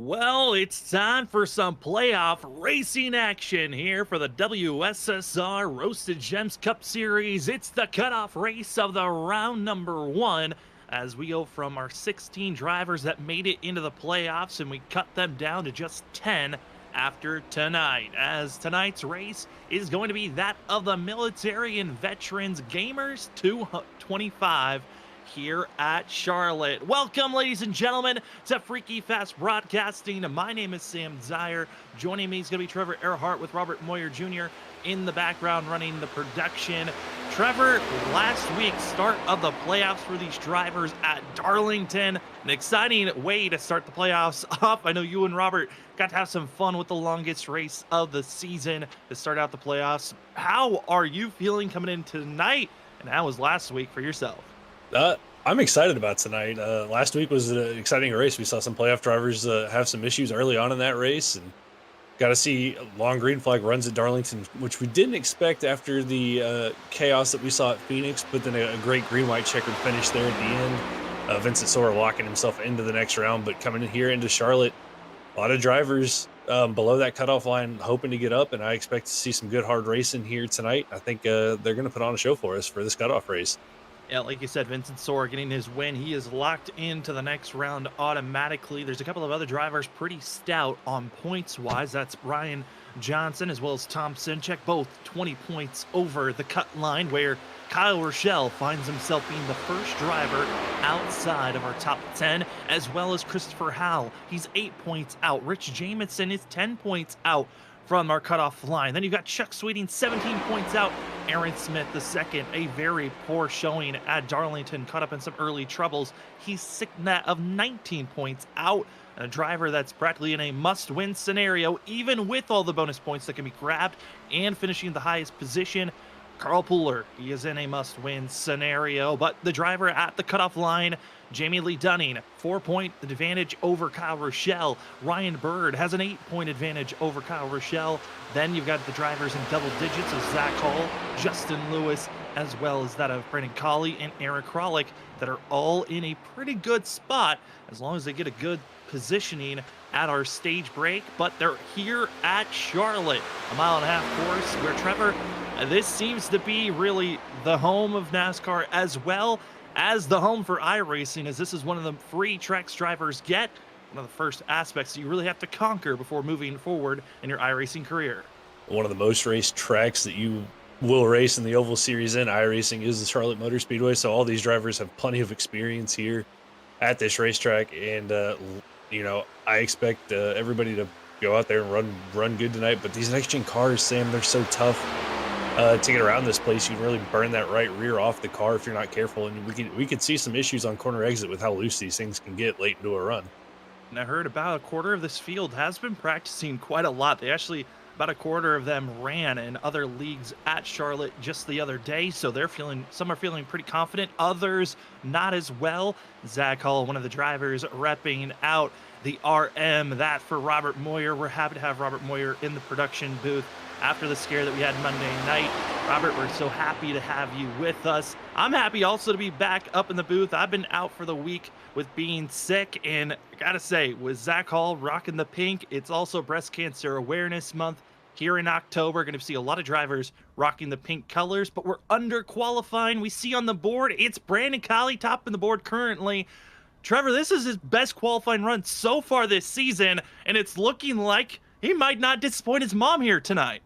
Well, it's time for some playoff racing action here for the WSSR Roasted Gems Cup Series. It's the cutoff race of the round number one as we go from our 16 drivers that made it into the playoffs and we cut them down to just 10 after tonight. As tonight's race is going to be that of the Military and Veterans Gamers 225 here at Charlotte. Welcome, ladies and gentlemen, to Freaky Fast Broadcasting. My name is Sam Zire. Joining me is going to be Trevor Earhart with Robert Moyer Jr. in the background running the production. Trevor, last week's start of the playoffs for these drivers at Darlington. An exciting way to start the playoffs off. I know you and Robert got to have some fun with the longest race of the season to start out the playoffs. How are you feeling coming in tonight? And how was last week for yourself? I'm excited about tonight. Last week was an exciting race. We saw some playoff drivers have some issues early on in that race, and got to see long green flag runs at Darlington, which we didn't expect after the chaos that we saw at Phoenix, but then a great green-white checkered finish there at the end. Vincent Sower locking himself into the next round, but coming in here into Charlotte, a lot of drivers below that cutoff line hoping to get up, and I expect to see some good hard racing here tonight. I think they're going to put on a show for us for this cutoff race. Yeah, like you said, Vincent Sower getting his win. He is locked into the next round automatically. There's a couple of other drivers pretty stout on points-wise. That's Ryan Johnson as well as Tom Sinchek, both 20 points over the cut line, where Kyle Rochelle finds himself being the first driver outside of our top 10, as well as Christopher Howell. He's 8 points out. Rich Jamison is 10 points out from our cutoff line. Then you've got Chuck Sweeting, 17 points out. Aaron Smith, the second, a very poor showing at Darlington, caught up in some early troubles. He's sitting of 19 points out. A driver that's practically in a must-win scenario, even with all the bonus points that can be grabbed, and finishing the highest position. Carl Pooler, he is in a must-win scenario, but the driver at the cutoff line, Jamie Lee Dunning, 4-point advantage over Kyle Rochelle. Ryan Bird has an 8-point advantage over Kyle Rochelle. Then you've got the drivers in double digits of Zach Hall, Justin Lewis, as well as that of Brendan Colley and Aaron Krolick that are all in a pretty good spot as long as they get a good positioning at our stage break. But they're here at Charlotte, a mile-and-a-half course where, Trevor, this seems to be really the home of NASCAR as well as the home for iRacing, as this is one of the free tracks drivers get, one of the first aspects you really have to conquer before moving forward in your iRacing career. One of the most raced tracks that you will race in the Oval Series in iRacing is the Charlotte Motor Speedway, so all these drivers have plenty of experience here at this racetrack, and I expect everybody to go out there and run good tonight. But these next-gen cars, Sam, they're so tough to get around this place. You can really burn that right rear off the car if you're not careful, and we could see some issues on corner exit with how loose these things can get late into a run. And I heard about a quarter of this field has been practicing quite a lot. They actually, about a quarter of them ran in other leagues at Charlotte just the other day, so some are feeling pretty confident, others not as well. Zach Hall, one of the drivers, repping out the RM. That for Robert Moyer. We're happy to have Robert Moyer in the production booth after the scare that we had Monday night. Robert, we're so happy to have you with us. I'm happy also to be back up in the booth. I've been out for the week with being sick, and I gotta say, with Zach Hall rocking the pink, it's also Breast Cancer Awareness Month here in October. Going to see a lot of drivers rocking the pink colors, but we're under qualifying. We see on the board, it's Brandon Colley topping the board currently. Trevor, this is his best qualifying run so far this season, and it's looking like he might not disappoint his mom here tonight.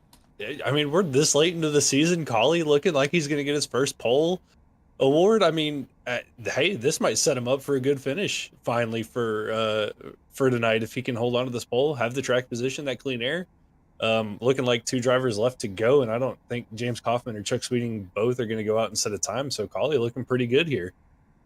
I mean, we're this late into the season. Colley looking like he's going to get his first pole award. I mean, hey, this might set him up for a good finish finally for tonight if he can hold on to this pole, have the track position, that clean air. Looking like two drivers left to go, and I don't think James Kaufman or Chuck Sweeting both are going to go out and set a time. So Colley looking pretty good here.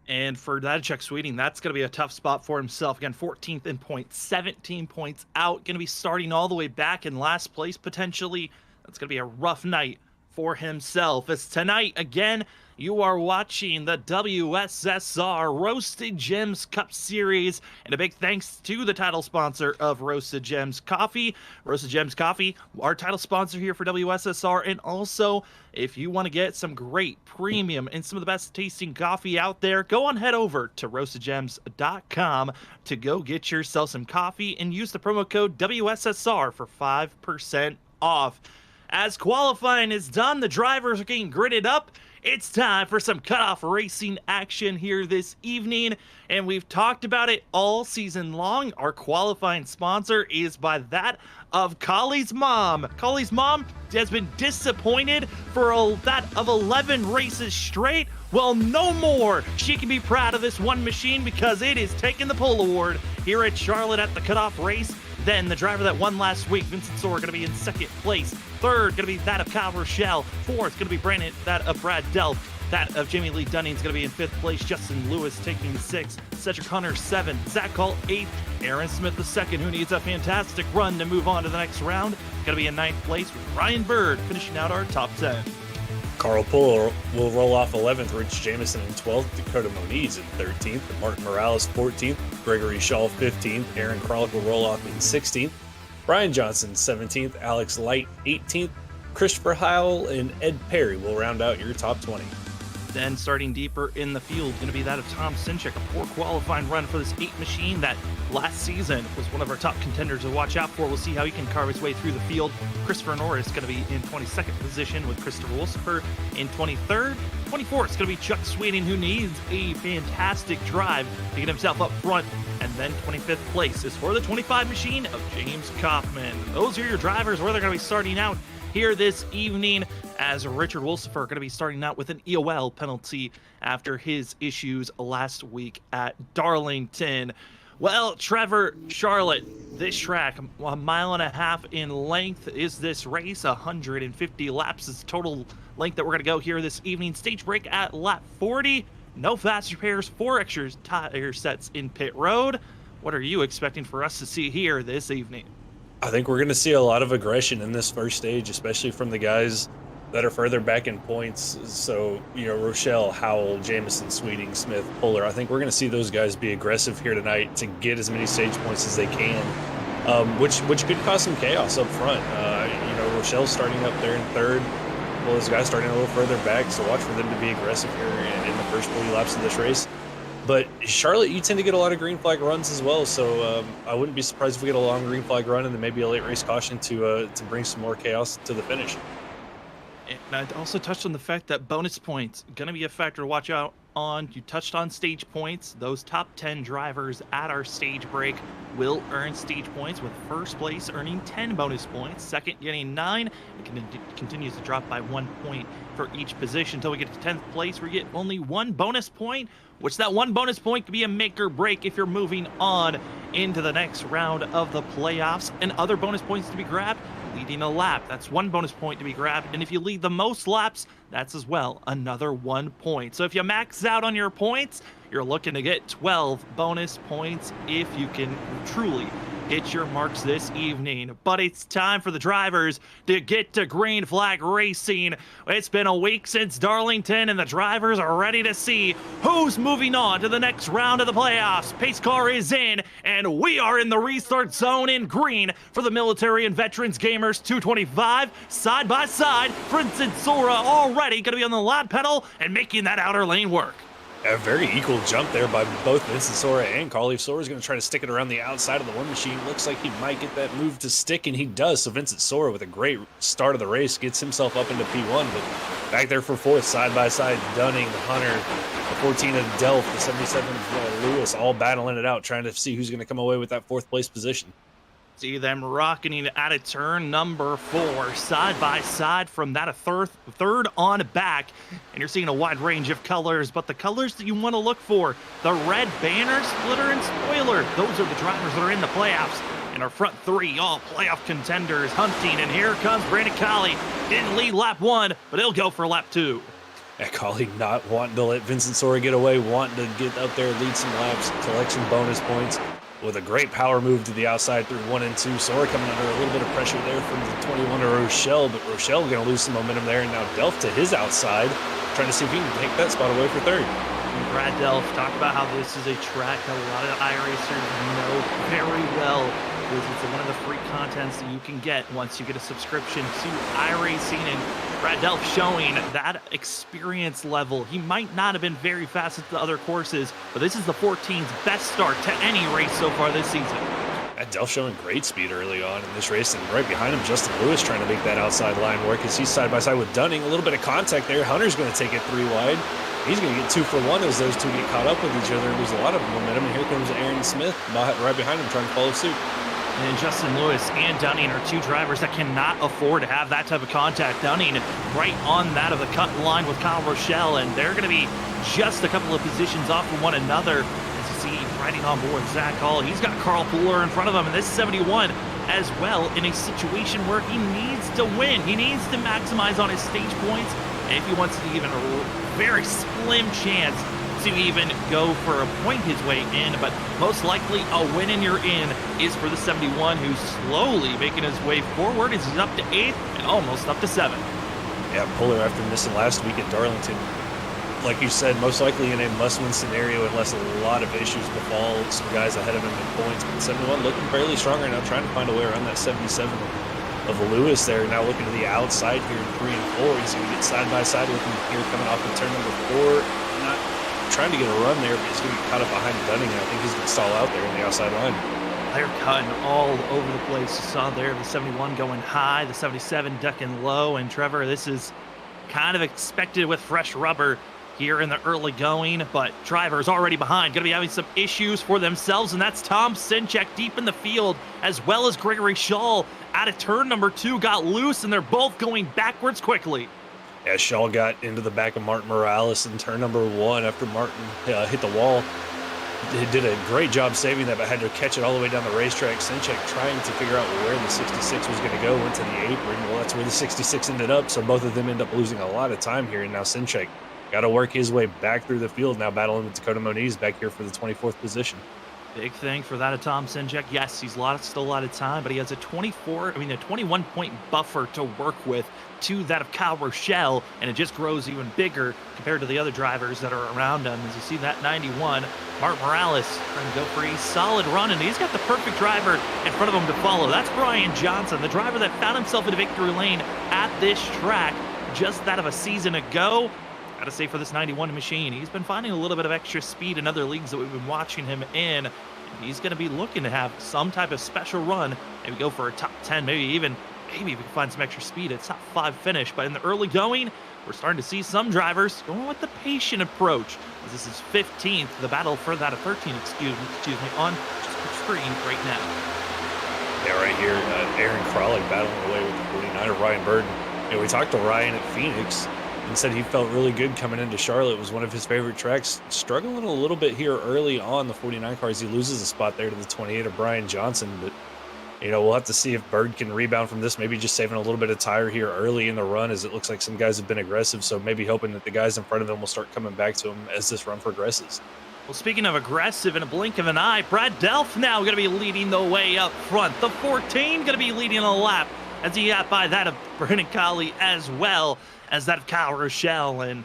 And for that, Chuck Sweeting, that's going to be a tough spot for himself. Again, 14th in points, 17 points out. Going to be starting all the way back in last place, potentially. That's going to be a rough night for himself. As tonight, again, you are watching the WSSR Roasted Gems Cup Series, and a big thanks to the title sponsor of Roasted Gems Coffee. Roasted Gems Coffee, our title sponsor here for WSSR, and also, if you want to get some great premium and some of the best tasting coffee out there, go on head over to roastedgems.com to go get yourself some coffee and use the promo code WSSR for 5% off. As qualifying is done, the drivers are getting gridded up. It's time for some cutoff racing action here this evening, and we've talked about it all season long. Our qualifying sponsor is by that of Collie's mom. Collie's mom has been disappointed for that of 11 races straight. Well, no more. She can be proud of this one machine because it is taking the pole award here at Charlotte at the cutoff race. Then the driver that won last week, Vincent Soar, going to be in second place. Third, going to be that of Kyle Rochelle. Fourth, going to be Brandon, that of Brad Delp. That of Jamie Lee Dunning is going to be in fifth place. Justin Lewis taking sixth. Cedric Hunter, seventh. Zach Hall, eighth. Aaron Smith, the second, who needs a fantastic run to move on to the next round. Going to be in ninth place with Ryan Bird finishing out our top 10. Carl Pull will roll off 11th, Rich Jameson in 12th, Dakota Moniz in 13th, Martin Morales 14th, Gregory Shaw 15th, Aaron Kralik will roll off in 16th, Brian Johnson 17th, Alex Light 18th, Christopher Howell and Ed Perry will round out your top 20. Then starting deeper in the field, going to be that of Tom Sinchek, a poor qualifying run for this 8 machine that last season was one of our top contenders to watch out for. We'll see how he can carve his way through the field. Christopher Norris going to be in 22nd position with Christopher Wolsifer in 23rd. 24th is going to be Chuck Sweeting, who needs a fantastic drive to get himself up front. And then 25th place is for the 25 machine of James Kaufman. Those are your drivers where they're going to be starting out here this evening, as Richard Wolsifer going to be starting out with an EOL penalty after his issues last week at Darlington. Well, Trevor, Charlotte, this track, 1.5 miles in length is this race, 150 laps is total length that we're going to go here this evening. Stage break at lap 40, no fast repairs, 4 extra tire sets in pit road. What are you expecting for us to see here this evening? I think we're going to see a lot of aggression in this first stage, especially from the guys that are further back in points. So, Rochelle, Howell, Jameson, Sweeting, Smith, Puller. I think we're going to see those guys be aggressive here tonight to get as many stage points as they can, which could cause some chaos up front. Rochelle's starting up there in third. Well, those guys starting a little further back, so watch for them to be aggressive here in the first 40 laps of this race. But Charlotte, you tend to get a lot of green flag runs as well, so I wouldn't be surprised if we get a long green flag run and then maybe a late race caution to bring some more chaos to the finish. And I also touched on the fact that bonus points going to be a factor to watch out on. You touched on stage points. Those top 10 drivers at our stage break will earn stage points, with first place earning 10 bonus points, second getting 9. It continues to drop by 1 point for each position until we get to 10th place. We get only 1 bonus point, which that 1 bonus point could be a make or break if you're moving on into the next round of the playoffs. And other bonus points to be grabbed: leading a lap, that's 1 bonus point to be grabbed. And if you lead the most laps, that's as well another 1 point. So if you max out on your points, you're looking to get 12 bonus points if you can truly hit your marks this evening. But it's time for the drivers to get to green flag racing. It's been a week since Darlington, and the drivers are ready to see who's moving on to the next round of the playoffs. Pace car is in, and we are in the restart zone in green for the Military and Veterans Gamers 225. Side by side, Vincent Sora already going to be on the lap pedal and making that outer lane work. A very equal jump there by both Vincent Sora and Carly. Sora's going to try to stick it around the outside of the one machine. Looks like he might get that move to stick, and he does. So Vincent Sora, with a great start of the race, gets himself up into P1. But back there for fourth, side by side, Dunning, Hunter, the 14 of Delph, the 77 of Lewis, all battling it out, trying to see who's going to come away with that 4th place position. See them rocketing out of turn number 4, side by side from that of third on back. And you're seeing a wide range of colors, but the colors that you want to look for: the red banner, splitter, and spoiler. Those are the drivers that are in the playoffs. And our front 3, all playoff contenders, hunting. And here comes Brandon Colley. Didn't lead lap 1, but he'll go for lap 2. Colley not wanting to let Vincent Sora get away, wanting to get up there, lead some laps, collect some bonus points. with a great power move to the outside through 1 and 2. Sora coming under a little bit of pressure there from the 21 to Rochelle, but Rochelle going to lose some momentum there, and now Delph to his outside, trying to see if he can take that spot away for third. And Brad Delph talked about how this is a track a lot of iRacers know very well, because it's one of the free contents that you can get once you get a subscription to iRacing, and Brad Delph showing that experience level. He might not have been very fast at the other courses, but this is the 14's best start to any race so far this season. Delph showing great speed early on in this race, and right behind him, Justin Lewis trying to make that outside line work as he's side by side with Dunning. A little bit of contact there. Hunter's going to take it 3 wide. He's going to get 2 for 1 as those two get caught up with each other and lose a lot of momentum. And here comes Aaron Smith right behind him trying to follow suit. And Justin Lewis and Dunning are 2 drivers that cannot afford to have that type of contact. Dunning right on that of the cut line with Kyle Rochelle, and they're going to be just a couple of positions off from one another. As you see, riding on board Zach Hall, he's got Carl Pooler in front of him, and this 71 as well in a situation where he needs to win. He needs to maximize on his stage points, and if he wants to even a very slim chance to even go for a point his way in, but most likely a win and you're in is for the 71, who's slowly making his way forward as he's up to 8th and almost up to 7th. Yeah, Puller, after missing last week at Darlington, like you said, most likely in a must-win scenario unless a lot of issues befall some guys ahead of him in points. But 71 looking fairly strong right now, trying to find a way around that 77 of Lewis there. Now looking to the outside here in 3 and 4. He's going to get side by side with him here coming off of turn number 4. Not trying to get a run there, but he's going to get caught up behind Dunning, and I think he's going to stall out there on the outside line. They're cutting all over the place. You saw there the 71 going high, the 77 ducking low, and Trevor, this is kind of expected with fresh rubber here in the early going, but drivers already behind, going to be having some issues for themselves, and that's Tom Sinchek deep in the field, as well as Gregory Shaw out of turn number 2, got loose, and they're both going backwards quickly. Yeah, Shaw got into the back of Martin Morales in turn number 1 after Martin hit the wall. He did a great job saving that, but had to catch it all the way down the racetrack. Sinchek trying to figure out where the 66 was going to go, went to the apron. Well, that's where the 66 ended up, so both of them end up losing a lot of time here, and now Sinchek got to work his way back through the field, now battling with Dakota Moniz back here for the 24th position. Big thing for that of Tom Sinchek. Yes, he's lost a lot of time, but he has a 21-point buffer to work with to that of Kyle Rochelle, and it just grows even bigger compared to the other drivers that are around him. As you see that 91, Martin Morales trying to go for a solid run, and he's got the perfect driver in front of him to follow. That's Brian Johnson, the driver that found himself in a victory lane at this track just that of a season ago. Got to say, for this 91 machine, he's been finding a little bit of extra speed in other leagues that we've been watching him in. And he's going to be looking to have some type of special run, maybe go for a top 10, maybe if we can find some extra speed. It's top 5 finish, but in the early going, we're starting to see some drivers going with the patient approach. As this is 15th, the battle for that of 13, excuse me, on screen right now. Yeah, right here, Aaron Crowley battling away with the 49er, Ryan Burden. We talked to Ryan at Phoenix and said he felt really good coming into Charlotte. It was one of his favorite tracks. Struggling a little bit here early on the 49 cars. He loses a spot there to the 28 of Brian Johnson, but we'll have to see if Bird can rebound from this, maybe just saving a little bit of tire here early in the run, as it looks like some guys have been aggressive, so maybe hoping that the guys in front of him will start coming back to him as this run progresses. Well, speaking of aggressive, in a blink of an eye, Brad Delph now going to be leading the way up front. The 14 going to be leading a lap as he got by that of Brennan Colley, as well as that of Kyle Rochelle. And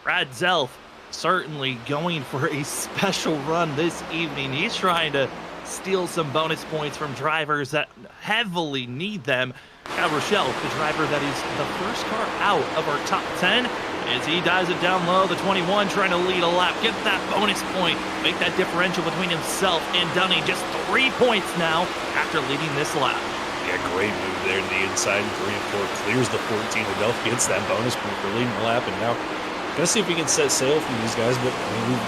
Brad Delph certainly going for a special run this evening. He's trying to steal some bonus points from drivers that heavily need them. Kyle Rochelle, the driver that is the first car out of our top 10, as he dives it down low, the 21 trying to lead a lap, get that bonus point, make that differential between himself and Dunning. Just 3 points now after leading this lap. Yeah, great move there to the inside. 3 and 4 clears the 14. Delph gets that bonus point for leading the lap, and now gonna see if we can set sail from these guys. But I mean,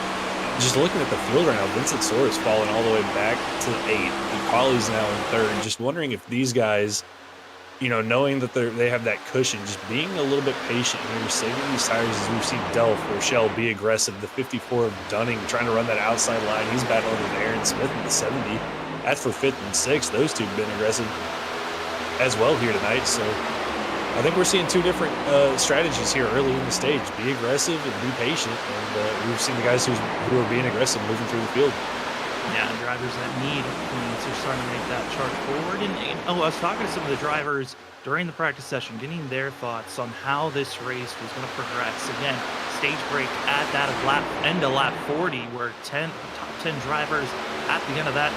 just looking at the field right now, Vincent Soares falling all the way back to 8. And Colley's now in 3rd. Just wondering if these guys, knowing that they have that cushion, just being a little bit patient here, saving these tires, as we've seen Delph, Rochelle be aggressive. The 54 of Dunning trying to run that outside line. He's battling with Aaron Smith in the 70. That's for 5th and 6th. Those two have been aggressive as well here tonight. So I think we're seeing 2 different strategies here early in the stage. Be aggressive and be patient. And we've seen the guys who are being aggressive moving through the field. Yeah, drivers that need points are starting to make that charge forward. I was talking to some of the drivers during the practice session, getting their thoughts on how this race was going to progress. Again, stage break at that end of lap 40, where top 10 drivers at the end of that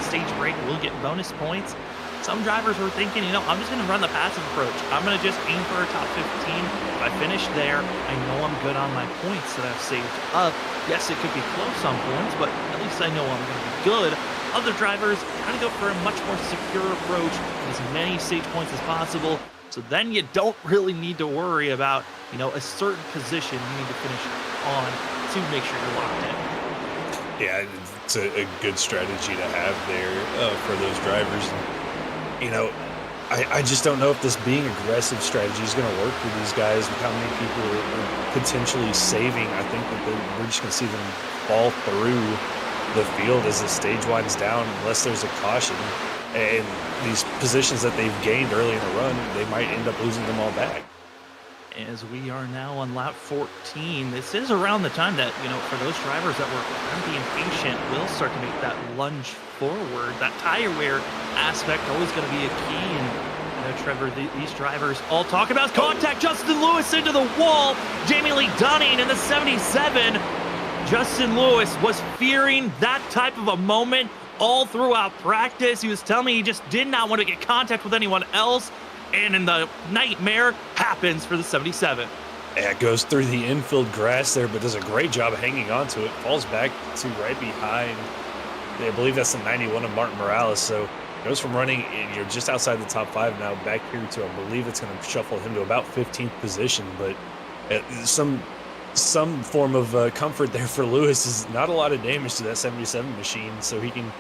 stage break will get bonus points. Some drivers were thinking, I'm just going to run the passive approach. I'm going to just aim for a top 15. If I finish there, I know I'm good on my points that I've saved up. Yes, it could be close on points, but at least I know I'm going to be good. Other drivers kind of go for a much more secure approach, as many stage points as possible. So then you don't really need to worry about, a certain position you need to finish on to make sure you're locked in. Yeah, it's a good strategy to have there for those drivers. I just don't know if this being aggressive strategy is going to work with these guys, with how many people are potentially saving. I think that we're just going to see them fall through the field as the stage winds down, unless there's a caution. And these positions that they've gained early in the run, they might end up losing them all back. As we are now on lap 14, this is around the time that, for those drivers that were being patient, will start to make that lunge forward. That tire wear aspect always going to be a key. And, Trevor, these drivers all talk about contact. Justin Lewis into the wall. Jamie Lee Dunning in the 77. Justin Lewis was fearing that type of a moment all throughout practice. He was telling me he just did not want to get contact with anyone else. And the nightmare happens for the 77. Yeah, it goes through the infield grass there, but does a great job of hanging on to it. Falls back to right behind. I believe that's the 91 of Martin Morales. So goes from running, just outside the top 5 now, back here to, I believe it's going to shuffle him to about 15th position. But some form of comfort there for Lewis is not a lot of damage to that 77 machine, so he can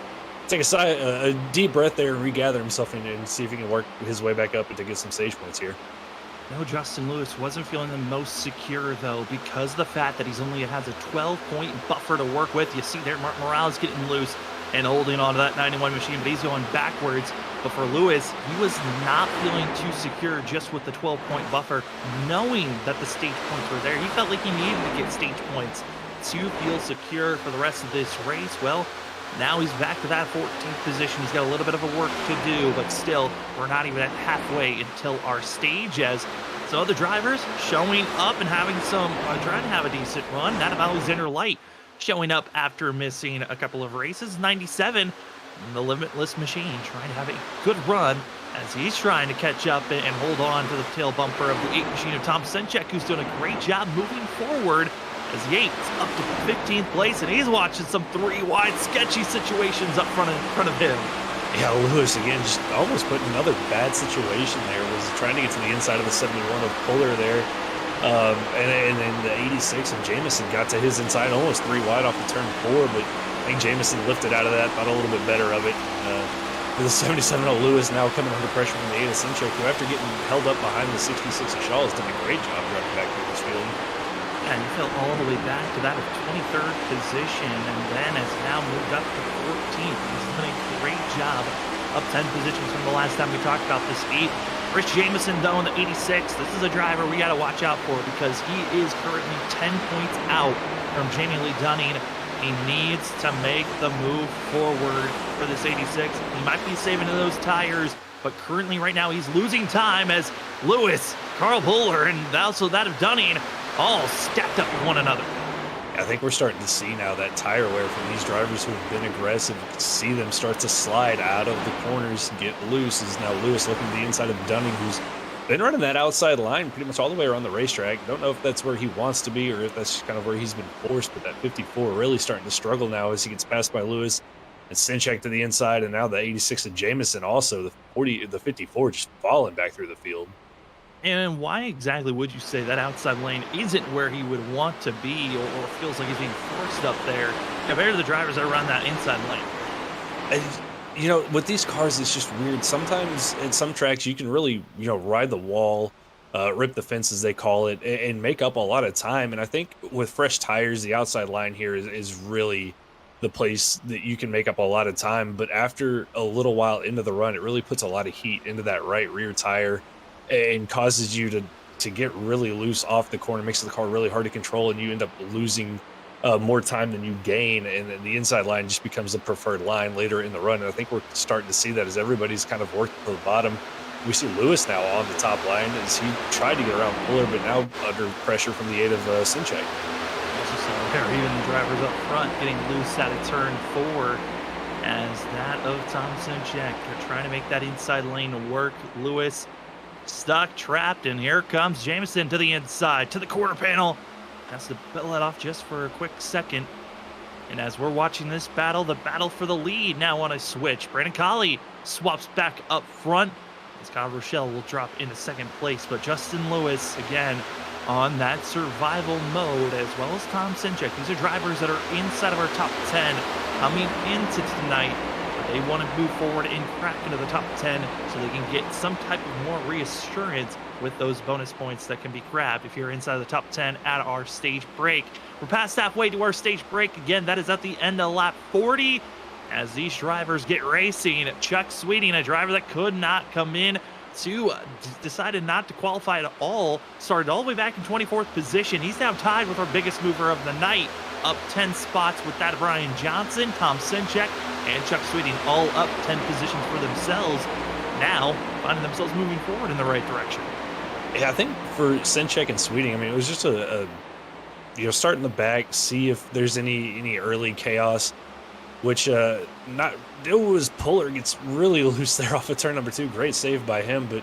take a deep breath there and regather himself and see if he can work his way back up and to get some stage points here. No, Justin Lewis wasn't feeling the most secure, though, because of the fact that he's only has a 12-point buffer to work with. You see there, Martin Morales getting loose and holding on to that 91 machine, but he's going backwards. But for Lewis, he was not feeling too secure just with the 12-point buffer, knowing that the stage points were there. He felt like he needed to get stage points to feel secure for the rest of this race. Well, now he's back to that 14th position. He's got a little bit of a work to do, but still, we're not even at halfway until our stage, as some other drivers showing up and having trying to have a decent run. Not about Alexander Light showing up after missing a couple of races. 97, the Limitless Machine, trying to have a good run as he's trying to catch up and hold on to the tail bumper of the 8 machine of Tom Senchek, who's doing a great job moving forward. As Yates up to 15th place, and he's watching some 3-wide sketchy situations up front of him. Yeah, Lewis again just almost put in another bad situation there. Was trying to get to the inside of the 71 of Puller there, and then the 86 of Jamison got to his inside, almost 3 wide off the turn 4. But I think Jamison lifted out of that, thought a little bit better of it. For the 77 of Lewis now coming under pressure from the 8 of Sinchek, who after getting held up behind the 66 of Shaw has done a great job driving back through this field. Yeah, he fell all the way back to that of 23rd position, and then has now moved up to 14th. He's done a great job, up 10 positions from the last time we talked about this 8. Rich Jamison, though, in the 86. This is a driver we got to watch out for because he is currently 10 points out from Jamie Lee Dunning. He needs to make the move forward for this 86. He might be saving those tires, but currently right now he's losing time as Lewis, Carl Buller, and also that of Dunning all stacked up with one another. I think we're starting to see now that tire wear from these drivers who have been aggressive. You can see them start to slide out of the corners and get loose. Is now Lewis looking to the inside of Dunning, who's been running that outside line pretty much all the way around the racetrack. Don't know if that's where he wants to be or if that's kind of where he's been forced, but that 54 really starting to struggle now as he gets passed by Lewis and Sinchek to the inside, and now the 86 of Jamison also, the 54 just falling back through the field. And why exactly would you say that outside lane isn't where he would want to be or feels like he's being forced up there compared to the drivers that are around that inside lane? And, with these cars, it's just weird. Sometimes at some tracks, you can really, ride the wall, rip the fence, as they call it, and make up a lot of time. And I think with fresh tires, the outside line here is really the place that you can make up a lot of time. But after a little while into the run, it really puts a lot of heat into that right rear tire and causes you to get really loose off the corner, makes the car really hard to control, and you end up losing more time than you gain, and then the inside line just becomes the preferred line later in the run. And I think we're starting to see that as everybody's kind of worked to the bottom. We see Lewis now on the top line as he tried to get around Puller, but now under pressure from the aid of Sinchek. Also saw there even the drivers up front getting loose out of turn 4 as that of Tom Sinchek. They're trying to make that inside lane work. Lewis stuck, trapped, and here comes Jameson to the inside, to the quarter panel. Has to bail that off just for a quick second. And as we're watching this battle, the battle for the lead now on a switch. Brandon Colley swaps back up front as Kyle Rochelle will drop into second place. But Justin Lewis, again, on that survival mode, as well as Tom Sinchek. These are drivers that are inside of our top 10 coming into tonight. They want to move forward and crack into the top 10 so they can get some type of more reassurance with those bonus points that can be grabbed if you're inside the top 10 at our stage break. We're past halfway to our stage break. Again, that is at the end of lap 40 as these drivers get racing. Chuck Sweeting, a driver that could not come in to decided not to qualify at all, started all the way back in 24th position. He's now tied with our biggest mover of the night, up 10 spots with that of Brian Johnson, Tom Sinchek, and Chuck Sweeting all up 10 positions for themselves, now finding themselves moving forward in the right direction. Yeah, I think for Sinchek and Sweeting, I mean, it was just a start in the back, see if there's any early chaos, which not it was Puller gets really loose there off of turn number 2. Great save by him, but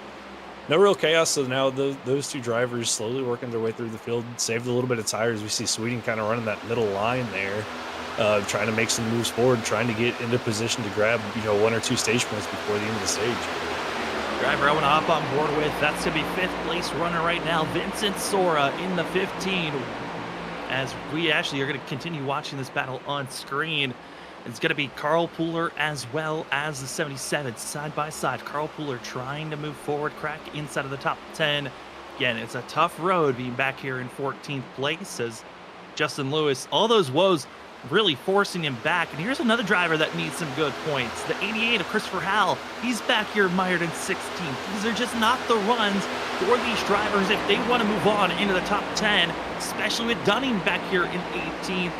no real chaos. So now those two drivers slowly working their way through the field, saved a little bit of tires. We see Sweeting kind of running that middle line there, trying to make some moves forward, trying to get into position to grab 1 or 2 stage points before the end of the stage. Driver I want to hop on board with, that's to be 5th place runner right now, Vincent Sora in the 15. As we actually are going to continue watching this battle on screen, it's going to be Carl Puller as well as the 77 side by side. Carl Puller trying to move forward, crack inside of the top 10. Again, it's a tough road being back here in 14th place as Justin Lewis, all those woes really forcing him back. And here's another driver that needs some good points. The 88 of Christopher Howell, he's back here mired in 16th. These are just not the runs for these drivers if they want to move on into the top 10, especially with Dunning back here in 18th.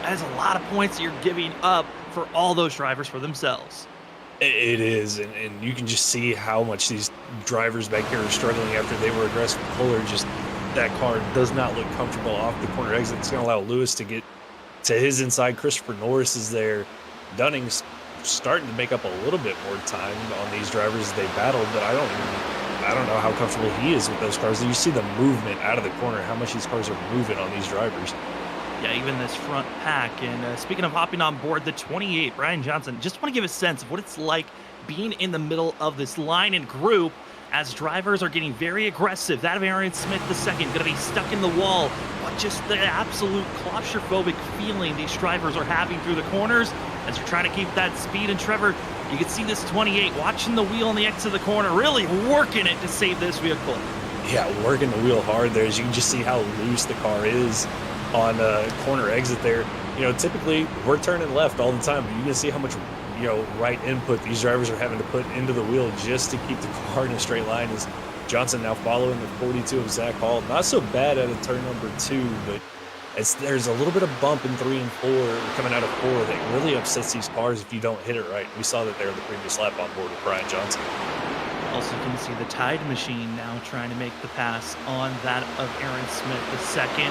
That is a lot of points that you're giving up for all those drivers for themselves. It is, and you can just see how much these drivers back here are struggling after they were aggressive. Puller, just that car does not look comfortable off the corner exit. It's going to allow Lewis to get to his inside. Christopher Norris is there. Dunning's starting to make up a little bit more time on these drivers as they battle, but I don't know how comfortable he is with those cars. You see the movement out of the corner, how much these cars are moving on these drivers. Yeah, even this front pack. And speaking of hopping on board, the 28, Brian Johnson, just want to give a sense of what it's like being in the middle of this line and group as drivers are getting very aggressive. That of Aaron Smith II going to be stuck in the wall. But just the absolute claustrophobic feeling these drivers are having through the corners as you're trying to keep that speed. And Trevor, you can see this 28 watching the wheel on the X of the corner, really working it to save this vehicle. Yeah, working the wheel hard there as you can just see how loose the car is on corner exit there. Typically we're turning left all the time, but you can see how much right input these drivers are having to put into the wheel just to keep the car in a straight line. As Johnson now following the 42 of Zach Hall, not so bad at a turn number 2, but there's a little bit of bump in 3 and 4 coming out of 4 that really upsets these cars if you don't hit it right. We saw that there in the previous lap on board with Brian Johnson. Also, you can see the Tide Machine now trying to make the pass on that of Aaron Smith II.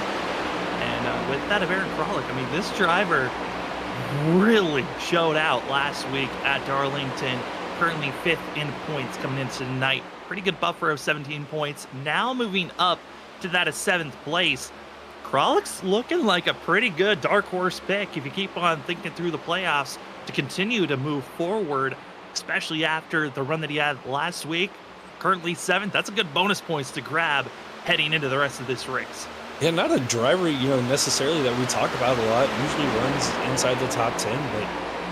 And with that of Aaron Kralik, I mean, this driver really showed out last week at Darlington. Currently 5th in points coming into tonight. Pretty good buffer of 17 points. Now moving up to that of 7th place. Kralik's looking like a pretty good dark horse pick if you keep on thinking through the playoffs to continue to move forward, especially after the run that he had last week. Currently 7th. That's a good bonus points to grab heading into the rest of this race. Yeah, not a driver, necessarily that we talk about a lot. Usually runs inside the top 10, but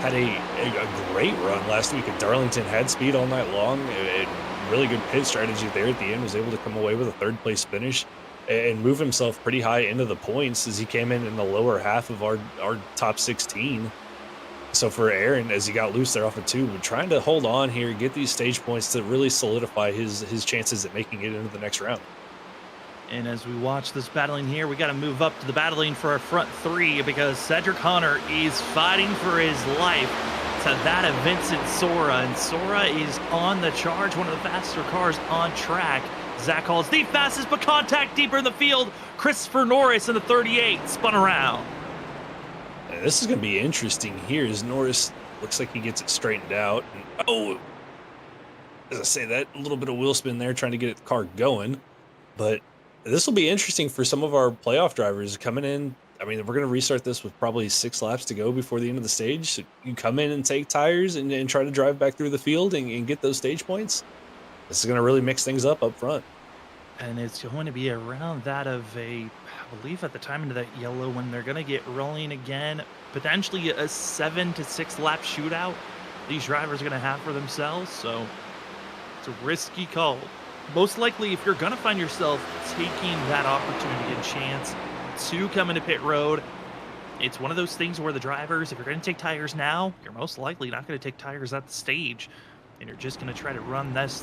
had a great run last week at Darlington. Had speed all night long. Really good pit strategy there at the end. Was able to come away with a 3rd place finish and move himself pretty high into the points as he came in the lower half of our top 16. So for Aaron, as he got loose there off of 2, but trying to hold on here, get these stage points to really solidify his chances at making it into the next round. And as we watch this battling here, we got to move up to the battling for our front three because Cedric Hunter is fighting for his life to that of Vincent Sora. And Sora is on the charge, one of the faster cars on track. Zach Hall is the fastest, but contact deeper in the field. Christopher Norris in the 38 spun around. This is going to be interesting here as Norris looks like he gets it straightened out. And, oh, as I say, that a little bit of wheel spin there trying to get the car going. But this will be interesting for some of our playoff drivers coming in. I mean, we're going to restart this with probably 6 laps to go before the end of the stage. So you come in and take tires and try to drive back through the field and get those stage points. This is going to really mix things up front. And it's going to be around that of I believe at the time into that yellow when they're going to get rolling again, potentially a 7 to 6 lap shootout these drivers are going to have for themselves. So it's a risky call. Most likely, if you're going to find yourself taking that opportunity and chance to come into pit road, it's one of those things where the drivers, if you're going to take tires now, you're most likely not going to take tires at the stage. And you're just going to try to run that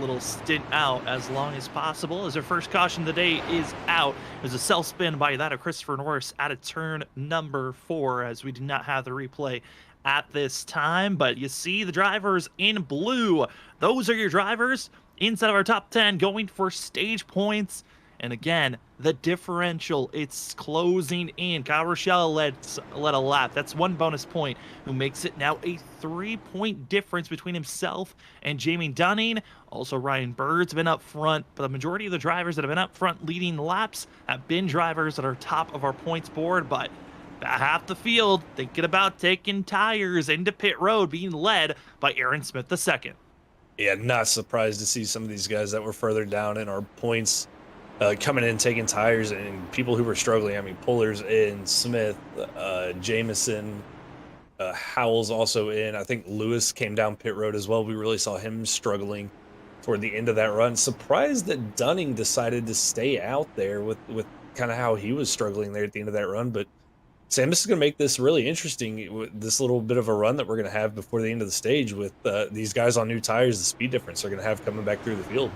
little stint out as long as possible. As our first caution of the day is out. There's a self spin by that of Christopher Norris out of turn number 4, as we do not have the replay at this time. But you see the drivers in blue. Those are your drivers inside of our top 10 going for stage points. And again, the differential, it's closing in. Kyle Rochelle led a lap. That's 1 bonus point, who makes it now a 3-point difference between himself and Jamie Dunning. Also, Ryan Bird's been up front, but the majority of the drivers that have been up front leading laps have been drivers that are top of our points board. But about half the field thinking about taking tires into pit road, being led by Aaron Smith II. Yeah, not surprised to see some of these guys that were further down in our points coming in, taking tires, and people who were struggling. I mean, Pullers in, Smith, Jameson, Howell's also in. I think Lewis came down pit road as well. We really saw him struggling toward the end of that run. Surprised that Dunning decided to stay out there with kind of how he was struggling there at the end of that run. But Sam, this is going to make this really interesting, this little bit of a run that we're going to have before the end of the stage with these guys on new tires. The speed difference they're going to have coming back through the field.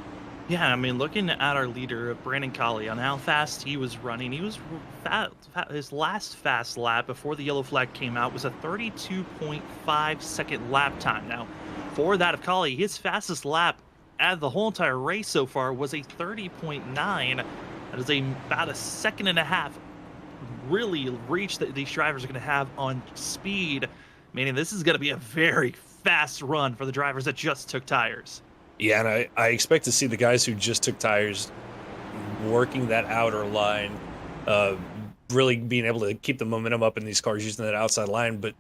Yeah, I mean, looking at our leader, Brandon Colley, on how fast he was running, he was his last fast lap before the yellow flag came out was a 32.5 second lap time. Now, for that of Colley, his fastest lap out of the whole entire race so far was a 30.9. That is about a second and a half really reach that these drivers are going to have on speed, meaning this is going to be a very fast run for the drivers that just took tires. Yeah, and I expect to see the guys who just took tires working that outer line, really being able to keep the momentum up in these cars using that outside line. But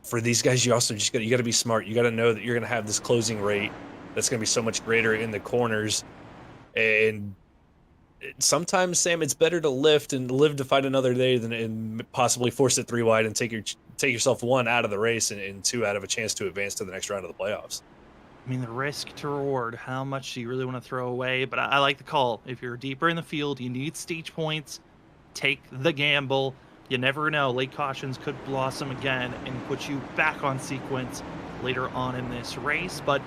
for these guys, you also just got to be smart. You got to know that you're going to have this closing rate that's going to be so much greater in the corners. And sometimes, Sam, it's better to lift and live to fight another day than and possibly force it 3 wide and take yourself 1 out of the race and 2 out of a chance to advance to the next round of the playoffs. I mean, the risk to reward, how much do you really want to throw away? But I like the call. If you're deeper in the field, you need stage points, take the gamble. You never know. Late cautions could blossom again and put you back on sequence later on in this race. But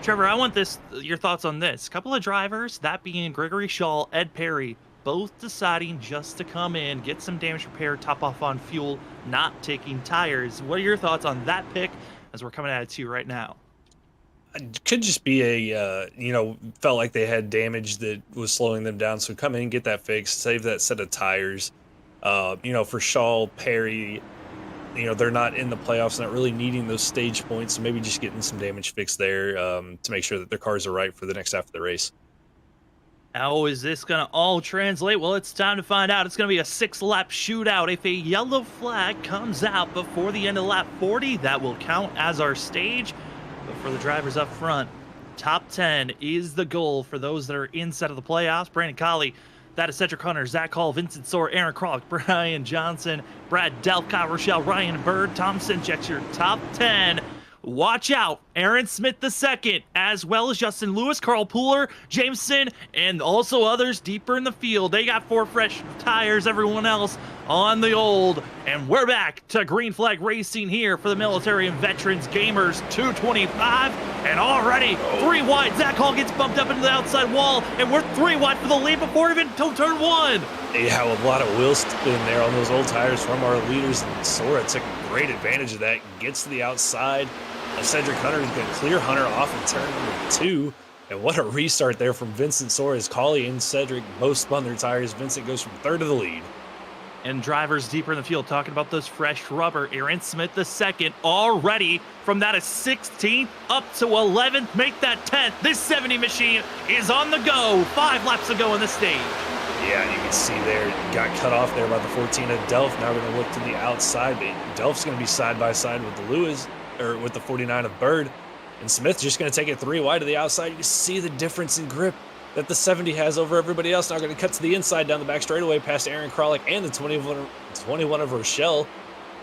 Trevor, I want your thoughts on this. A couple of drivers, that being Gregory Shaw, Ed Perry, both deciding just to come in, get some damage repair, top off on fuel, not taking tires. What are your thoughts on that pick as we're coming at it to you right now? It could just be felt like they had damage that was slowing them down. So come in and get that fixed, save that set of tires. For Shaw, Perry, they're not in the playoffs, not really needing those stage points. So maybe just getting some damage fixed there to make sure that their cars are right for the next half of the race. How is this going to all translate? Well, it's time to find out. It's going to be a 6-lap shootout. If a yellow flag comes out before the end of lap 40, that will count as our stage. But for the drivers up front, top 10 is the goal for those that are inside of the playoffs. Brandon Colley, that is Cedric Hunter, Zach Hall, Vincent Soar, Aaron Kralik, Brian Johnson, Brad Delp, Kyle Rochelle, Ryan Bird, Tom Sinchek, your top 10. Watch out, Aaron Smith II, as well as Justin Lewis, Carl Pooler, Jameson, and also others deeper in the field. They got 4 fresh tires. Everyone else on the old. And we're back to green flag racing here for the military and veterans gamers 225. And already 3 wide. Zach Hall gets bumped up into the outside wall, and we're 3 wide for the lead before even to turn 1. Yeah, a lot of wheel spin there on those old tires from our leaders, and Sora took great advantage of that. Gets to the outside. Cedric Hunter is going to clear Hunter off in turn number 2. And what a restart there from Vincent Sora as Collie and Cedric both spun their tires. Vincent goes from 3rd to the lead. And drivers deeper in the field talking about those fresh rubber. Aaron Smith the second already from that 16th up to 11th. Make that 10th. This 70 machine is on the go. 5 laps to go in the stage. Yeah, you can see there, got cut off there by the 14 of Delph. Now we're going to look to the outside. Delph's going to be side by side with the Lewis, or with the 49 of Bird. And Smith just going to take it 3 wide to the outside. You can see the difference in grip that the 70 has over everybody else. Now going to cut to the inside down the back straightaway past Aaron Kralik and the 21 of Rochelle.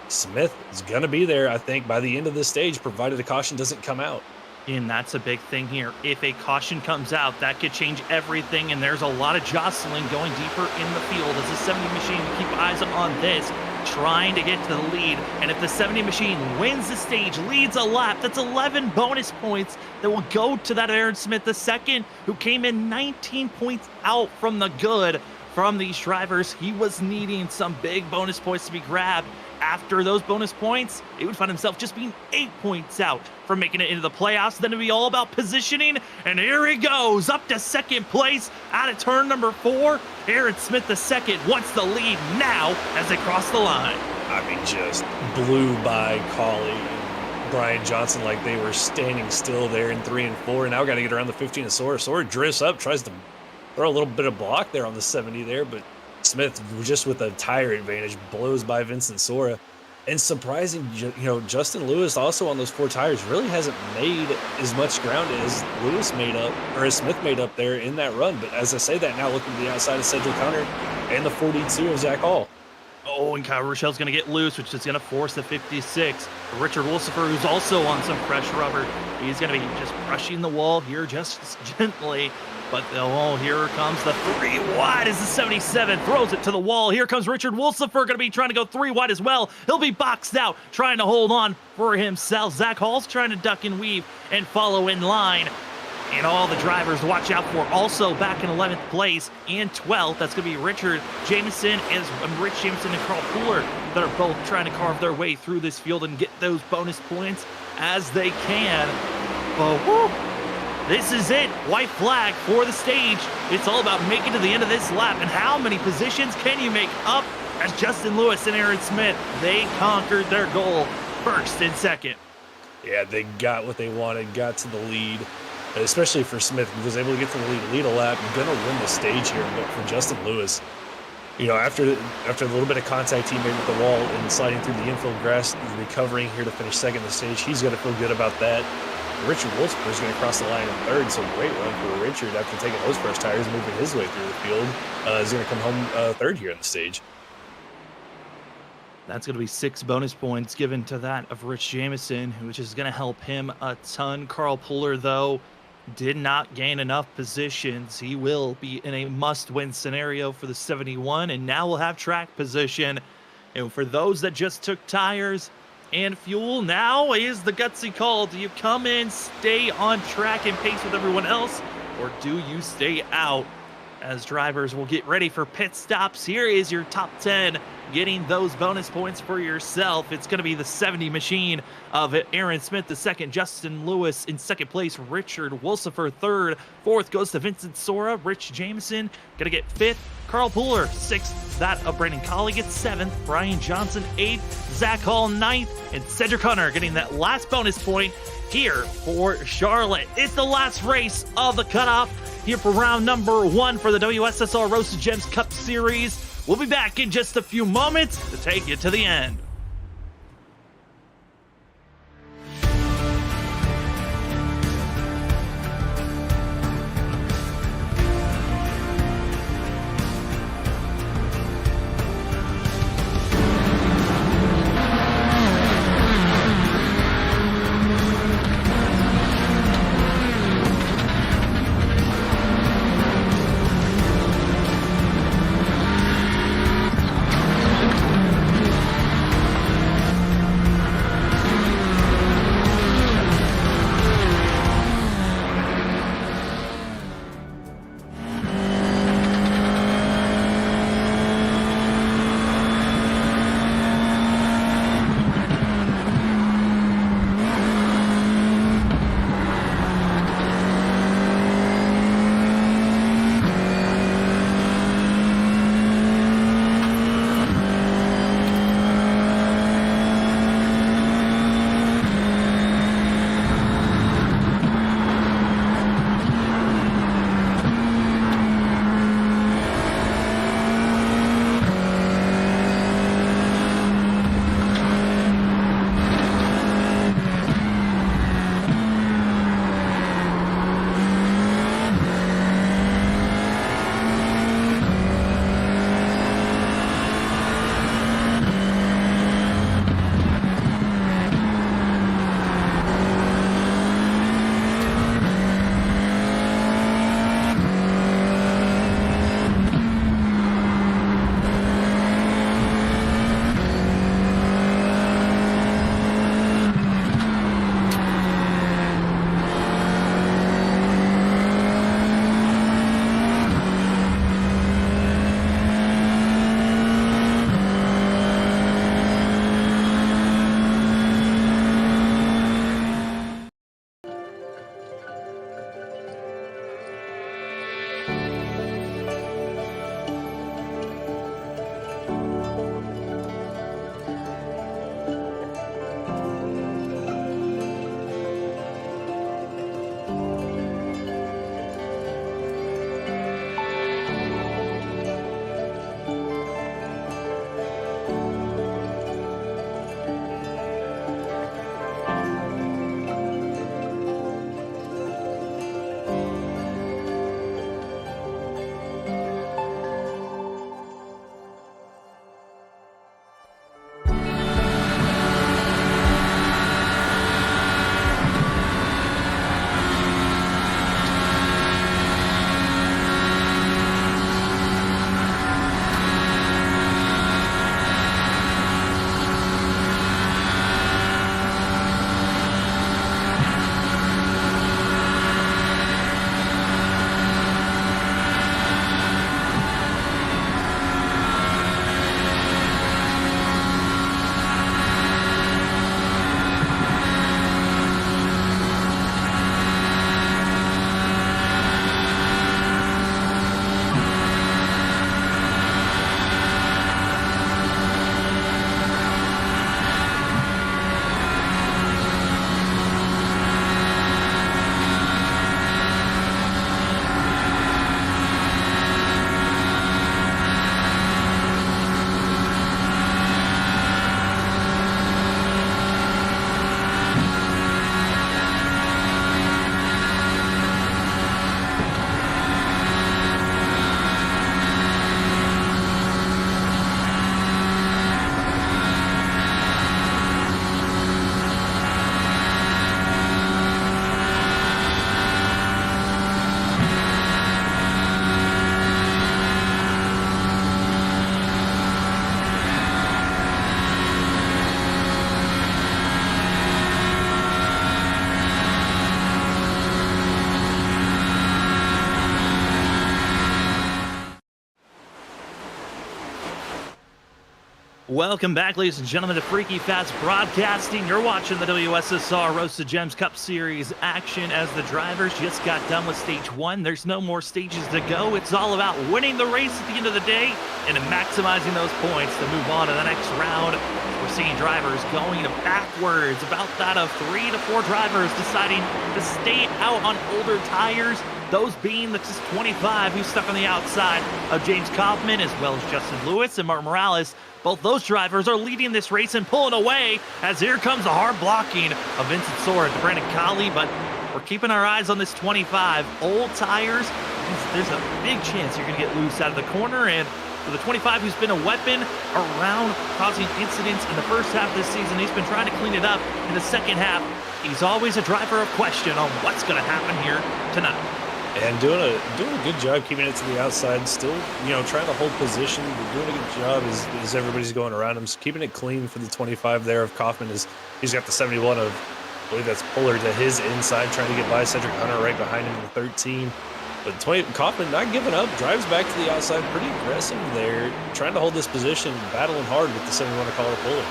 Smith is going to be there, I think, by the end of this stage, provided a caution doesn't come out. And that's a big thing here. If a caution comes out, that could change everything. And there's a lot of jostling going deeper in the field as the 70 machine. Keep eyes on this, trying to get to the lead. And if the 70 machine wins the stage, leads a lap, that's 11 bonus points that will go to that Aaron Smith II, who came in 19 points out from the good from these drivers. He was needing some big bonus points to be grabbed. After those bonus points, he would find himself just being 8 points out from making it into the playoffs. Then it'd be all about positioning, and here he goes up to 2nd place out of turn number 4. Aaron Smith II wants the lead now as they cross the line. I mean, just blew by Collie and Brian Johnson like they were standing still there in 3 and 4. And now got to get around the 15 of Sora. Sora drifts up, tries to throw a little bit of block there on the 70 there, but Smith, just with a tire advantage, blows by Vincent Sora. And surprising, Justin Lewis also on those 4 tires really hasn't made as much ground as Lewis made up, or as Smith made up there in that run. But as I say that now, looking to the outside of Cedric Hunter and the 42 of Zach Hall. Oh, and Kyle Rochelle's going to get loose, which is going to force the 56. Richard Wolsifer, who's also on some fresh rubber, he's going to be just brushing the wall here just gently. But here comes the 3 wide as the 77 throws it to the wall. Here comes Richard Wolsifer, going to be trying to go 3 wide as well. He'll be boxed out, trying to hold on for himself. Zach Hall's trying to duck and weave and follow in line. And all the drivers to watch out for also back in 11th place and 12th. That's going to be Richard Jameson and Rich Jameson and Carl Pooler that are both trying to carve their way through this field and get those bonus points as they can. But whoo, this is it. White flag for the stage. It's all about making to the end of this lap. And how many positions can you make up as Justin Lewis and Aaron Smith, they conquered their goal 1st and 2nd. Yeah, they got what they wanted, got to the lead. Especially for Smith, he was able to get to the lead a lap, going to win the stage here. But for Justin Lewis, after the little bit of contact he made with the wall and sliding through the infield grass, recovering here to finish 2nd in the stage, he's going to feel good about that. Richard Wolfsburg is going to cross the line in 3rd, so great run for Richard after taking those fresh tires, moving his way through the field. He's going to come home 3rd here on the stage. That's going to be 6 bonus points given to that of Rich Jameson, which is going to help him a ton. Carl Pooler, though, did not gain enough positions. He will be in a must-win scenario for the 71, and now we'll have track position. And for those that just took tires and fuel, now is the gutsy call. Do you come in, stay on track and pace with everyone else, or do you stay out? As drivers will get ready for pit stops, here is your top 10 getting those bonus points for yourself. It's going to be the 70 machine of Aaron Smith II, Justin Lewis in 2nd place, Richard Wolsifer 3rd, 4th goes to Vincent Sora, Rich Jameson going to get 5th, Carl Pooler 6th, that of Brandon Colley gets 7th, Brian Johnson 8th, Zach Hall 9th, and Cedric Hunter getting that last bonus point here for Charlotte. It's the last race of the cutoff here for round number 1 for the WSSR Roasted Gems Cup Series. We'll be back in just a few moments to take you to the end. Welcome back, ladies and gentlemen, to Freaky Fast Broadcasting. You're watching the WSSR Roasted Gems Cup Series action as the drivers just got done with stage one. There's no more stages to go. It's all about winning the race at the end of the day and maximizing those points to move on to the next round. We're seeing drivers going backwards, about that of 3 to 4 drivers deciding to stay out on older tires. Those being the 25 who's stuck on the outside of James Kaufman, as well as Justin Lewis and Martin Morales. Both those drivers are leading this race and pulling away as here comes the hard blocking of Vincent Sora to Brandon Colley, but we're keeping our eyes on this 25. Old tires, there's a big chance you're going to get loose out of the corner, and for the 25 who's been a weapon around causing incidents in the first half of this season, he's been trying to clean it up in the second half. He's always a driver of question on what's going to happen here tonight. And doing a good job keeping it to the outside, still, trying to hold position, but doing a good job as everybody's going around him. So keeping it clean for the 25 there of Kaufman he's got the 71 of, I believe that's Puller to his inside, trying to get by Cedric Hunter right behind him in the 13. But Kaufman not giving up, drives back to the outside, pretty aggressive there, trying to hold this position, battling hard with the 71 of Collar Puller.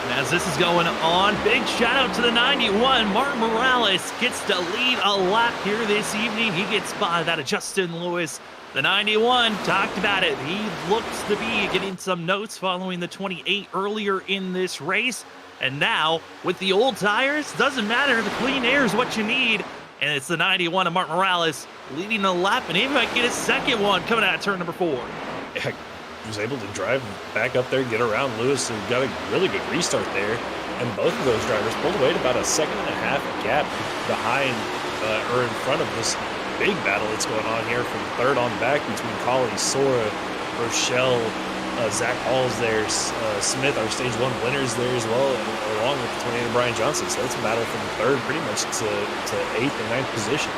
And as this is going on, big shout out to the 91. Martin Morales gets to lead a lap here this evening. He gets spotted out of Justin Lewis. The 91 talked about it. He looks to be getting some notes following the 28 earlier in this race. And now, with the old tires, doesn't matter. The clean air is what you need. And it's the 91 of Martin Morales leading the lap, and he might get his second one coming out of turn number 4. Yeah, he was able to drive back up there, get around Lewis, and got a really good restart there. And both of those drivers pulled away at about a 1.5 second gap behind or in front of this big battle that's going on here from third on back between Colley, Sora, Rochelle, Zach Hall's there, Smith, our stage 1 winners there as well, along with the 28 Brian Johnson. So it's a battle from third pretty much to 8th and 9th position.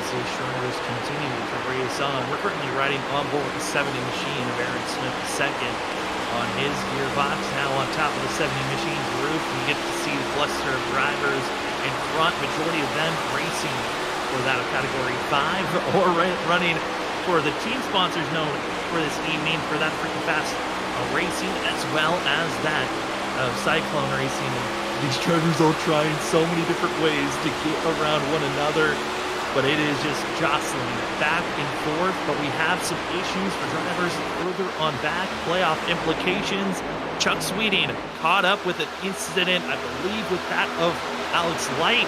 As the drivers continue to race on, we're currently riding on board the 70 machine of Aaron Smith II on his gearbox. Now on top of the 70 machine's roof, you get to see the cluster of drivers in front, majority of them racing for that of category 5 or running for the team sponsors known for this evening for that freaking fast racing, as well as that of Cyclone Racing. And these drivers all trying so many different ways to get around one another, but it is just jostling back and forth. But we have some issues for drivers further on back, playoff implications. Chuck Sweeting caught up with an incident, I believe, with that of Alex Light.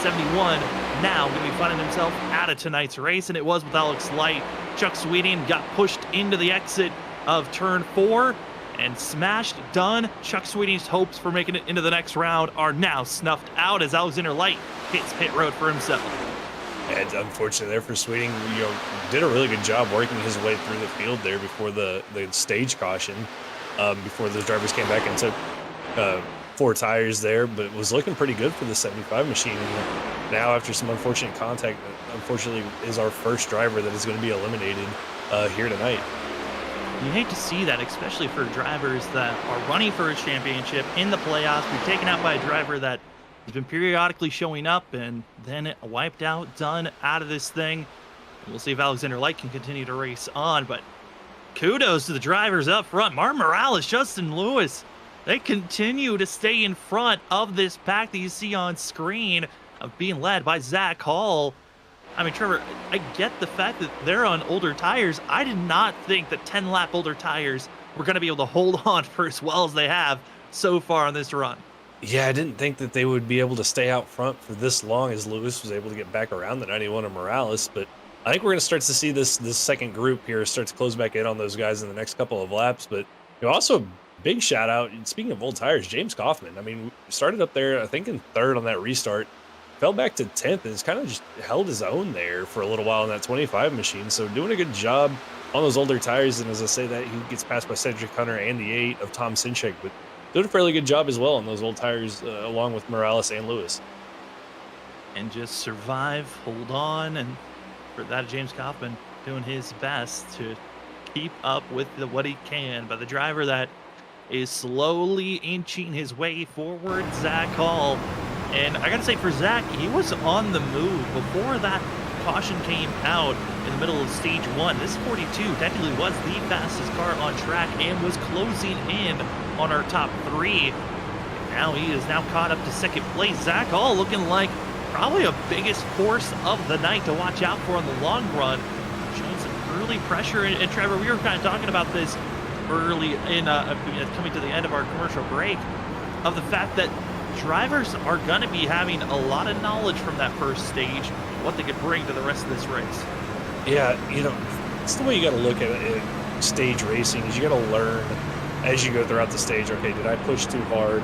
71 now going to be finding himself out of tonight's race, and it was with Alex Light. Chuck Sweeting got pushed into the exit of turn 4 and smashed. Done. Chuck Sweeting's hopes for making it into the next round are now snuffed out as Alexander Light hits pit road for himself. And unfortunately there for Sweeting, did a really good job working his way through the field there before the stage caution, before those drivers came back and took 4 tires there, but was looking pretty good for the 75 machine. And now after some unfortunate contact, unfortunately is our first driver that is going to be eliminated here tonight. You hate to see that, especially for drivers that are running for a championship in the playoffs. We've taken out by a driver that has been periodically showing up and then wiped out, done out of this thing. We'll see if Alexander Light can continue to race on, but kudos to the drivers up front. Martin Morales, Justin Lewis, they continue to stay in front of this pack that you see on screen of being led by Zach Hall. I mean, Trevor, I get the fact that they're on older tires. I did not think that 10-lap older tires were going to be able to hold on for as well as they have so far on this run. Yeah, I didn't think that they would be able to stay out front for this long as Lewis was able to get back around the 91 of Morales, but I think we're going to start to see this second group here start to close back in on those guys in the next couple of laps. But also big shout out, speaking of old tires, James Kaufman. I mean, started up there, I think in third on that restart, fell back to 10th, and has kind of just held his own there for a little while in that 25 machine. So doing a good job on those older tires. And as I say that, he gets passed by Cedric Hunter and the 8 of Tom Sinchek, but doing a fairly good job as well on those old tires, along with Morales and Lewis. And just survive, hold on, and for that, James Kaufman doing his best to keep up with what he can. But the driver that is slowly inching his way forward, Zach Hall. And I gotta say, for Zach, he was on the move before that caution came out in the middle of stage 1. This 42 technically was the fastest car on track and was closing in on our top 3. Now he is now caught up to second place. Zach Hall looking like probably a biggest force of the night to watch out for in the long run. Showing some early pressure. And Trevor, we were kind of talking about this early in coming to the end of our commercial break, of the fact that drivers are going to be having a lot of knowledge from that first stage, what they could bring to the rest of this race. Yeah, it's the way you got to look at it. Stage racing is you got to learn as you go throughout the stage. Okay, did I push too hard?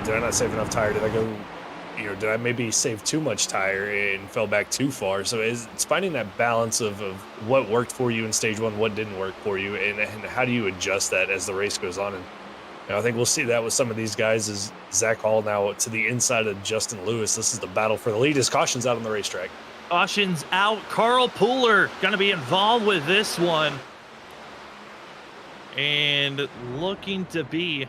Did I not save enough tire? Did I go, did I maybe save too much tire and fell back too far? So it's finding that balance of what worked for you in stage 1, what didn't work for you, and how do you adjust that as the race goes on. And I think we'll see that with some of these guys. Is Zach Hall now to the inside of Justin Lewis. This is the battle for the lead. His caution's out on the racetrack. Caution's out. Carl Pooler going to be involved with this one. And looking to be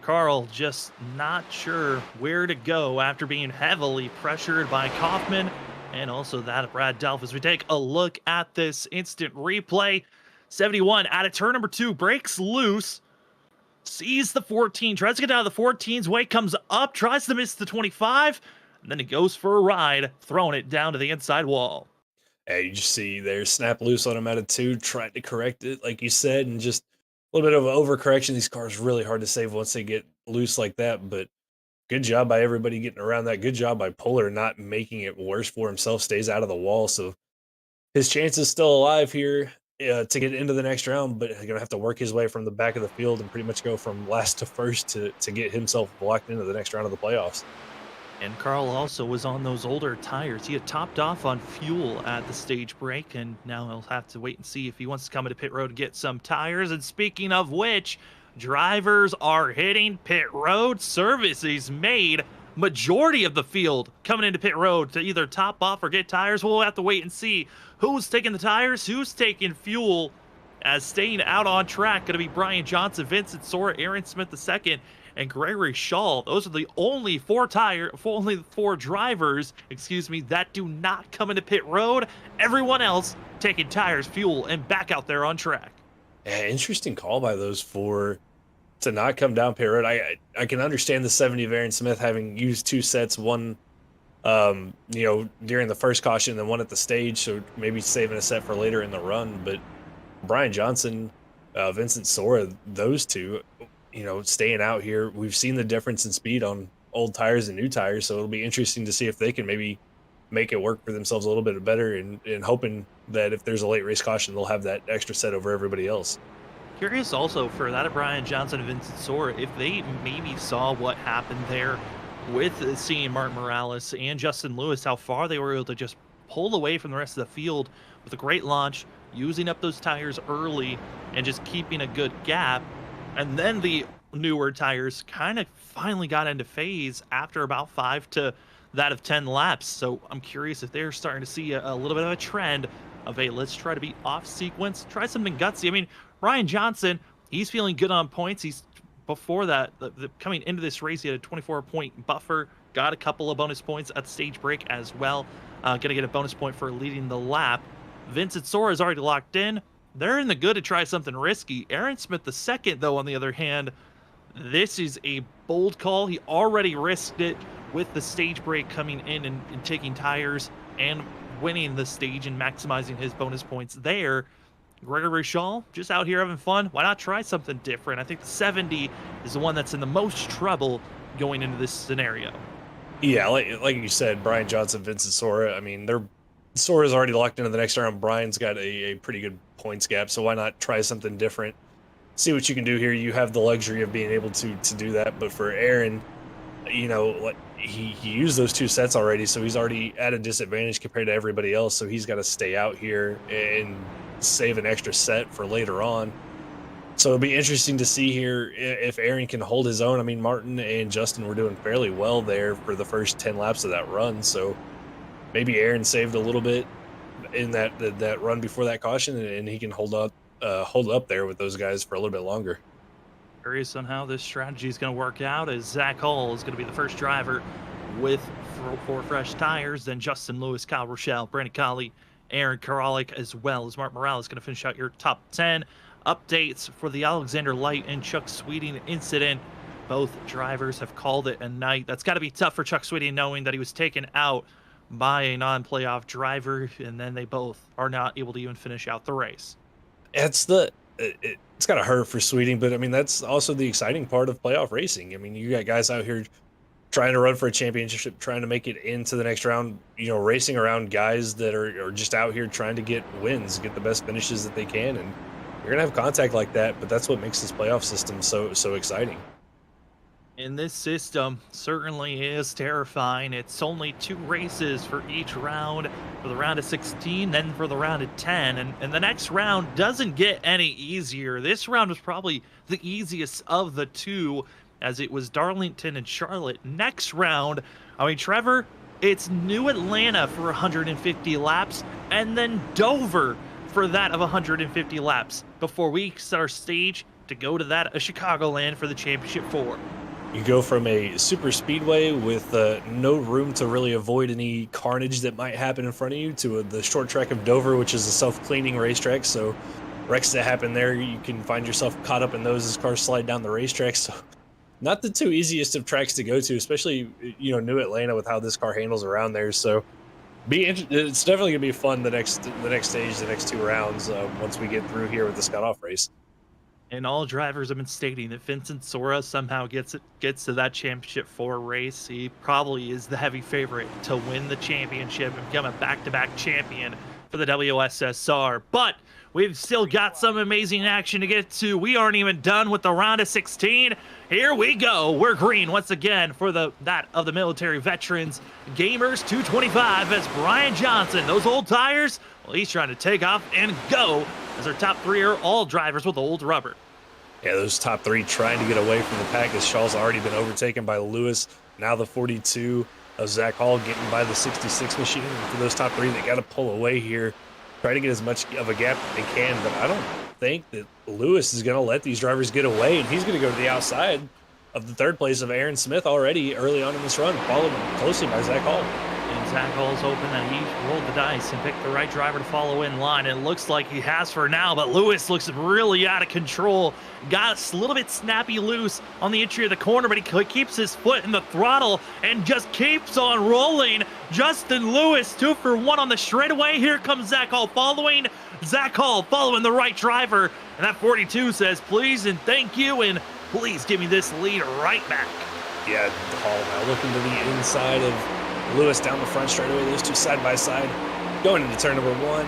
Carl just not sure where to go after being heavily pressured by Kaufman and also that of Brad Delph. As we take a look at this instant replay, 71 out of turn number 2, breaks loose, sees the 14, tries to get out of the 14's way, comes up, tries to miss the 25, and then he goes for a ride, throwing it down to the inside wall. Yeah, you just see there, snap loose on him out of 2, trying to correct it, like you said, and just a little bit of an overcorrection. These cars really hard to save once they get loose like that, but good job by everybody getting around that. Good job by Puller not making it worse for himself, stays out of the wall. So his chance is still alive here to get into the next round, but he's going to have to work his way from the back of the field and pretty much go from last to first to get himself blocked into the next round of the playoffs. And Carl also was on those older tires. He had topped off on fuel at the stage break, and now he'll have to wait and see if he wants to come into pit road and get some tires. And speaking of which, drivers are hitting pit road. Service is made. Majority of the field coming into pit road to either top off or get tires. We'll have to wait and see who's taking the tires, who's taking fuel. As staying out on track, going to be Brian Johnson, Vincent Sora, Aaron Smith II, and Gregory Shaw. Those are the only four drivers, that do not come into pit road. Everyone else taking tires, fuel, and back out there on track. Yeah, interesting call by those four to not come down pit road. I can understand the 70 of Aaron Smith having used 2 sets, one during the first caution and then one at the stage, so maybe saving a set for later in the run. But Brian Johnson, Vincent Sora, those two, staying out here. We've seen the difference in speed on old tires and new tires, so it'll be interesting to see if they can maybe make it work for themselves a little bit better, and hoping that if there's a late race caution, they'll have that extra set over everybody else. Curious also for that of Brian Johnson and Vincent Sora, if they maybe saw what happened there with seeing Martin Morales and Justin Lewis, how far they were able to just pull away from the rest of the field with a great launch, using up those tires early and just keeping a good gap. And then the newer tires kind of finally got into phase after about 5 to that of 10 laps. So I'm curious if they're starting to see a little bit of a trend of, hey, let's try to be off sequence, try something gutsy. I mean, Ryan Johnson, he's feeling good on points. He's before that, coming into this race, he had a 24-point buffer, got a couple of bonus points at the stage break as well. Going to get a bonus point for leading the lap. Vincent Sora is already locked in. They're in the good to try something risky. Aaron Smith II, though, on the other hand, this is a bold call. He already risked it with the stage break coming in and taking tires and winning the stage and maximizing his bonus points there. Gregory Shaw, just out here having fun. Why not try something different? I think the 70 is the one that's in the most trouble going into this scenario. Yeah, like you said, Brian Johnson, Vincent Sora, I mean, Sora's already locked into the next round. Brian's got a pretty good points gap, so why not try something different? See what you can do here. You have the luxury of being able to do that, but for Aaron, he used those 2 sets already, so he's already at a disadvantage compared to everybody else, so he's got to stay out here and save an extra set for later on. So it'll be interesting to see here if Aaron can hold his own. I mean, Martin and Justin were doing fairly well there for the first 10 laps of that run, so maybe Aaron saved a little bit in that run before that caution, and he can hold up there with those guys for a little bit longer. Curious on how this strategy is going to work out, as Zach Hall is going to be the first driver with four fresh tires. Then Justin Lewis, Kyle Rochelle, Brandon Colley, Aaron Karalik, as well as Mark Morales going to finish out your top 10. Updates for the Alexander Light and Chuck Sweeting incident. Both drivers have called it a night. That's got to be tough for Chuck Sweeting, knowing that he was taken out by a non-playoff driver, and then they both are not able to even finish out the race. It's got to hurt for Sweeting, but I mean, that's also the exciting part of playoff racing. I mean, you got guys out here trying to run for a championship, trying to make it into the next round, racing around guys that are just out here trying to get wins, get the best finishes that they can. And you're going to have contact like that, but that's what makes this playoff system so exciting. And this system certainly is terrifying. It's only 2 races for each round, for the round of 16, then for the round of 10. And the next round doesn't get any easier. This round was probably the easiest of the 2, as it was Darlington and Charlotte. Next round, I mean, Trevor, it's New Atlanta for 150 laps, and then Dover for that of 150 laps before we set our stage to go to that of Chicagoland for the Championship 4. You go from a super speedway with no room to really avoid any carnage that might happen in front of you to the short track of Dover, which is a self-cleaning racetrack. So wrecks that happen there, you can find yourself caught up in those as cars slide down the racetrack. So not the 2 easiest of tracks to go to, especially, New Atlanta with how this car handles around there. So it's definitely gonna be fun the next stage, the next 2 rounds once we get through here with the Scott-off race. And all drivers have been stating that Vincent Sora somehow gets to that Championship 4 race. He probably is the heavy favorite to win the championship and become a back-to-back champion for the WSSR. But we've still got some amazing action to get to. We aren't even done with the round of 16. Here we go. We're green once again for that of the military veterans. Gamers 225 as Brian Johnson. Those old tires, well, he's trying to take off and go, as our top 3 are all drivers with old rubber. Yeah, those top 3 trying to get away from the pack, as Shaw's already been overtaken by Lewis. Now the 42 of Zach Hall getting by the 66 machine. And for those top 3, they got to pull away here, try to get as much of a gap as they can. But I don't think that Lewis is going to let these drivers get away, and he's going to go to the outside of the 3rd place of Aaron Smith already early on in this run, followed closely by Zach Hall. And Zach Hall's hoping that he rolled the dice and picked the right driver to follow in line. It looks like he has for now, but Lewis looks really out of control. Got a little bit snappy loose on the entry of the corner, but he keeps his foot in the throttle and just keeps on rolling. Justin Lewis, 2 for 1 on the straightaway. Here comes Zach Hall following. Zach Hall following the right driver. And that 42 says, please and thank you, and please give me this lead right back. Yeah, Hall now looking to the inside of Lewis down the front straightaway. Those 2 side by side going into turn number 1.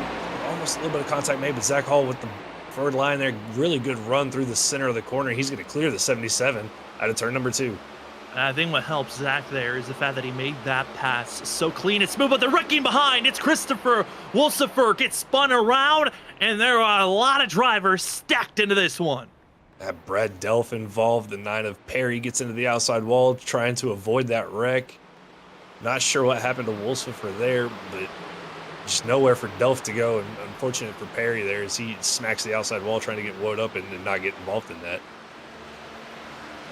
Almost a little bit of contact made, but Zach Hall with the forward line there. Really good run through the center of the corner. He's going to clear the 77 out of turn number 2. I think what helps Zach there is the fact that he made that pass so clean and smooth, but they're wrecking behind. It's Christopher Wolsifer gets spun around, and there are a lot of drivers stacked into this one. Brad Delph involved. The 9 of Perry gets into the outside wall, trying to avoid that wreck. Not sure what happened to Wolsifer there, but just nowhere for Delph to go. And unfortunate for Perry there as he smacks the outside wall trying to get woed up and not get involved in that.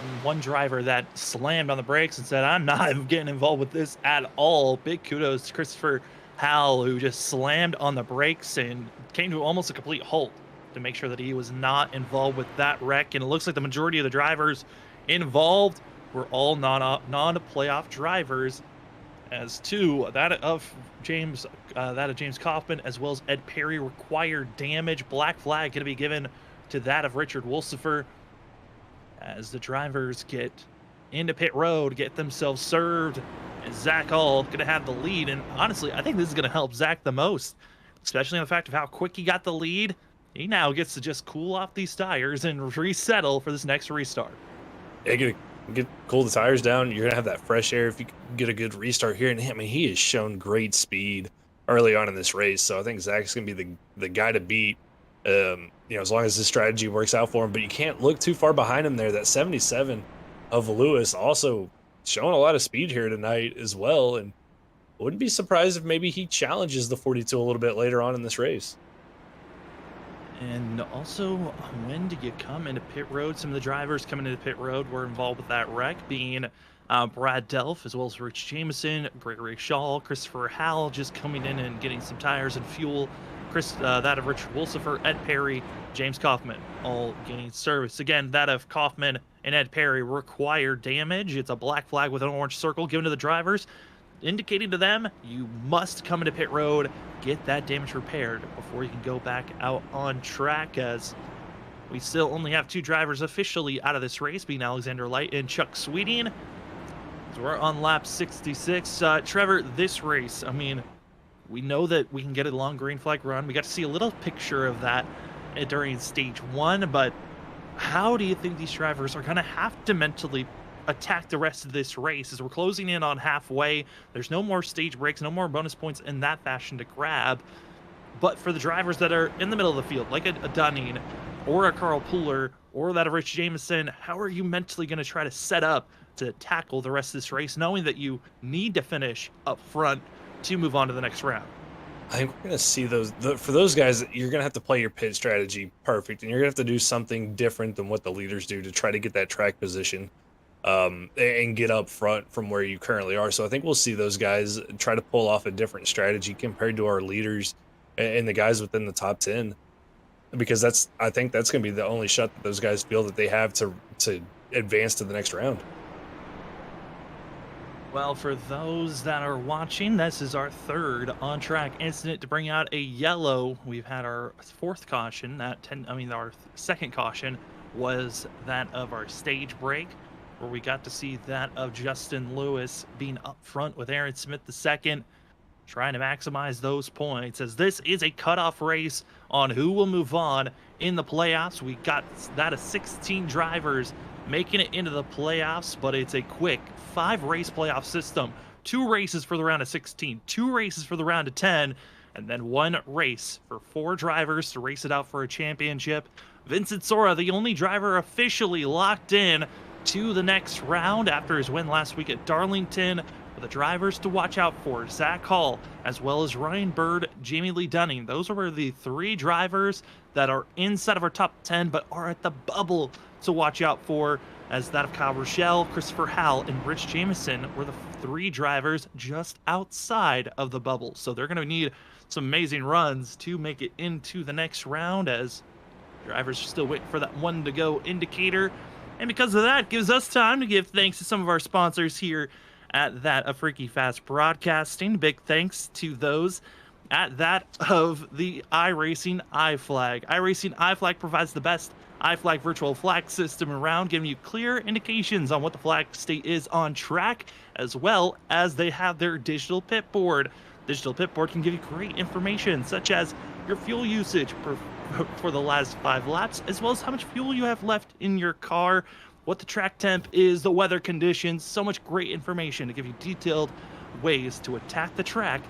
And one driver that slammed on the brakes and said, I'm not getting involved with this at all. Big kudos to Christopher Howell, who just slammed on the brakes and came to almost a complete halt to make sure that he was not involved with that wreck. And it looks like the majority of the drivers involved were all non-playoff drivers, as to that of James Kaufman as well as Ed Perry required damage. Black flag going to be given to that of Richard Wolsifer as the drivers get into pit road, get themselves served, and Zach Hall going to have the lead. And honestly, I think this is going to help Zach the most, especially on the fact of how quick he got the lead. He now gets to just cool off these tires and resettle for this next restart. Yeah, get cool the tires down. You're gonna have that fresh air if you get a good restart here. And I mean, he has shown great speed early on in this race, so I think Zach's gonna be the guy to beat. As long as his strategy works out for him. But you can't look too far behind him there. That 77 of Lewis also showing a lot of speed here tonight as well. And wouldn't be surprised if maybe he challenges the 42 a little bit later on in this race. And also, when do you come into pit road? Some of the drivers coming into pit road were involved with that wreck, being Brad Delph, as well as Rich Jameson, Gregory Shaw, Christopher Howell just coming in and getting some tires and fuel. That of Richard Wolsifer, Ed Perry, James Kaufman, all gaining service. Again, that of Kaufman and Ed Perry require damage. It's a black flag with an orange circle given to the drivers, indicating to them you must come into pit road, get that damage repaired before you can go back out on track, as we still only have 2 drivers officially out of this race, being Alexander Light and Chuck Sweeting. So we're on lap 66. Trevor, this race, I mean, we know that we can get a long green flag run. We got to see a little picture of that during stage 1, but how do you think these drivers are going to have to mentally attack the rest of this race as we're closing in on halfway? There's no more stage breaks, no more bonus points in that fashion to grab. But for the drivers that are in the middle of the field, like a Dunning or a Carl Pooler or that of Rich Jameson, how are you mentally going to try to set up to tackle the rest of this race, knowing that you need to finish up front to move on to the next round? I think we're going to see for those guys, you're going to have to play your pit strategy perfect, and you're going to have to do something different than what the leaders do to try to get that track position and get up front from where you currently are. So I think we'll see those guys try to pull off a different strategy compared to our leaders and the guys within the top 10, because I think that's going to be the only shot that those guys feel that they have to advance to the next round. Well, for those that are watching, this is our 3rd on-track incident to bring out a yellow. We've had our 4th caution. Our 2nd caution was that of our stage break, where we got to see that of Justin Lewis being up front with Aaron Smith II, trying to maximize those points, as this is a cutoff race on who will move on in the playoffs. We got that of 16 drivers making it into the playoffs, but it's a quick 5-race playoff system. 2 races for the round of 16, 2 races for the round of 10, and then 1 race for 4 drivers to race it out for a championship. Vincent Sora, the only driver officially locked in to the next round after his win last week at Darlington, with the drivers to watch out for: Zach Hall, as well as Ryan Bird, Jamie Lee Dunning. Those are the 3 drivers that are inside of our top 10, but are at the bubble to watch out for, as that of Kyle Rochelle, Christopher Howell, and Rich Jameson were the 3 drivers just outside of the bubble. So they're going to need some amazing runs to make it into the next round, as drivers are still waiting for that 1 to go indicator. And because of that, gives us time to give thanks to some of our sponsors here at that of Freaky Fast Broadcasting. Big thanks to those at that of the iRacing iFlag. iRacing iFlag provides the best iFlag virtual flag system around, giving you clear indications on what the flag state is on track, as well as they have their digital pit board. Digital pit board can give you great information, such as your fuel usage for the last 5 laps, as well as how much fuel you have left in your car, what the track temp is, the weather conditions. So much great information to give you detailed ways to attack the track.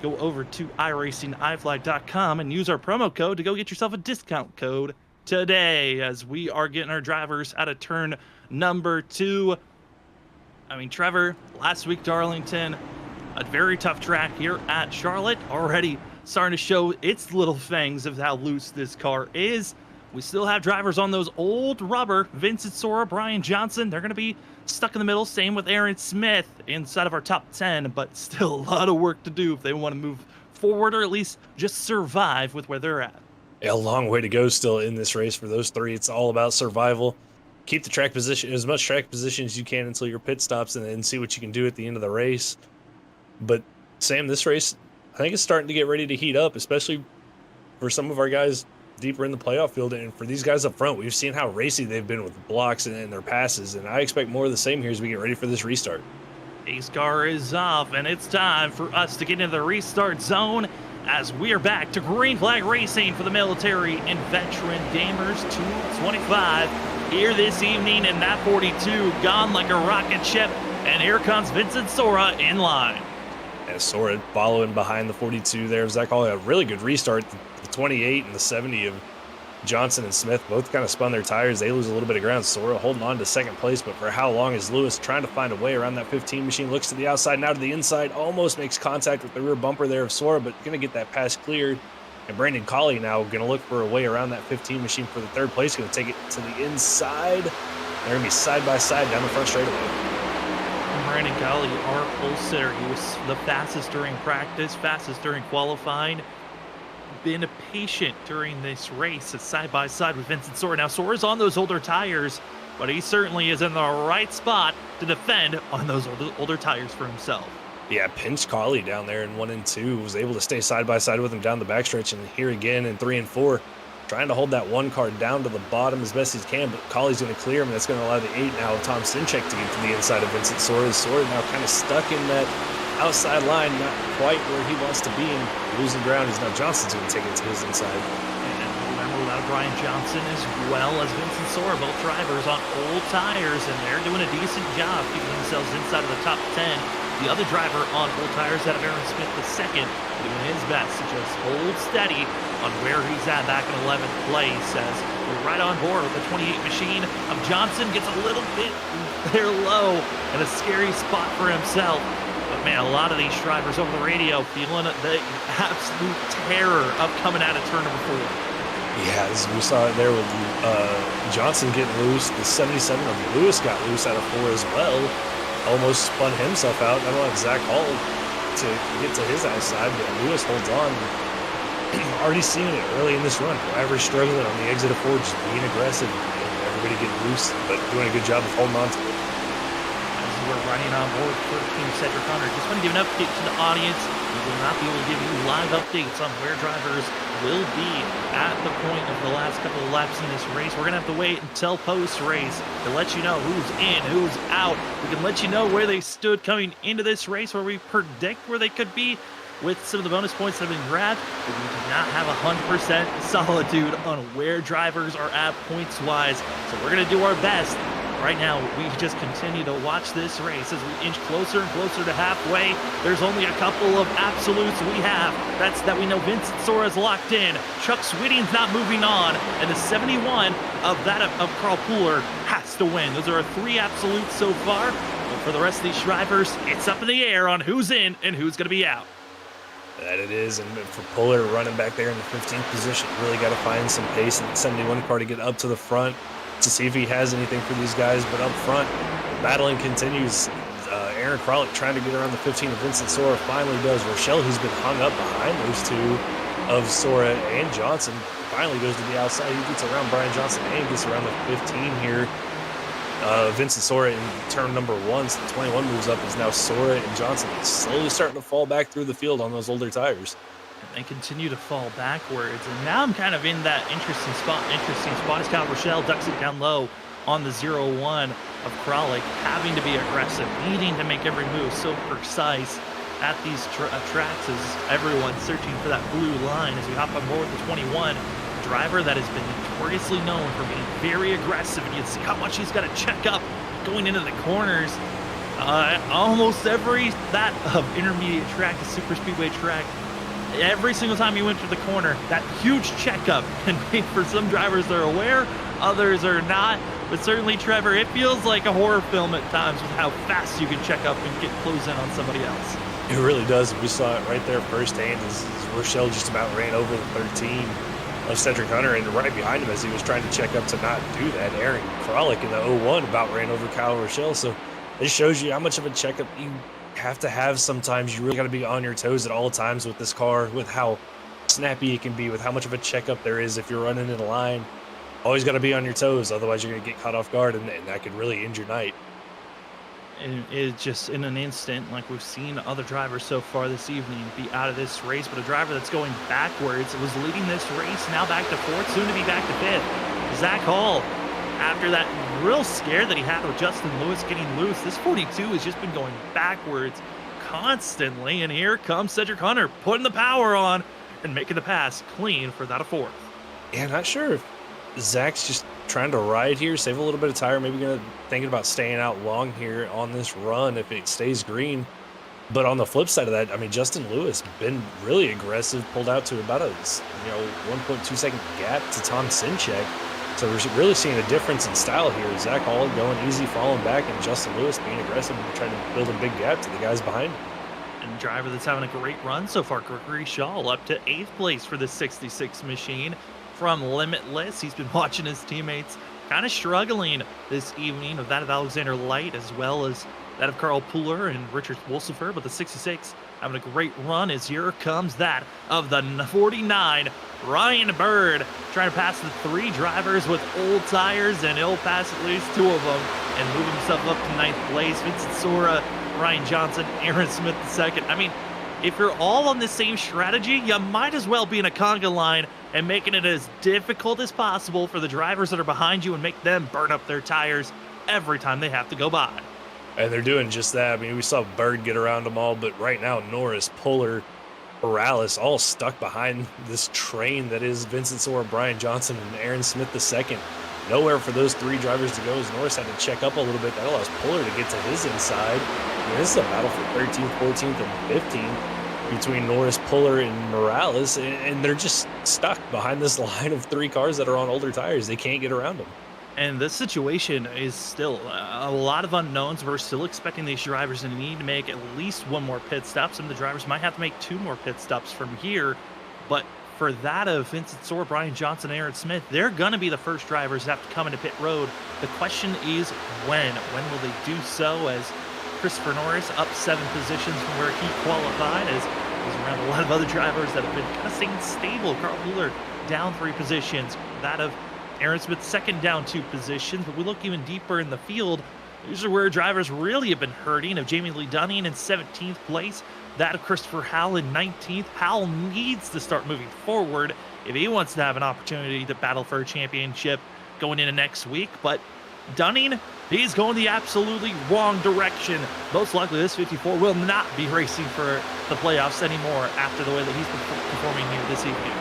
Go over to iRacingIFlag.com and use our promo code to go get yourself a discount code today, as we are getting our drivers out of turn number 2. I mean, Trevor, last week Darlington, a very tough track here at Charlotte, already starting to show its little fangs of how loose this car is. We still have drivers on those old rubber. Vincent Sora, Brian Johnson, they're going to be stuck in the middle. Same with Aaron Smith inside of our top 10, but still a lot of work to do if they want to move forward, or at least just survive with where they're at. A long way to go still in this race for those 3. It's all about survival. Keep the track position, as much track position as you can until your pit stops, and then see what you can do at the end of the race. But Sam, this race, I think it's starting to get ready to heat up, especially for some of our guys deeper in the playoff field, and for these guys up front. We've seen how racy they've been with the blocks and their passes, and I expect more of the same here as we get ready for this restart. Pace car is off, and it's time for us to get into the restart zone, as we are back to green flag racing for the military and veteran gamers 225 here this evening, in that 42 gone like a rocket ship, and here comes Vincent Sora in line. And Sora following behind the 42 there. Zach Hall had a really good restart. The 28 and the 70 of Johnson and Smith both kind of spun their tires. They lose a little bit of ground. Sora holding on to second place, but for how long is Lewis trying to find a way around that 15 machine? Looks to the outside, now to the inside, almost makes contact with the rear bumper there of Sora, but going to get that pass cleared. And Brandon Colley now going to look for a way around that 15 machine for the 3rd place. Going to take it to the inside. They're going to be side by side down the front straightaway. Brandon Golly, our pole sitter. He was the fastest during practice, fastest during qualifying. Been patient during this race. It's side by side with Vincent Sora. Now Sora's on those older tires, but he certainly is in the right spot to defend on those older tires for himself. Yeah, pinched Carly down there in 1 and 2. Was able to stay side by side with him down the backstretch, and here again in 3 and 4. Trying to hold that 1 car down to the bottom as best he can, but Colley's going to clear him. That's going to allow the 8 now of Tom Sinchek to get to the inside of Vincent Sora. Sora now kind of stuck in that outside line, not quite where he wants to be, and losing ground is now Johnson's going to take it to his inside. And remember, without Brian Johnson as well as Vincent Sora, both drivers on old tires, and they're doing a decent job keeping themselves inside of the top 10. The other driver on old tires out of Aaron Smith II, doing his best to just hold steady on where he's at back in 11th place, as we're right on board with the 28 machine of Johnson. Gets a little bit there low and a scary spot for himself. But man, a lot of these drivers over the radio feeling the absolute terror of coming out of turn number 4. Yeah, we saw it there with Johnson getting loose. The 77 of Lewis got loose out of 4 as well. Almost spun himself out. I don't have Zach Hall to get to his outside, but Lewis holds on. Already seeing it early in this run. Drivers struggling on the exit of 4, just being aggressive, and everybody getting loose, but doing a good job of holding on to it. As we're running on board for Team Cedric Hunter, just want to give an update to the audience. We will not be able to give you live updates on where drivers will be at the point of the last couple of laps in this race. We're going to have to wait until post-race to let you know who's in, who's out. We can let you know where they stood coming into this race, where we predict where they could be with some of the bonus points that have been grabbed, but we do not have 100% solitude on where drivers are at points-wise. So we're going to do our best. Right now, we just continue to watch this race as we inch closer and closer to halfway. There's only a couple of absolutes we have. That's that we know Vincent Sora's locked in. Chuck Switting's not moving on. And the 71 of Carl Pooler has to win. Those are our 3 absolutes so far. But for the rest of these drivers, it's up in the air on who's in and who's going to be out. That it is, and for Puller running back there in the 15th position, really got to find some pace in the 71 car to get up to the front to see if he has anything for these guys. But up front, battling continues. Aaron Kralik trying to get around the 15 of Vincent Sora finally does. Rochelle, who's been hung up behind those 2 of Sora and Johnson, finally goes to the outside. He gets around Brian Johnson and gets around the 15 here. Vincent Sora in turn number 1, so the 21 moves up. Is now Sora and Johnson slowly starting to fall back through the field on those older tires. And they continue to fall backwards. And now I'm kind of in that interesting spot as Kyle Rochelle ducks it down low on the 0-1 of Kralik, having to be aggressive, needing to make every move so precise at these tracks as everyone's searching for that blue line as we hop on board with the 21. Driver that has been notoriously known for being very aggressive, and you can see how much he's got to check up going into the corners. Almost every intermediate track, the super speedway track, every single time you enter the corner, that huge checkup can be, for some drivers they're aware, others are not. But certainly, Trevor, it feels like a horror film at times with how fast you can check up and get close in on somebody else. It really does. We saw it right there firsthand as Rochelle just about ran over the 13 of Cedric Hunter, and right behind him as he was trying to check up to not do that, Aaron Kralik in the 01 about ran over Kyle Rochelle. So it shows you how much of a checkup you have to have sometimes. You really got to be on your toes at all times with this car, with how snappy it can be, with how much of a checkup there is if you're running in a line. Always got to be on your toes, otherwise you're going to get caught off guard, and that could really end your night. And it's just in an instant, like we've seen other drivers so far this evening be out of this race, but a driver that's going backwards, it was leading this race, now back to 4th, soon to be back to 5th. Zach Hall, after that real scare that he had with Justin Lewis getting loose, this 42 has just been going backwards constantly, and here comes Cedric Hunter putting the power on and making the pass clean for that 4th. Yeah, not sure if Zach's just trying to ride here, save a little bit of tire, maybe thinking about staying out long here on this run if it stays green. But on the flip side of that, I mean, Justin Lewis been really aggressive, pulled out to about a 1.2 second gap to Tom Sinchek. So we're really seeing a difference in style here. Zach Hall going easy, falling back, and Justin Lewis being aggressive and trying to build a big gap to the guys behind him. And driver that's having a great run so far, Gregory Shaw, up to 8th place for the 66 machine from Limitless. He's been watching his teammates kind of struggling this evening, of that of Alexander Light as well as that of Carl Pooler and Richard Wolsifer, but the 66 having a great run as here comes that of the 49, Ryan Bird, trying to pass the 3 drivers with old tires, and he'll pass at least 2 of them and move himself up to 9th place. Vincent Sora, Ryan Johnson, Aaron Smith II. I mean, if you're all on the same strategy, you might as well be in a conga line and making it as difficult as possible for the drivers that are behind you and make them burn up their tires every time they have to go by. And they're doing just that. I mean, we saw Bird get around them all, but right now, Norris, Puller, Morales, all stuck behind this train that is Vincent Sora, Brian Johnson, and Aaron Smith II. Nowhere for those 3 drivers to go, as Norris had to check up a little bit. That allows Puller to get to his inside. I mean, this is a battle for 13th, 14th, and 15th between Norris, Puller, and Morales, and they're just stuck behind this line of 3 cars that are on older tires. They can't get around them. And this situation is still a lot of unknowns. We're still expecting these drivers to need to make at least 1 more pit stop. Some of the drivers might have to make 2 more pit stops from here. But for that of Vincent Sora, Brian Johnson, and Aaron Smith, they're going to be the first drivers that have to come into pit road. The question is when. When will they do so? As Christopher Norris up 7 positions from where he qualified, as he's around a lot of other drivers that have been kind of staying stable. Carl Buehler down 3 positions. That of Aaron Smith second down 2 positions, but we look even deeper in the field. These are where drivers really have been hurting. Of Jamie Lee Dunning in 17th place, that of Christopher Howell in 19th. Howell needs to start moving forward if he wants to have an opportunity to battle for a championship going into next week. But Dunning, he's going the absolutely wrong direction. Most likely this 54 will not be racing for the playoffs anymore after the way that he's been performing here this evening.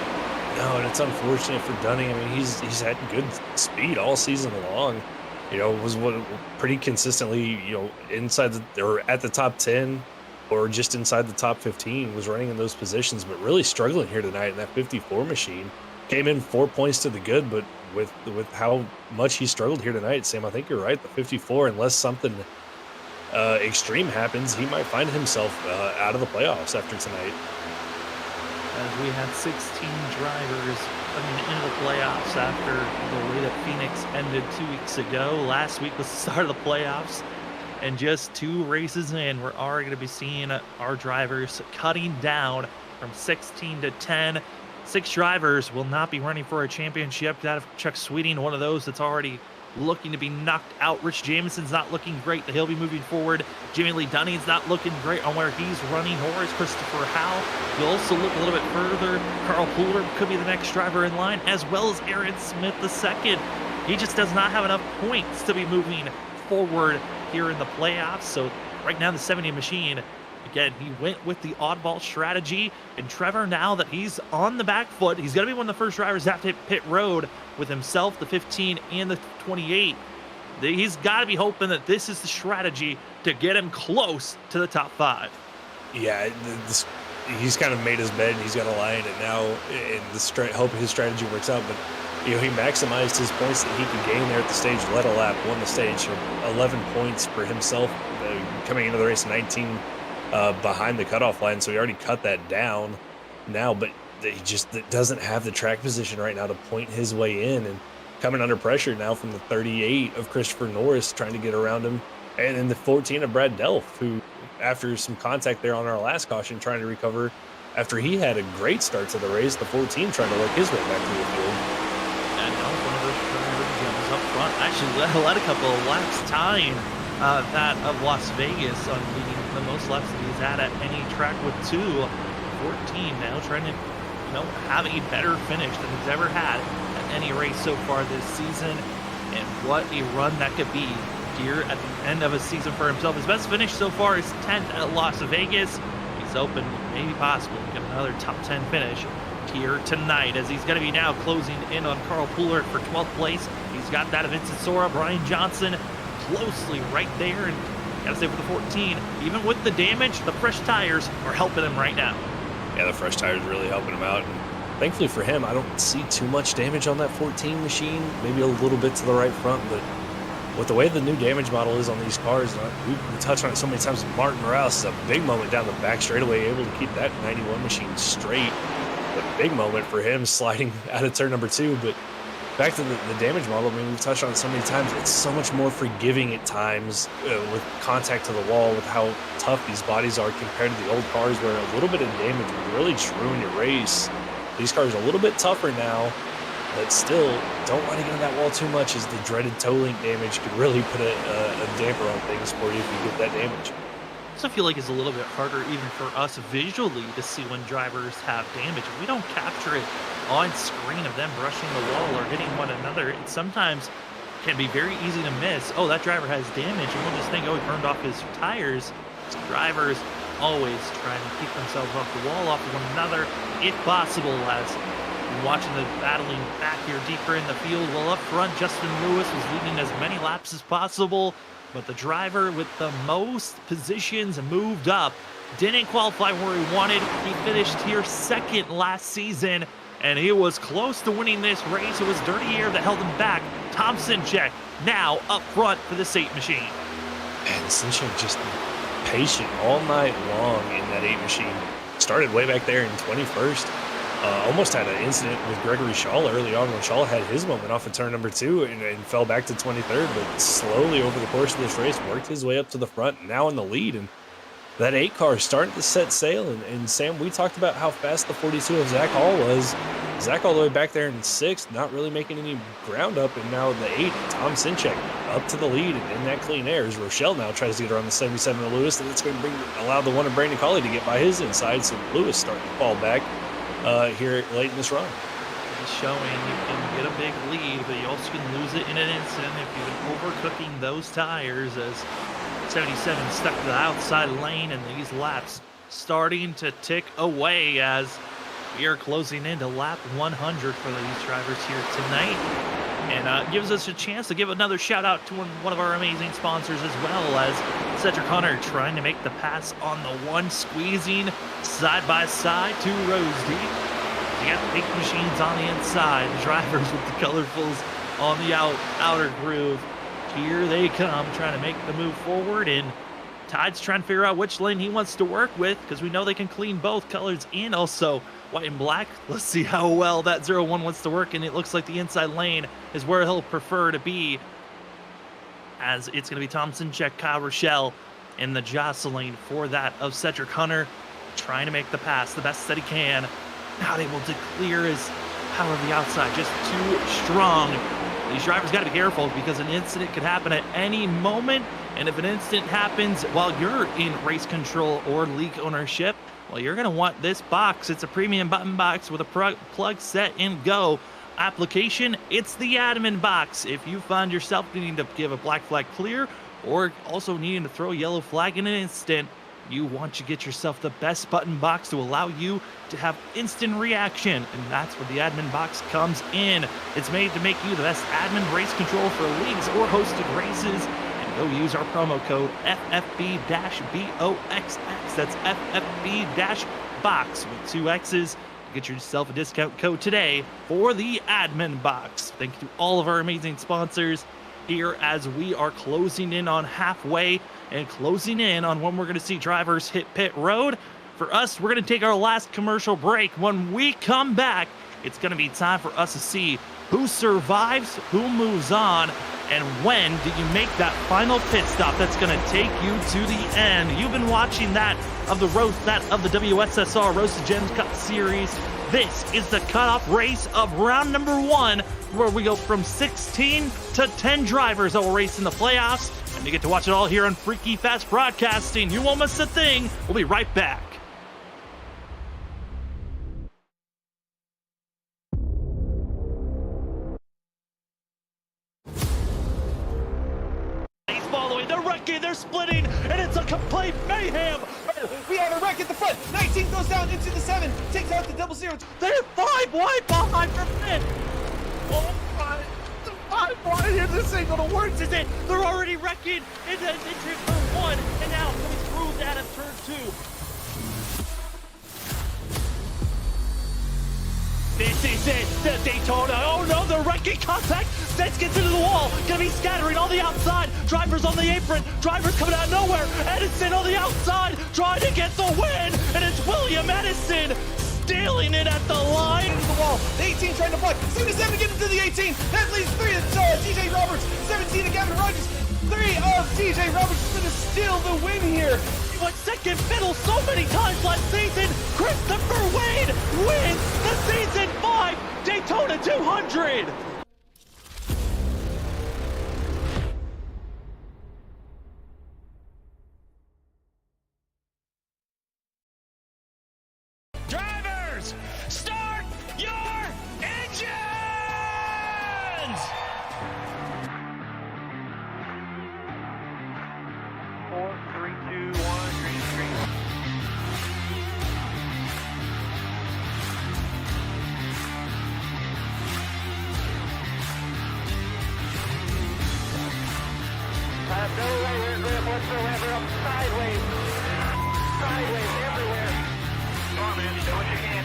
No, and it's unfortunate for Dunning. I mean, he's had good speed all season long. You know, was pretty consistently, inside or at the top 10 or just inside the top 15, was running in those positions, but really struggling here tonight in that 54 machine. Came in 4 points to the good, but with how much he struggled here tonight, Sam, I think you're right. The 54, unless something extreme happens, he might find himself out of the playoffs after tonight. As we had 16 drivers coming into the playoffs after the way that Phoenix ended 2 weeks ago. Last week was the start of the playoffs, and just 2 races in, we're already going to be seeing our drivers cutting down from 16 to 10. 6 drivers will not be running for a championship. That of Chuck Sweeting, one of those that's already looking to be knocked out. Rich Jamison's not looking great, that he'll be moving forward. Jimmy Lee Dunning's not looking great on where he's running, nor is Christopher Howell. You'll also look a little bit further. Carl Pooler could be the next driver in line, as well as Aaron Smith II. He just does not have enough points to be moving forward here in the playoffs. So right now the 70 machine, again, he went with the oddball strategy, and Trevor, now that he's on the back foot, he's going to be one of the first drivers to have to hit pit road with himself, the 15 and the 28. He's got to be hoping that this is the strategy to get him close to the top 5. Yeah, he's kind of made his bed and he's got to lie in it now, and hope his strategy works out. But he maximized his points that he could gain there at the stage, led a lap, won the stage, so 11 points for himself coming into the race, 19 behind the cutoff line, so he already cut that down now, but he just doesn't have the track position right now to point his way in, and coming under pressure now from the 38 of Christopher Norris trying to get around him, and then the 14 of Brad Delph, who after some contact there on our last caution trying to recover after he had a great start to the race, the 14 trying to work his way back to the field. And Delph, one of those drivers was up front, actually led a couple of laps, tying that of Las Vegas on leading the most laps that he's had at any track with 2. 14 now, trying to have a better finish than he's ever had at any race so far this season. And what a run that could be here at the end of a season for himself. His best finish so far is 10th at Las Vegas. He's open, maybe possible, to get another top 10 finish here tonight, as he's going to be now closing in on Carl Pooler for 12th place. He's got that of Vincent Sora, Brian Johnson closely right there, and gotta say for the 14, even with the damage, the fresh tires are helping him right now. Yeah, the fresh tires really helping him out. And thankfully for him, I don't see too much damage on that 14 machine, maybe a little bit to the right front, but with the way the new damage model is on these cars, we touched on it so many times. Martin Morales is a big moment down the back straightaway, able to keep that 91 machine straight. A big moment for him sliding out of turn number 2, but back to the damage model, I mean, we've touched on it so many times. It's so much more forgiving at times with contact to the wall, with how tough these bodies are compared to the old cars, where a little bit of damage would really just ruin your race. These cars are a little bit tougher now, but still, don't want to get on that wall too much, as the dreaded toe link damage could really put a damper on things for you if you get that damage. I also feel like it's a little bit harder even for us visually to see when drivers have damage. If we don't capture it on screen of them brushing the wall or hitting one another, it sometimes can be very easy to miss. Oh, that driver has damage, and we'll just think, oh, he burned off his tires. Drivers always trying to keep themselves off the wall, off of one another, if possible, as watching the battling back here deeper in the field. Well, up front, Justin Lewis was leading as many laps as possible, but the driver with the most positions moved up didn't qualify where he wanted. He finished here second last season, and he was close to winning this race. It was Dirty Air that held him back. Tom Sinchek now up front for the 8 machine. And Sinchek just patient all night long in that 8 machine. Started way back there in 21st. Almost had an incident with Gregory Shaw early on when Shaw had his moment off of turn number 2 and fell back to 23rd, but slowly over the course of this race worked his way up to the front, now in the lead. And that 8 car is starting to set sail. And Sam, we talked about how fast the 42 of Zach Hall was. Zach all the way back there in 6th, not really making any ground up, and now the 8, Tom Sinchek, up to the lead and in that clean air as Rochelle now tries to get around the 77 of Lewis, and it's going to allow the one of Brandon Colley to get by his inside, so Lewis starting to fall back here late in this run. It's showing you can get a big lead, but you also can lose it in an instant if you've been overcooking those tires, as 77 stuck to the outside lane, and these laps starting to tick away as we are closing into lap 100 for these drivers here tonight. And gives us a chance to give another shout out to one of our amazing sponsors, as well as Cedric Hunter trying to make the pass on the one, squeezing side by side to rows deep. You got the 8 machines on the inside, the drivers with the colorfuls on the outer groove. Here they come, trying to make the move forward, and Tide's trying to figure out which lane he wants to work with, because we know they can clean both colors and also white and black. Let's see how well that 01 wants to work, and it looks like the inside lane is where he'll prefer to be, as it's going to be Tom Sinchek, Kyle Rochelle, and the jostling for that of Cedric Hunter, trying to make the pass the best that he can. Not able to clear his power of the outside, just too strong. These drivers got to be careful, because an incident could happen at any moment. And if an incident happens while you're in race control or league ownership, well, you're going to want this box. It's a premium button box with a plug, set, and go application. It's the admin box. If you find yourself needing to give a black flag clear, or also needing to throw a yellow flag in an instant, you want to get yourself the best button box to allow you to have instant reaction, and that's where the admin box comes in. It's made to make you the best admin race control for leagues or hosted races. And go use our promo code FFB-BOXX. That's FFB-box with 2 X's. Get yourself a discount code today for the admin box. Thank you to all of our amazing sponsors here, as we are closing in on halfway and closing in on when we're going to see drivers hit pit road. For us, we're going to take our last commercial break. When we come back, it's going to be time for us to see who survives, who moves on, and when do you make that final pit stop that's going to take you to the end. You've been watching that of the WSSR Roast to Gems Cup Series. This is the cutoff race of round number 1, where we go from 16 to 10 drivers that will race in the playoffs. And you get to watch it all here on Freaky Fast Broadcasting. You won't miss a thing. We'll be right back. They're wrecking, they're splitting, and it's a complete mayhem. We have a wreck at the front. 19 goes down into the 7, takes out the 00. They're 5 wide behind for pit. Oh my, the 5 wide here, this ain't gonna work, is it? They're already wrecking into turn 1, and now coming through that of turn 2. This is it, the Daytona. Oh no, the wrecking contact. Sets gets into the wall. Gonna be scattering on the outside. Drivers on the apron. Drivers coming out of nowhere. Edison on the outside trying to get the win. And it's William Edison stealing it at the line. Into the wall. The 18 trying to block. 77 to get into the 18. That leaves 3 of DJ Roberts. 17 to Gavin Rogers. 3 of DJ Roberts is going to steal the win here. But second fiddle so many times last season, Christopher Wade wins the Season 5 Daytona 200. Drivers, start your engines! 4, 3, 2, 1, green screen. I have no rear grip whatsoever. I'm sideways. Sideways everywhere. Come on, man. Do what you can.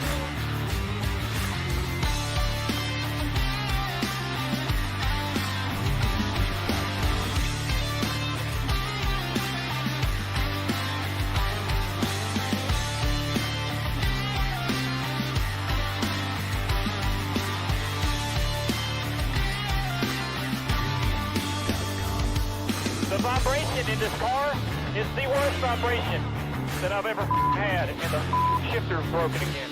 The vibration in this car is the worst vibration that I've ever had, and the shifter's broken again.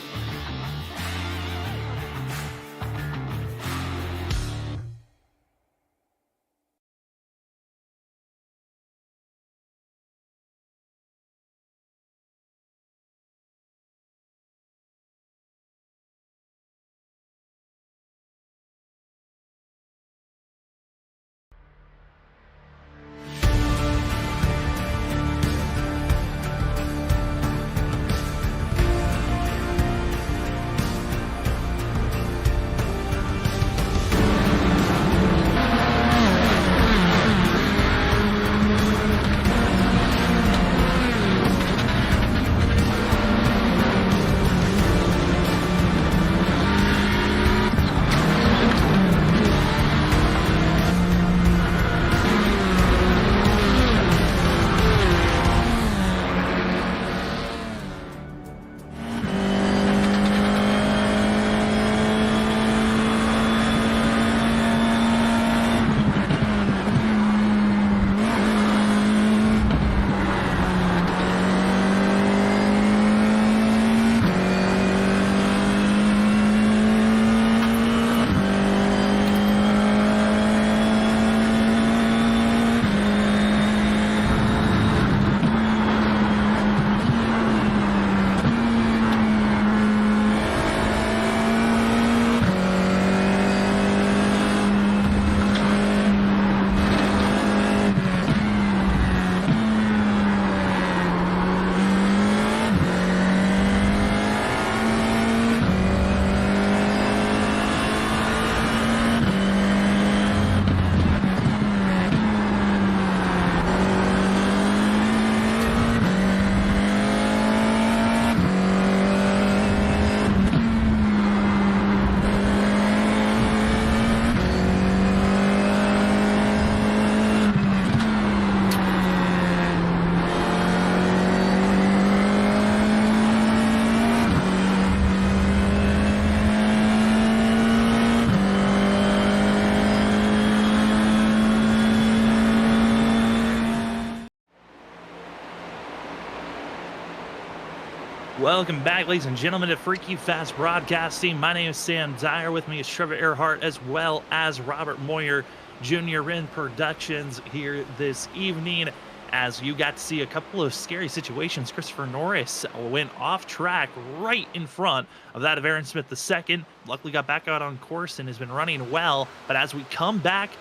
Welcome back, ladies and gentlemen, to Freaky Fast Broadcasting. My name is Sam Dyer. With me is Trevor Earhart, as well as Robert Moyer Jr. in Productions here this evening. As you got to see a couple of scary situations, Christopher Norris went off track right in front of that of Aaron Smith II. Luckily got back out on course and has been running well. But as we come back,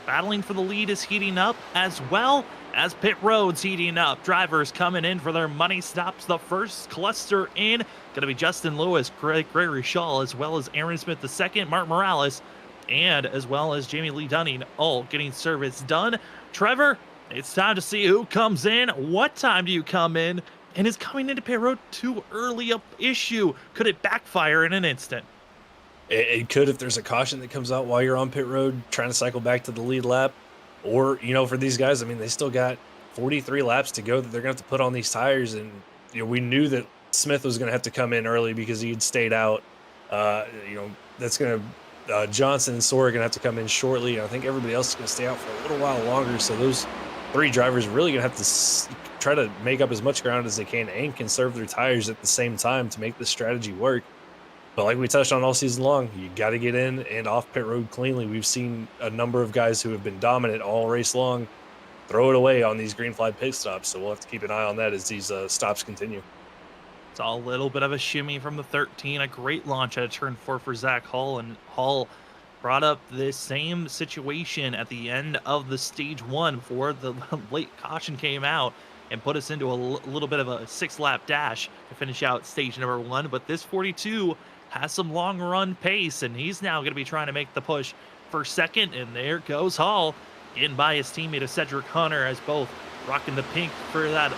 battling for the lead is heating up, as well as pit road's heating up. Drivers coming in for their money stops. The first cluster in going to be Justin Lewis, Gregory Shaw, as well as Aaron Smith II, Mark Morales, and as well as Jamie Lee Dunning, all getting service done. Trevor, it's time to see who comes in. What time do you come in? And is coming into pit road too early a issue? Could it backfire in an instant? It could if there's a caution that comes out while you're on pit road trying to cycle back to the lead lap. Or, you know, for these guys, I mean, they still got 43 laps to go that they're going to have to put on these tires. And, you know, we knew that Smith was going to have to come in early because he had stayed out. You know, that's going to Johnson and Sora are going to have to come in shortly. I think everybody else is going to stay out for a little while longer. So those 3 drivers really going to have to try to make up as much ground as they can and conserve their tires at the same time to make this strategy work. But like we touched on all season long, you got to get in and off pit road cleanly. We've seen a number of guys who have been dominant all race long throw it away on these green flag pit stops. So we'll have to keep an eye on that as these stops continue. It's a little bit of a shimmy from the 13. A great launch at turn 4 for Zach Hall. And Hall brought up this same situation at the end of the stage 1 before the late caution came out and put us into a little bit of a 6-lap dash to finish out stage number 1. But this 42 has some long run pace, and he's now going to be trying to make the push for second. And there goes Hall in by his teammate of Cedric Hunter, as both rocking the pink for that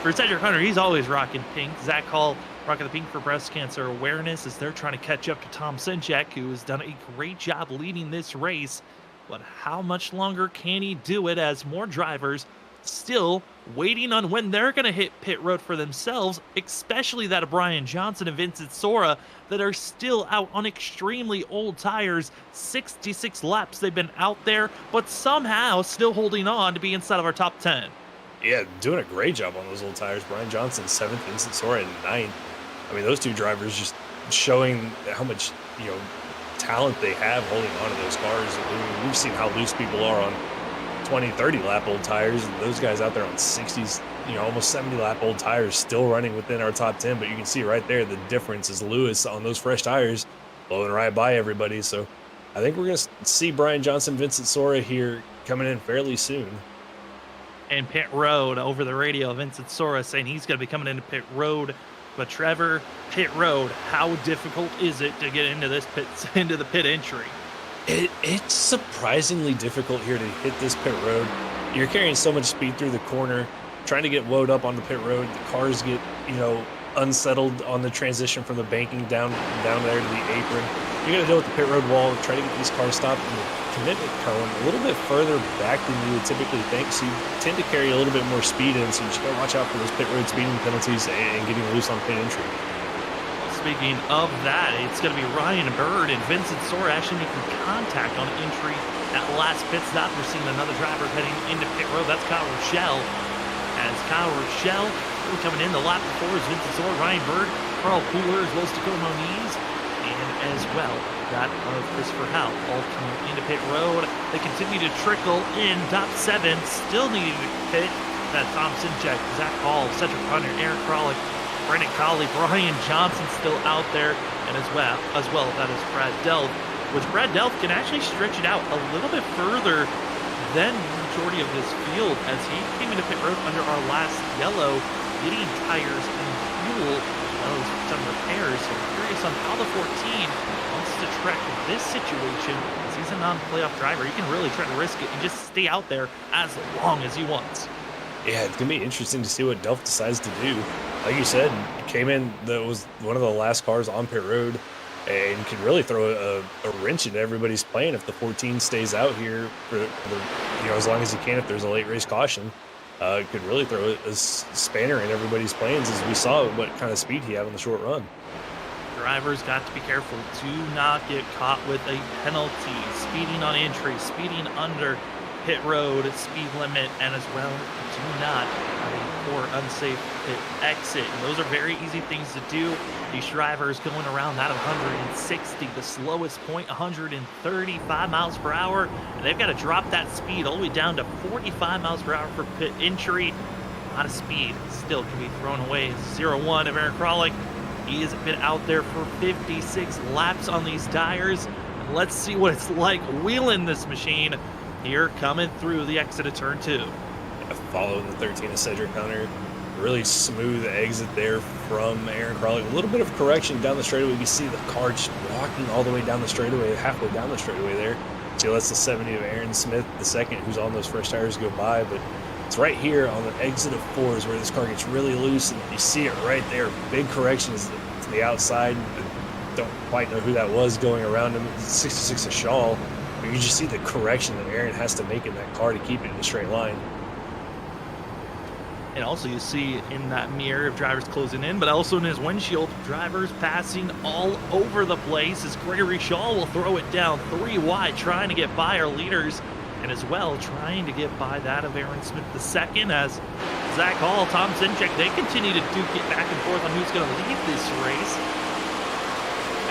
for Cedric Hunter. He's always rocking pink. Zach Hall rocking the pink for breast cancer awareness as they're trying to catch up to Tom Sinchek, who has done a great job leading this race. But how much longer can he do it, as more drivers still waiting on when they're going to hit pit road for themselves, especially that of Brian Johnson and Vincent Sora, that are still out on extremely old tires. 66 laps they've been out there, but somehow still holding on to be inside of our top 10. Yeah, doing a great job on those old tires. Brian Johnson 7th, Vincent Sora 9th. I mean, those 2 drivers just showing how much, you know, talent they have holding on to those cars. I mean, we've seen how loose people are on 20, 30 lap old tires, and those guys out there on 60s, you know, almost 70 lap old tires still running within our top 10. But you can see right there the difference is Lewis on those fresh tires blowing right by everybody. So I think we're going to see Brian Johnson, Vincent Sora here coming in fairly soon. And pit road over the radio, Vincent Sora saying he's going to be coming into pit road. But Trevor, pit road, how difficult is it to get into this into the pit entry? It's surprisingly difficult here to hit this pit road. You're carrying so much speed through the corner, trying to get woed up on the pit road. The cars get, you know, unsettled on the transition from the banking down there to the apron. You got to deal with the pit road wall, try to get these cars stopped in the commitment cone a little bit further back than you would typically think. So you tend to carry a little bit more speed in, so you just got to watch out for those pit road speeding penalties and getting loose on pit entry. Speaking of that, it's going to be Ryan Bird and Vincent Sora actually making contact on entry at last pit stop. We're seeing another driver heading into pit road. That's Kyle Rochelle. As Kyle Rochelle really coming in the lap before is Vincent Sora, Ryan Bird, Carl Pooler, as well as Dakota Moniz, and as well that of Christopher Howe, all coming into pit road. They continue to trickle in top 7, still needing to pit. That Tom Sinchek, Zach Hall, Cedric Hunter, Aaron Kralik, Brendan Colley, Brian Johnson still out there, and as well that is Brad Delp, which Brad Delp can actually stretch it out a little bit further than the majority of this field, as he came into pit road under our last yellow, getting tires and fuel as well as some repairs. So I'm curious on how the 14 wants to track this situation, as he's a non-playoff driver. He can really try to risk it and just stay out there as long as he wants. Yeah, it's going to be interesting to see what Delph decides to do. Like you said, came in, that was one of the last cars on pit road, and can really throw a wrench into everybody's plan if the 14 stays out here for the, you know, as long as he can. If there's a late race caution, could really throw a spanner in everybody's plans, as we saw what kind of speed he had on the short run. Drivers got to be careful to not get caught with a penalty. Speeding on entry, speeding under pit road speed limit, and as well, do not have a poor unsafe pit exit. And those are very easy things to do. These drivers going around that 160, the slowest point 135 miles per hour, and they've got to drop that speed all the way down to 45 miles per hour for pit entry. A lot of speed still can be thrown away. 0-1 of Aaron Kralik. He has been out there for 56 laps on these tires. Let's see what it's like wheeling this machine here coming through the exit of turn 2. Following the 13 of Cedric Hunter. Really smooth exit there from Aaron Kralik. A little bit of correction down the straightaway. You can see the car just walking all the way down the straightaway, halfway down the straightaway there. So that's the 70 of Aaron Smith, the second, who's on those fresh tires go by. But it's right here on the exit of 4 is where this car gets really loose, and you see it right there. Big correction is to the outside. Don't quite know who that was going around him. 66 of Shaw. But you just see the correction that Aaron has to make in that car to keep it in a straight line. And also you see in that mirror of drivers closing in, but also in his windshield, drivers passing all over the place as Gregory Shaw will throw it down 3 wide, trying to get by our leaders, and as well trying to get by that of Aaron Smith II as Zach Hall, Tom Sinchek, they continue to duke it back and forth on who's going to lead this race.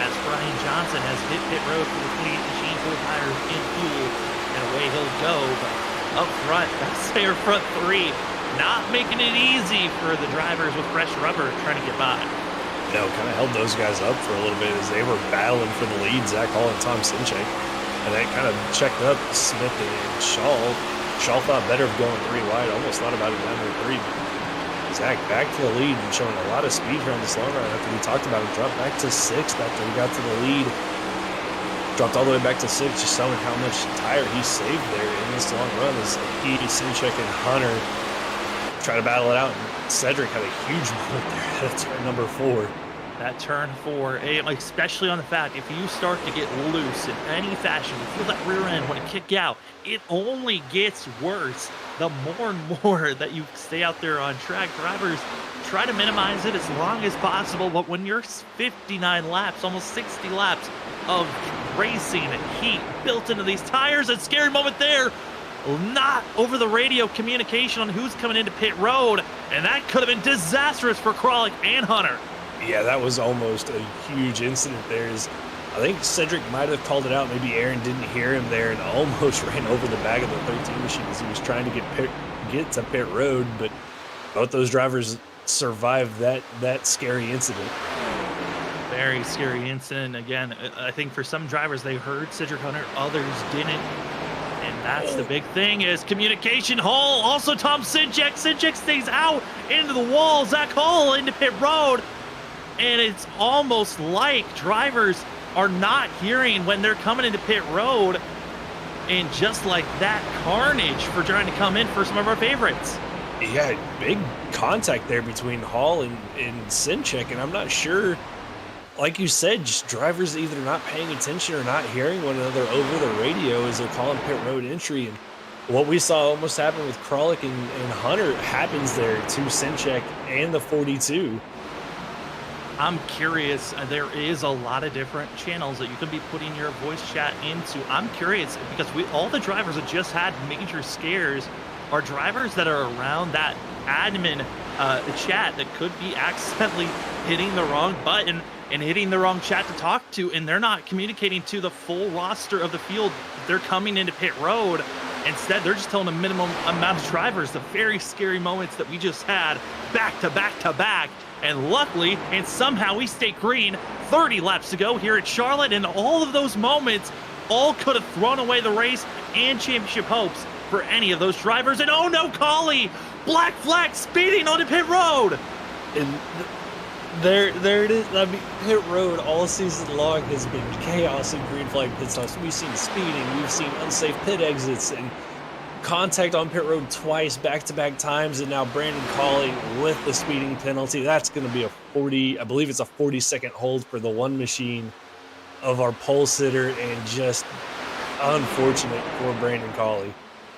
As Brian Johnson has hit pit road for the 28 machine, 4 tires in fuel, and away he'll go. But up front, that's their front 3. Not making it easy for the drivers with fresh rubber trying to get by. No, kind of held those guys up for a little bit as they were battling for the lead, Zach Hall and Tom Sinchek. And that kind of checked up Smith and Shaw. Shaw thought better of going 3 wide, almost thought about it down to 3. Zach back to the lead and showing a lot of speed here on this long run after we talked about it. Dropped back to 6th after he got to the lead. Dropped all the way back to 6th, just showing how much tire he saved there in this long run as he, Sinchek, and Hunter try to battle it out. And Cedric had a huge moment there at turn number 4. That turn 4, especially on the fact, if you start to get loose in any fashion, you feel that rear end want to kick out, it only gets worse. The more and more that you stay out there on track, drivers try to minimize it as long as possible, but when you're 59 laps, almost 60 laps of racing and heat built into these tires, a scary moment there. Not over the radio communication on who's coming into pit road, and that could have been disastrous for Kralik and Hunter. Yeah, that was almost a huge incident there. I think Cedric might have called it out. Maybe Aaron didn't hear him there and almost ran over the back of the 13 machine as he was trying to get to pit road, but both those drivers survived that scary incident. Very scary incident. Again, I think for some drivers, they heard Cedric Hunter, others didn't. And that's the big thing is communication. Hall, also Tom Sinchek. Sinchek stays out into the wall. Zach Hall into pit road. And it's almost like drivers are not hearing when they're coming into pit road. And just like that, carnage for trying to come in for some of our favorites. Yeah, big contact there between Hall and Sinchek. And I'm not sure, like you said, just drivers either not paying attention or not hearing one another over the radio as they're calling pit road entry. And what we saw almost happen with Kralik and Hunter happens there to Sinchek and the 42. I'm curious, there is a lot of different channels that you can be putting your voice chat into. I'm curious because all the drivers that just had major scares are drivers that are around that admin chat that could be accidentally hitting the wrong button and hitting the wrong chat to talk to, and they're not communicating to the full roster of the field. They're coming into pit road. Instead, they're just telling a minimum amount of drivers the very scary moments that we just had back to back to back. And luckily, and somehow we stay green, 30 laps to go here at Charlotte, and all of those moments all could have thrown away the race and championship hopes for any of those drivers. And oh no, Collie! Black flag speeding onto pit road! And there it is. I mean, pit road all season long has been chaos in green flag pit stops. We've seen speeding, we've seen unsafe pit exits, and contact on pit road twice, back-to-back times, and now Brandon Colley with the speeding penalty. That's going to be I believe it's a 40-second hold for the one machine of our pole sitter, and just unfortunate for Brandon Colley.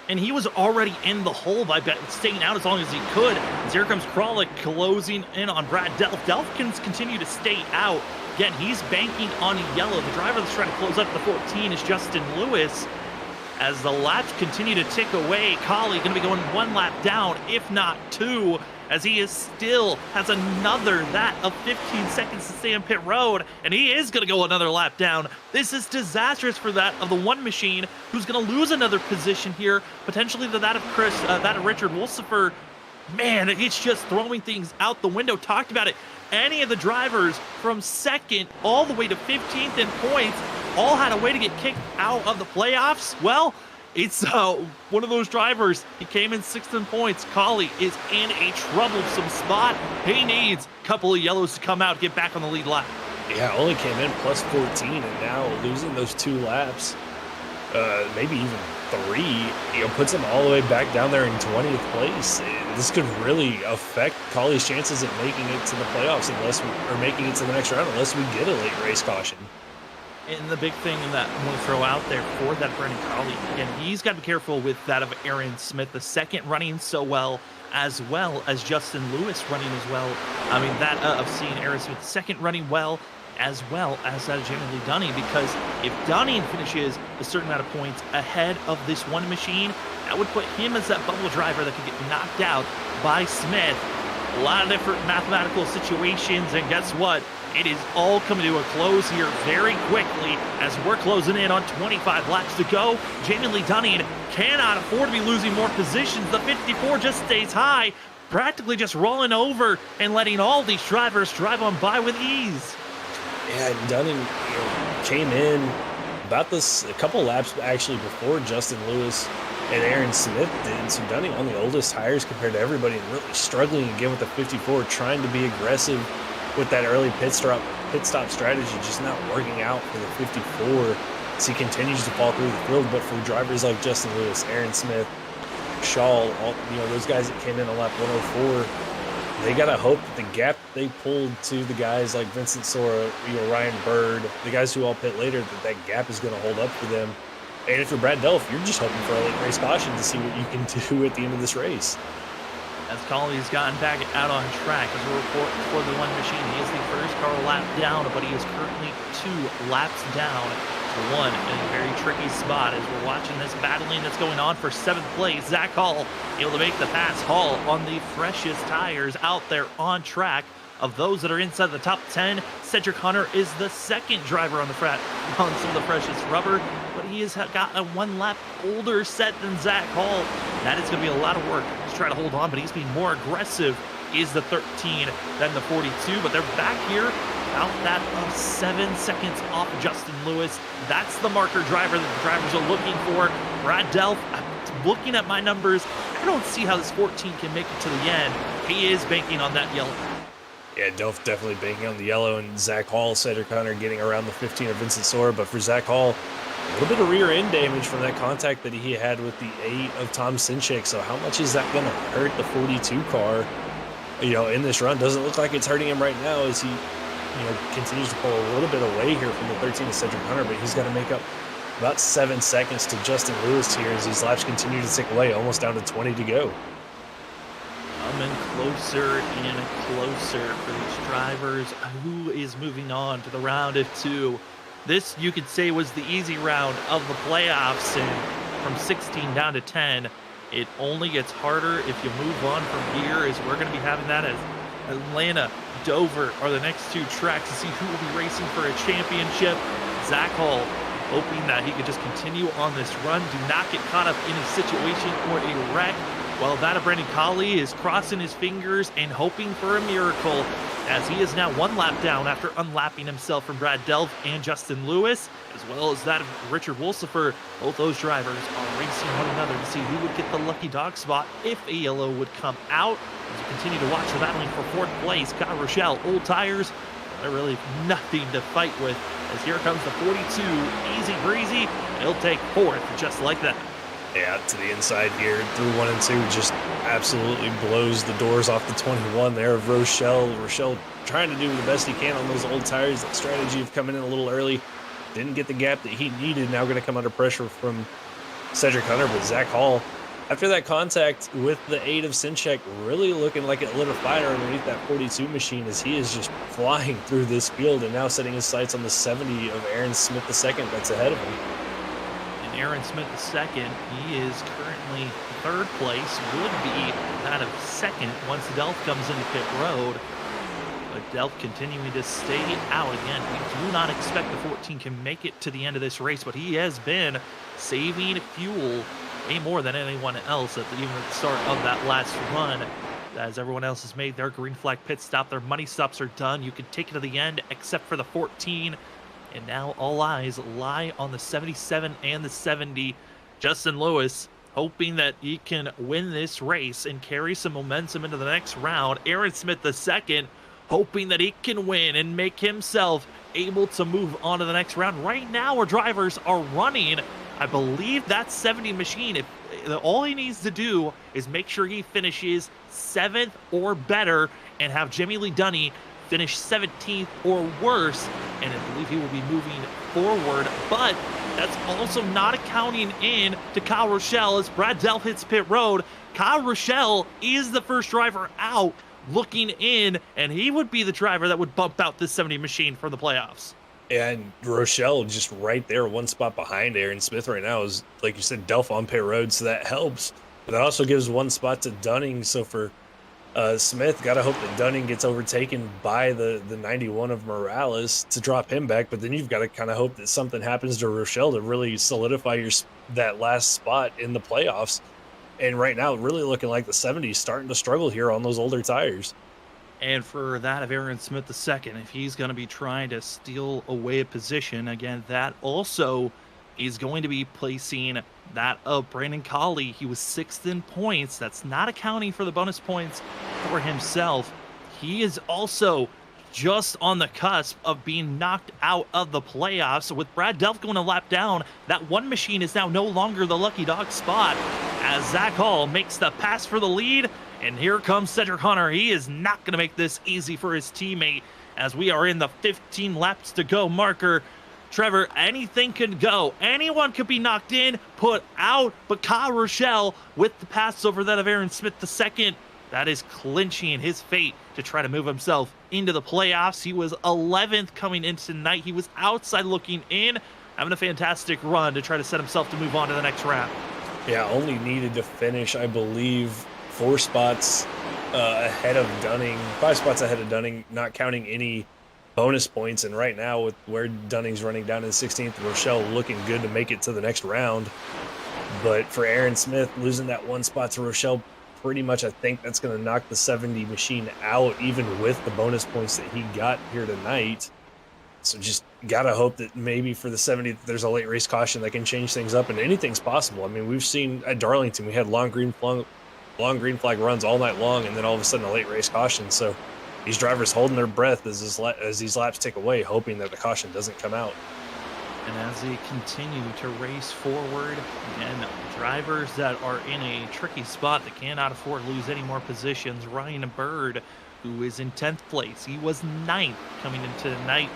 And he was already in the hole by staying out as long as he could. As here comes Kralik closing in on Brad Delf. Delf can continue to stay out. Again, he's banking on yellow. The driver that's trying to close up the 14 is Justin Lewis. As the laps continue to tick away, Colley going to be going 1 lap down, if not 2, as he still has another that of 15 seconds to stay on pit road, and he is going to go another lap down. This is disastrous for that of the one machine, who's going to lose another position here, potentially to that of Richard Wolsifer. Man, it's just throwing things out the window. Talked about it. Any of the drivers from 2nd all the way to 15th in points all had a way to get kicked out of the playoffs. Well, it's one of those drivers. He came in 6th in points. Colley is in a troublesome spot. He needs a couple of yellows to come out, get back on the lead lap. Yeah, only came in plus 14, and now losing those 2 laps, maybe even 3, puts him all the way back down there in 20th place. This could really affect Colley's chances at making it to the playoffs or making it to the next round unless we get a late race caution. And the big thing that I'm going to throw out there for that Brendan Colley, again, he's got to be careful with that of Aaron Smith, the second running so well as Justin Lewis running as well. I mean, that of seeing Aaron Smith second running well as that of Jamie Lee Dunning, because if Dunning finishes a certain amount of points ahead of this one machine, that would put him as that bubble driver that could get knocked out by Smith. A lot of different mathematical situations, and guess what? It is all coming to a close here very quickly as we're closing in on 25 laps to go. Jamie Lee Dunning cannot afford to be losing more positions. The 54 just stays high, practically just rolling over and letting all these drivers drive on by with ease. Yeah, Dunning came in about this a couple laps actually before Justin Lewis and Aaron Smith did. So Dunning on the oldest tires compared to everybody and really struggling again with the 54, trying to be aggressive with that early pit stop strategy, just not working out for the 54 as he continues to fall through the field. But for drivers like Justin Lewis, Aaron Smith, Shaw, those guys that came in on lap 104, they got to hope that the gap they pulled to the guys like Vincent Sora, Ryan Bird, the guys who all pit later, that gap is going to hold up for them. And if you're Brad Delph, you're just hoping for a late race caution to see what you can do at the end of this race. As Colley's gotten back out on track, as a report for the one machine, he is the first car lap down, but he is currently 2 laps down to 1 in a very tricky spot as we're watching this battling that's going on for 7th place. Zach Hall able to make the pass. Hall on the freshest tires out there on track. Of those that are inside the top 10, Cedric Hunter is the second driver on on some of the freshest rubber, but he has got a 1 lap older set than Zach Hall. That is going to be a lot of work to try to hold on, but he's being more aggressive is the 13 than the 42, but they're back here about that of 7 seconds off Justin Lewis. That's the marker driver that the drivers are looking for. Brad Delph, looking at my numbers, I don't see how this 14 can make it to the end. He is banking on that yellow. Yeah, Delph definitely banking on the yellow, and Zach Hall, Cedric Hunter getting around the 15 of Vincent Sora. But for Zach Hall, a little bit of rear end damage from that contact that he had with the 8 of Tom Sinchek. So how much is that going to hurt the 42 car, in this run? Doesn't look like it's hurting him right now as he, continues to pull a little bit away here from the 13 of Cedric Hunter, but he's got to make up about 7 seconds to Justin Lewis here as these laps continue to tick away, almost down to 20 to go. Coming closer and closer for these drivers. Who is moving on to the round of 2? This, you could say, was the easy round of the playoffs, and from 16 down to 10, it only gets harder if you move on from here, as we're going to be having that as Atlanta, Dover are the next 2 tracks to see who will be racing for a championship. Zach Hall hoping that he could just continue on this run, do not get caught up in a situation or a wreck. While that of Brendan Colley is crossing his fingers and hoping for a miracle, as he is now 1 lap down after unlapping himself from Brad Delph and Justin Lewis, as well as that of Richard Wolsifer. Both those drivers are racing one another to see who would get the lucky dog spot if a yellow would come out. As we continue to watch the battling for 4th place, Kyle Rochelle, old tires, they're really nothing to fight with, as here comes the 42, easy breezy, he'll take 4th just like that. Yeah, to the inside here, through 1 and 2, just absolutely blows the doors off the 21 there of Rochelle. Rochelle trying to do the best he can on those old tires. That strategy of coming in a little early, didn't get the gap that he needed. Now going to come under pressure from Cedric Hunter, but Zach Hall, after that contact with the 8 of Sinchek, really looking like it lit a fire underneath that 42 machine, as he is just flying through this field and now setting his sights on the 70 of Aaron Smith II that's ahead of him. Aaron Smith II, he is currently 3rd place, would be that of 2nd once Delph comes into pit road. But Delph continuing to stay out again. We do not expect the 14 can make it to the end of this race, but he has been saving fuel way more than anyone else even at the start of that last run. As everyone else has made their green flag pit stop, their money stops are done. You can take it to the end except for the 14. And now all eyes lie on the 77 and the 70. Justin Lewis hoping that he can win this race and carry some momentum into the next round. Aaron Smith II hoping that he can win and make himself able to move on to the next round. Right now our drivers are running, I believe, that 70 machine. If all he needs to do is make sure he finishes 7th or better and have Jamie Lee Dunning finish 17th or worse, and I believe he will be moving forward, but that's also not accounting in to Kyle Rochelle as Brad Delph hits pit road. Kyle Rochelle is the first driver out looking in, and he would be the driver that would bump out this 70 machine from the playoffs. And Rochelle just right there, one spot behind Aaron Smith right now is, like you said, Delph on pit road, so that helps. But that also gives one spot to Dunning. So for Smith, got to hope that Dunning gets overtaken by the 91 of Morales to drop him back. But then you've got to kind of hope that something happens to Rochelle to really solidify that last spot in the playoffs. And right now, really looking like the 70 is starting to struggle here on those older tires. And for that of Aaron Smith II, if he's going to be trying to steal away a position, again, that also is going to be placing that of Brandon Colley. He was 6th in points. That's not accounting for the bonus points for himself. He is also just on the cusp of being knocked out of the playoffs. With Brad Delph going a lap down, that one machine is now no longer the lucky dog spot as Zach Hall makes the pass for the lead. And here comes Cedric Hunter. He is not going to make this easy for his teammate as we are in the 15 laps to go marker. Trevor, anything could go. Anyone could be knocked in, put out, but Kyle Rochelle with the pass over that of Aaron Smith II, that is clinching his fate to try to move himself into the playoffs. He was 11th coming into tonight. He was outside looking in, having a fantastic run to try to set himself to move on to the next round. Yeah, only needed to finish, I believe, 4 spots ahead of Dunning, 5 spots ahead of Dunning, not counting any bonus points. And right now, with where Dunning's running down in 16th, Rochelle looking good to make it to the next round. But for Aaron Smith, losing that 1 spot to Rochelle, pretty much I think that's going to knock the 70 machine out, even with the bonus points that he got here tonight. So just got to hope that maybe for the 70, there's a late race caution that can change things up, and anything's possible. I mean, we've seen at Darlington, we had long green flag runs all night long, and then all of a sudden a late race caution. So these drivers holding their breath as these laps tick away, hoping that the caution doesn't come out. And as they continue to race forward, and drivers that are in a tricky spot that cannot afford to lose any more positions, Ryan Bird, who is in 10th place. He was 9th coming into the night.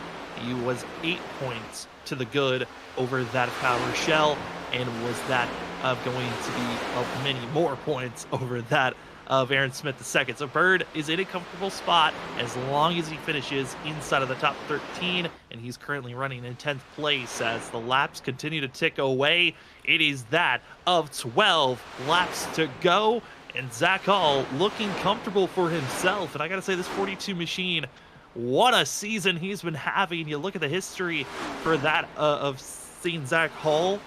He was 8 points to the good over that of Kyle Rochelle, and was that of going to be of many more points over that of Aaron Smith II. So Bird is in a comfortable spot as long as he finishes inside of the top 13, and he's currently running in 10th place as the laps continue to tick away. It is that of 12 laps to go, and Zach Hall looking comfortable for himself. And I gotta say, this 42 machine, what a season he's been having. You look at the history for that of seeing Zach Hall.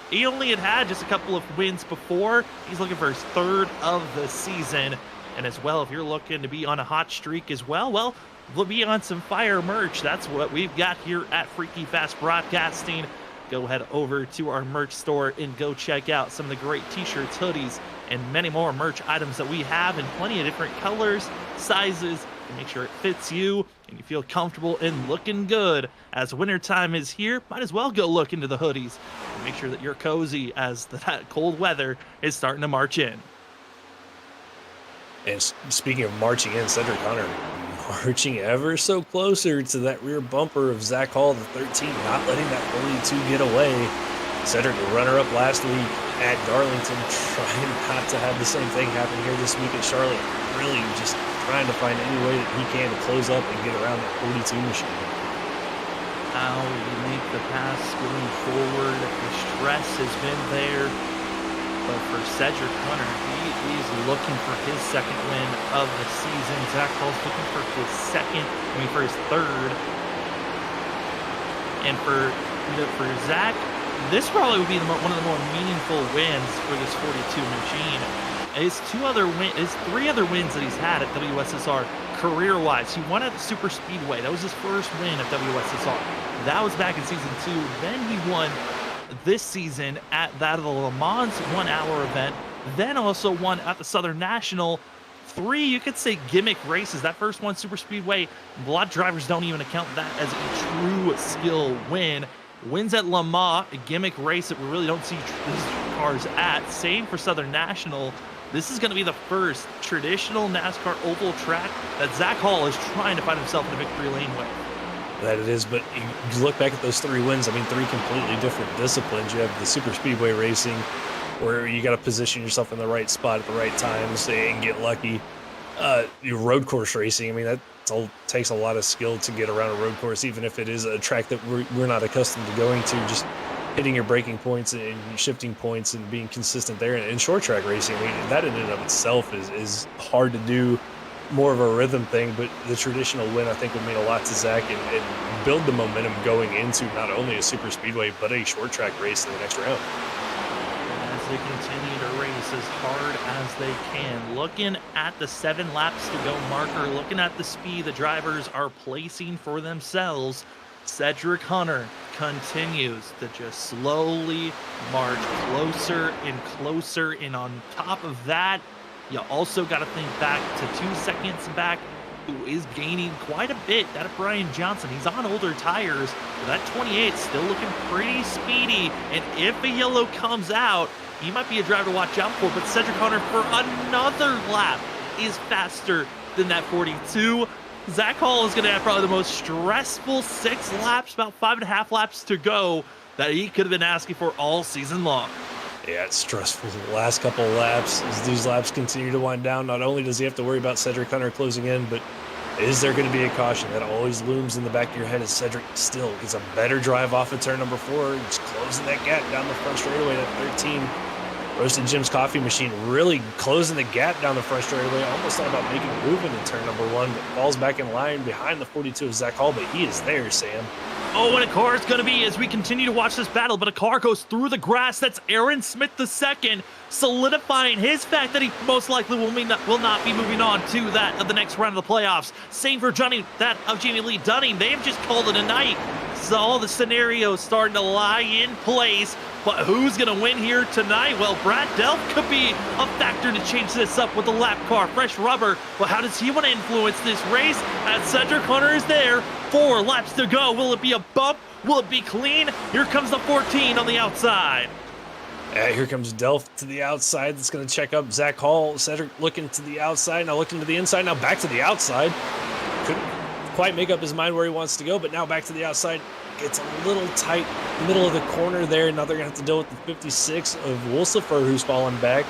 He only had just a couple of wins before. He's looking for his 3rd of the season. And as well, if you're looking to be on a hot streak as well, we'll be on some fire merch. That's what we've got here at Freaky Fast Broadcasting. Go head over to our merch store and go check out some of the great t-shirts, hoodies, and many more merch items that we have in plenty of different colors, sizes, to make sure it fits you and you feel comfortable and looking good. As wintertime is here, might as well go look into the hoodies and make sure that you're cozy as that cold weather is starting to march in. And speaking of marching in, Cedric Hunter marching ever so closer to that rear bumper of Zach Hall, the 13, not letting that 42 get away. Cedric, the runner-up last week at Darlington, trying not to have the same thing happen here this week at Charlotte. Really just trying to find any way that he can to close up and get around that 42 machine. How you make the pass going forward, the stress has been there. But for Cedric Hunter, he is looking for his 2nd win of the season. Zach Hall's looking for his 3rd. And for Zach, this probably would be one of the more meaningful wins for this 42 machine. His 3 other wins that he's had at WSSR career-wise. He won at the Super Speedway. That was his first win at WSSR. That was back in season 2. Then he won this season at that of the Le Mans 1-hour event, then also won at the Southern National. 3, you could say, gimmick races. That first one, Super Speedway, a lot of drivers don't even account that as a true skill win. Wins at Le Mans, a gimmick race that we really don't see these cars at. Same for Southern National. This is going to be the first traditional NASCAR oval track that Zach Hall is trying to find himself in a victory lane with. that it is. But you look back at those 3 wins, I mean, 3 completely different disciplines. You have the super speedway racing, where you got to position yourself in the right spot at the right times and get lucky. Your road course racing, I mean, that takes a lot of skill to get around a road course, even if it is a track that we're not accustomed to going to. Just hitting your braking points and shifting points and being consistent there. And short track racing, I mean, that in and of itself is hard to do, more of a rhythm thing. But the traditional win, I think, would mean a lot to Zach and build the momentum going into not only a super speedway but a short track race in the next round. As they continue to race as hard as they can, looking at the 7 laps to go marker, looking at the speed the drivers are placing for themselves, Cedric Hunter continues to just slowly march closer and closer. And on top of that, you also got to think back to 2 seconds back, who is gaining quite a bit out of Brian Johnson. He's on older tires, but that 28 still looking pretty speedy. And if a yellow comes out, he might be a driver to watch out for. But Cedric Hunter for another lap is faster than that 42. Zach Hall is going to have probably the most stressful 6 laps, about 5.5 laps to go, that he could have been asking for all season long. Yeah, it's stressful the last couple of laps. As these laps continue to wind down, not only does he have to worry about Cedric Hunter closing in, but is there going to be a caution? That always looms in the back of your head as Cedric still gets a better drive off of turn number 4, just closing that gap down the front straightaway at 13. Roasted Jim's coffee machine really closing the gap down the front straightaway. Almost thought about making a move into turn number 1, but falls back in line behind the 42 of Zach Hall, but he is there, Sam. Oh, and a car is going to be as we continue to watch this battle, but a car goes through the grass. That's Aaron Smith II, solidifying his fact that he most likely will not be moving on to that of the next round of the playoffs. Same for Jamie Lee Dunning. They have just called it a night. So all the scenarios starting to lie in place. But who's going to win here tonight? Well, Brad Delp could be a factor to change this up with the lap car, fresh rubber. But how does he want to influence this race? As Cedric Hunter is there, 4 laps to go. Will it be a bump? Will it be clean? Here comes the 14 on the outside. Here comes Delph to the outside. That's going to check up Zach Hall. Cedric looking to the outside, now looking to the inside, now back to the outside. Couldn't quite make up his mind where he wants to go, but now back to the outside. Gets a little tight, middle of the corner there. Now they're going to have to deal with the 56 of Wolsifer, who's falling back.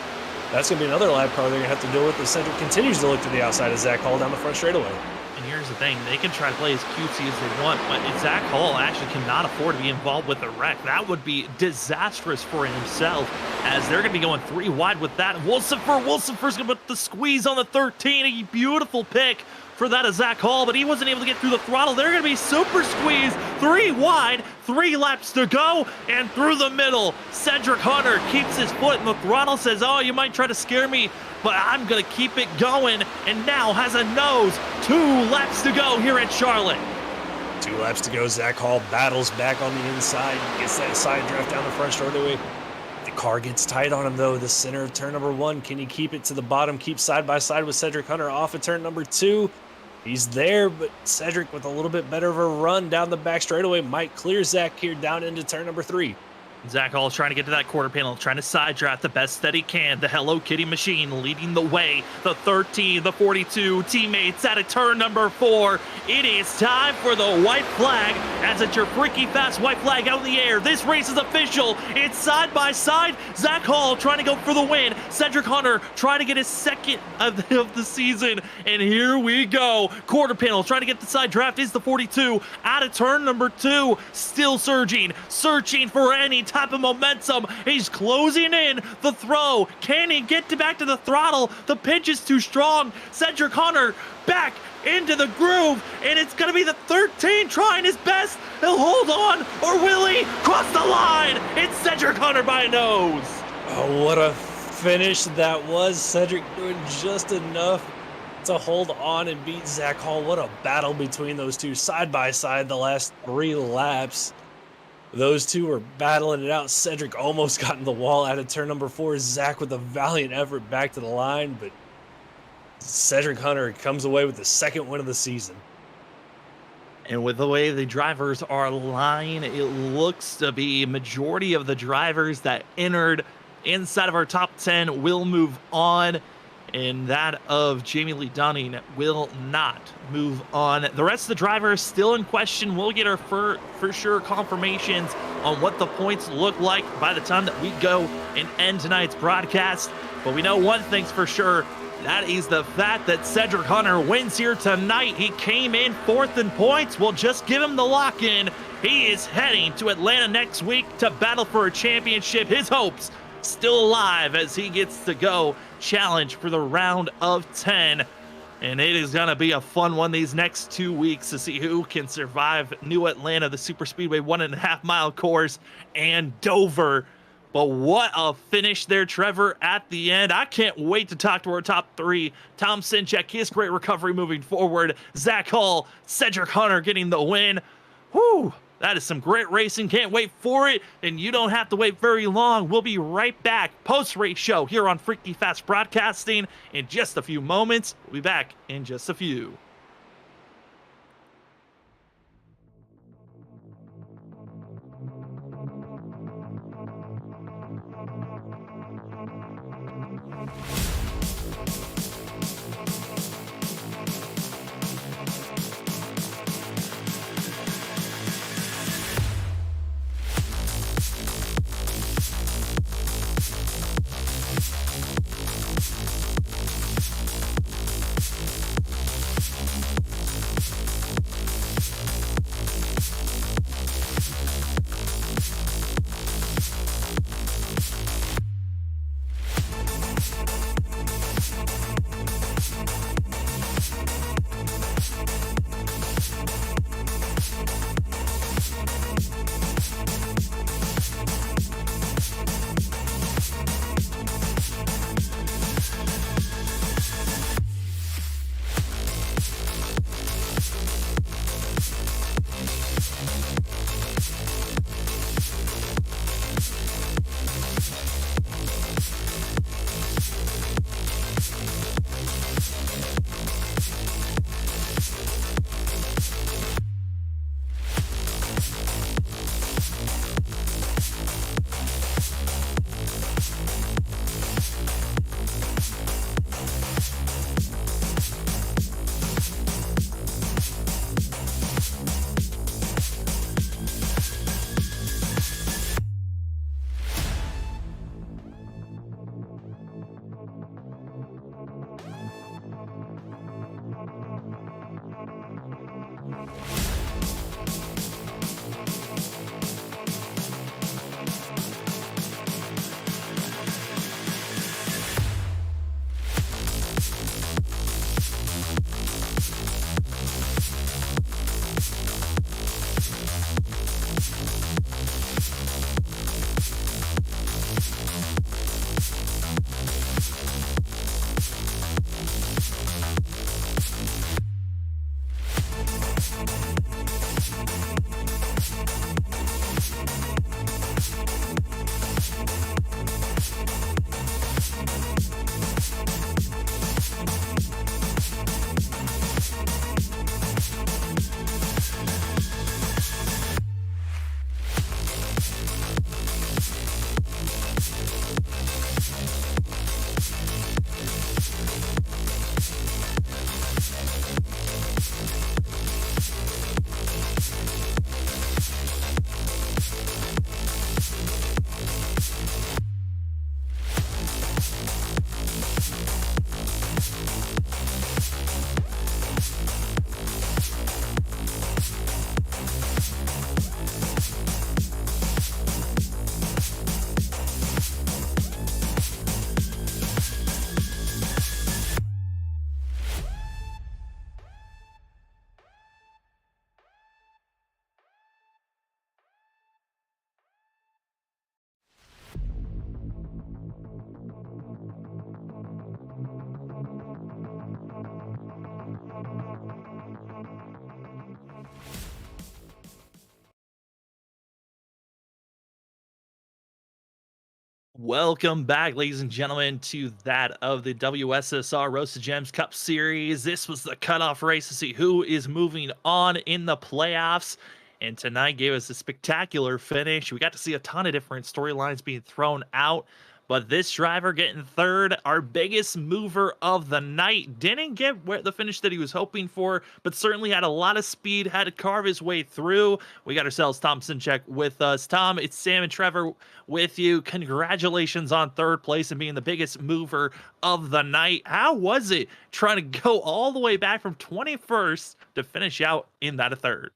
That's going to be another lap car they're going to have to deal with. The Cedric continues to look to the outside of Zach Hall down the front straightaway. And here's the thing, they can try to play as cutesy as they want, but Zach Hall actually cannot afford to be involved with a wreck. That would be disastrous for himself, as they're going to be going 3 wide with that. Wolsifer's going to put the squeeze on the 13, a beautiful pick for that of Zach Hall, but he wasn't able to get through the throttle. They're going to be super squeezed, 3 wide, 3 laps to go, and through the middle, Cedric Hunter keeps his foot in the throttle, says, oh, you might try to scare me, but I'm going to keep it going, and now has a nose. 2 laps to go here at Charlotte. 2 laps to go. Zach Hall battles back on the inside, gets that side draft down the front straightaway. The car gets tight on him, though. The center of turn number 1. Can he keep it to the bottom, keep side by side with Cedric Hunter off of turn number 2? He's there, but Cedric with a little bit better of a run down the back straightaway might clear Zach here down into turn number 3. Zach Hall is trying to get to that quarter panel, trying to side draft the best that he can. The Hello Kitty machine leading the way. The 13, the 42 teammates at a turn number 4. It is time for the white flag, as it's your freaky fast white flag out in the air. This race is official. It's side by side. Zach Hall trying to go for the win. Cedric Hunter trying to get his second of the season. And here we go. Quarter panel trying to get the side draft is the 42 out of turn number 2. Still surging, searching for any type of momentum. He's closing in the throw. Can he get back to the throttle? The pinch is too strong. Cedric Hunter back into the groove, and it's going to be the 13 trying his best. He'll hold on, or will he cross the line? It's Cedric Hunter by a nose. Oh, what a finish that was. Cedric doing just enough to hold on and beat Zach Hall. What a battle between those two side by side the last 3 laps. Those two were battling it out. Cedric almost got in the wall out of turn number 4. Zach with a valiant effort back to the line, but Cedric Hunter comes away with the 2nd win of the season. And with the way the drivers are lying, it looks to be majority of the drivers that entered inside of our top 10 will move on. and that of Jamie Lee Dunning will not move on. The rest of the drivers still in question. We'll get our for sure confirmations on what the points look like by the time that we go and end tonight's broadcast. But we know one thing's for sure. That is the fact that Cedric Hunter wins here tonight. He came in 4th in points. We'll just give him the lock-in. He is heading to Atlanta next week to battle for a championship. His hopes still alive as he gets to go challenge for the round of 10. And it is going to be a fun one these next 2 weeks to see who can survive New Atlanta, the Super Speedway 1.5 mile course, and Dover. But what a finish there, Trevor, at the end. I can't wait to talk to our top 3. Tom Sinchek, his great recovery moving forward. Zach Hall, Cedric Hunter getting the win. Whew, that is some great racing. Can't wait for it, and you don't have to wait very long. We'll be right back. Post-race show here on Freaky Fast Broadcasting in just a few moments. We'll be back in just a few. Welcome back, ladies and gentlemen, to that of the WSSR Roasted Gems Cup Series. This was the cutoff race to see who is moving on in the playoffs. And tonight gave us a spectacular finish. We got to see a ton of different storylines being thrown out. But this driver getting third, our biggest mover of the night, didn't get the finish that he was hoping for, but certainly had a lot of speed, had to carve his way through. We got ourselves Tom Sinchek with us. Tom, it's Sam and Trevor with you. Congratulations on third place and being the biggest mover of the night. How was it trying to go all the way back from 21st to finish out in that a third?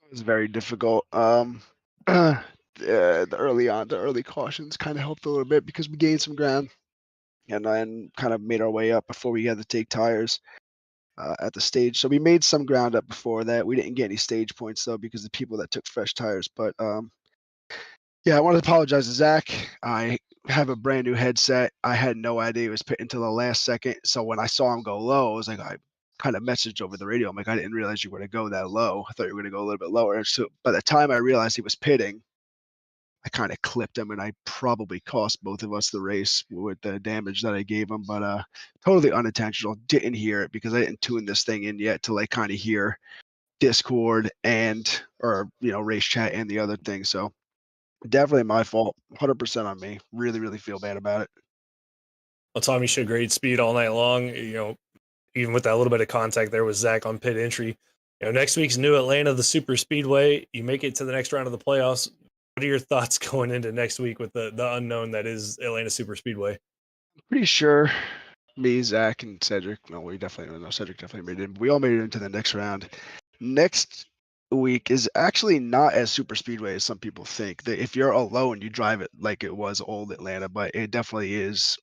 It was very difficult. The early cautions kind of helped a little bit because we gained some ground and then kind of made our way up before we had to take tires at the stage. So we made some ground up before that. We didn't get any stage points though because the people that took fresh tires. But yeah, I want to apologize to Zach. I have a brand new headset. I had no idea it was put until the last second. So when I saw him go low, I was like, I kind of messaged over the radio. I'm like, I didn't realize you were going to go that low. I thought you were going to go a little bit lower. So by the time I realized he was pitting, I kind of clipped him, and I probably cost both of us the race with the damage that I gave him. But totally unintentional. Didn't hear it because I didn't tune this thing in yet to like kind of hear Discord or race chat and the other thing. So definitely my fault. 100% on me. Really, really feel bad about it. Well, Tom, you showed great speed all night long. Even with that little bit of contact there with Zach on pit entry. Next week's new Atlanta, the Super Speedway. You make it to the next round of the playoffs. What are your thoughts going into next week with the unknown that is Atlanta Super Speedway? I'm pretty sure me, Zach, and Cedric. No, we definitely know Cedric definitely made it. We all made it into the next round. Next week is actually not as super speedway as some people think. That if you're alone, you drive it like it was old Atlanta, but it definitely is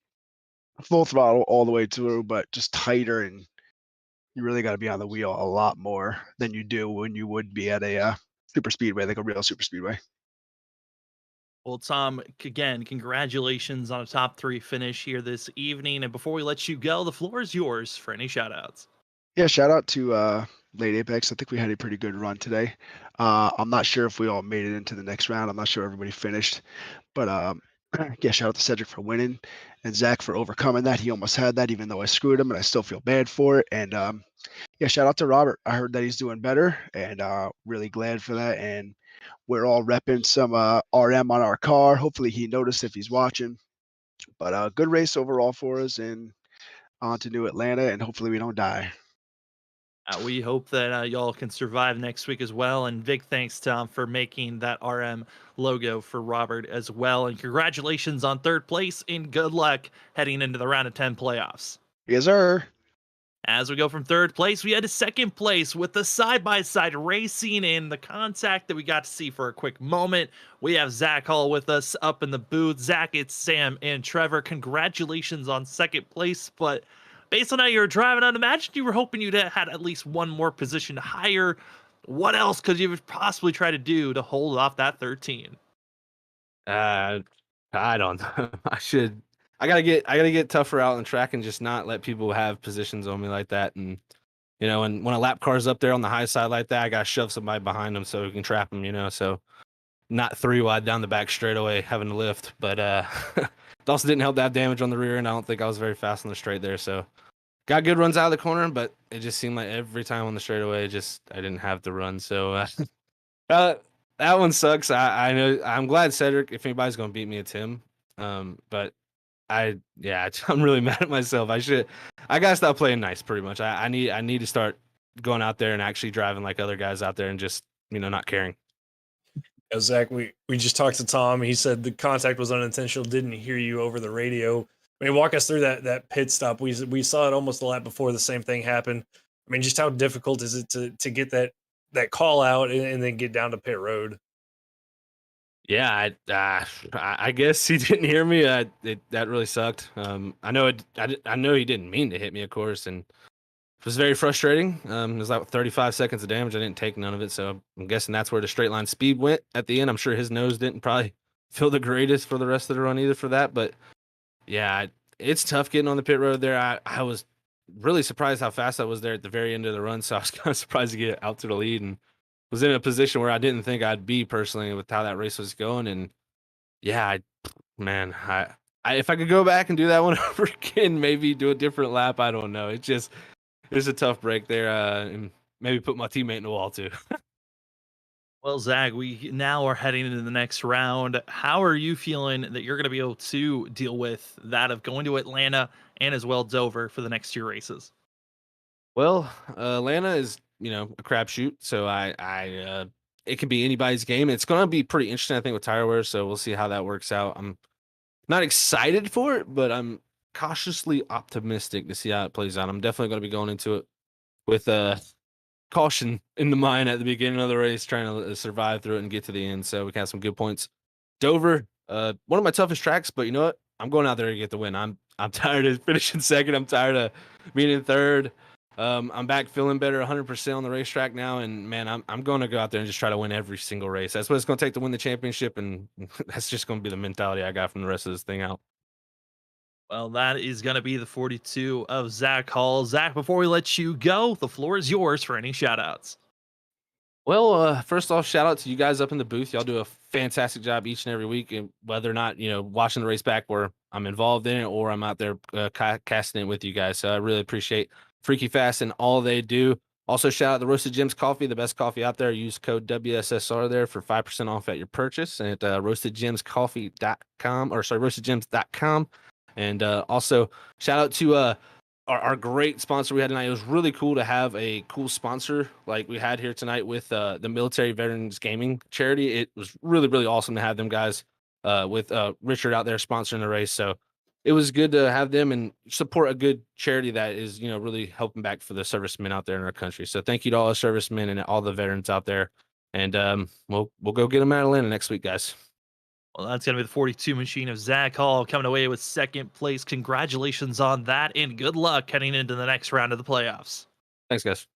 full throttle all the way through, but just tighter, and you really got to be on the wheel a lot more than you do when you would be at a super speedway, like a real super speedway. Well, Tom, again, congratulations on a top 3 finish here this evening. And before we let you go, the floor is yours for any shout outs. Yeah, shout out to Late Apex. I think we had a pretty good run today. I'm not sure if we all made it into the next round. I'm not sure everybody finished. But yeah, shout out to Cedric for winning and Zach for overcoming that. He almost had that, even though I screwed him, and I still feel bad for it. And yeah, shout out to Robert. I heard that he's doing better, and really glad for that. And we're all repping some RM on our car. Hopefully he noticed if he's watching. But good race overall for us, and on to New Atlanta, and hopefully we don't die. We hope that y'all can survive next week as well. And big thanks, Tom, for making that RM logo for Robert as well. And congratulations on third place, and good luck heading into the round of 10 playoffs. Yes, sir. As we go from third place, we had to second place with the side-by-side racing and the contact that we got to see for a quick moment. We have Zach Hall with us up in the booth. Zach, it's Sam and Trevor. Congratulations on second place, but based on how you were driving, I'd imagine you were hoping you'd had at least one more position higher. What else could you possibly try to do to hold off that 13? I don't know. I gotta get tougher out on the track and just not let people have positions on me like that. And when a lap car's up there on the high side like that, I gotta shove somebody behind them so we can trap them. So not 3 wide down the back straightaway having to lift, but it also didn't help that damage on the rear, and I don't think I was very fast on the straight there. So got good runs out of the corner, but it just seemed like every time on the straightaway, I didn't have the run. So that one sucks. I know. I'm glad Cedric, if anybody's gonna beat me, it's him. But I'm really mad at myself. I gotta stop playing nice pretty much. I need to start going out there and actually driving like other guys out there and just, not caring. Zach, we just talked to Tom. He said the contact was unintentional, didn't hear you over the radio. Walk us through that pit stop. We saw it almost a lap before the same thing happened. Just how difficult is it to get that call out and then get down to pit road? Yeah, I guess he didn't hear me. That really sucked. I know he didn't mean to hit me, of course, and it was very frustrating. It was like 35 seconds of damage. I didn't take none of it, so I'm guessing that's where the straight line speed went at the end. I'm sure his nose didn't probably feel the greatest for the rest of the run either for that, but yeah, it's tough getting on the pit road there. I was really surprised how fast I was there at the very end of the run, so I was kind of surprised to get out to the lead and was in a position where I didn't think I'd be personally with how that race was going. And yeah, if I could go back and do that one over again, maybe do a different lap. I don't know. It's a tough break there, and maybe put my teammate in the wall too. Well, Zach, we now are heading into the next round. How are you feeling that you're going to be able to deal with that of going to Atlanta and as well Dover for the next two races? Well, Atlanta is, a crapshoot, so it can be anybody's game. It's going to be pretty interesting, I think, with tire wear. So we'll see how that works out. I'm not excited for it, but I'm cautiously optimistic to see how it plays out. I'm definitely going to be going into it with caution in the mind at the beginning of the race, trying to survive through it and get to the end. So we can have some good points. Dover, one of my toughest tracks, but you know what? I'm going out there to get the win. I'm tired of finishing second. I'm tired of being in third. I'm back feeling better 100% on the racetrack now, and man, I'm going to go out there and just try to win every single race. That's what it's going to take to win the championship, and that's just going to be the mentality I got from the rest of this thing out. Well, that is going to be the 42 of Zach Hall. Zach, before we let you go, the floor is yours for any shout outs. Well, first off, shout out to you guys up in the booth. Y'all do a fantastic job each and every week, and whether or not watching the race back where I'm involved in it or I'm out there casting it with you guys. So I really appreciate Freaky Fast and all they do. Also, shout out the Roasted Gems Coffee, the best coffee out there. Use code WSSR there for 5% off at your purchase at roastedgemscoffee.com, or sorry, roastedgems.com. And also, shout out to our great sponsor we had tonight. It was really cool to have a cool sponsor like we had here tonight with the Military Veterans Gaming Charity. It was really, really awesome to have them guys with Richard out there sponsoring the race. So it was good to have them and support a good charity that is, really helping back for the servicemen out there in our country. So thank you to all the servicemen and all the veterans out there. And we'll go get them at Atlanta next week, guys. Well, that's going to be the 42 machine of Zach Hall coming away with second place. Congratulations on that, and good luck heading into the next round of the playoffs. Thanks, guys.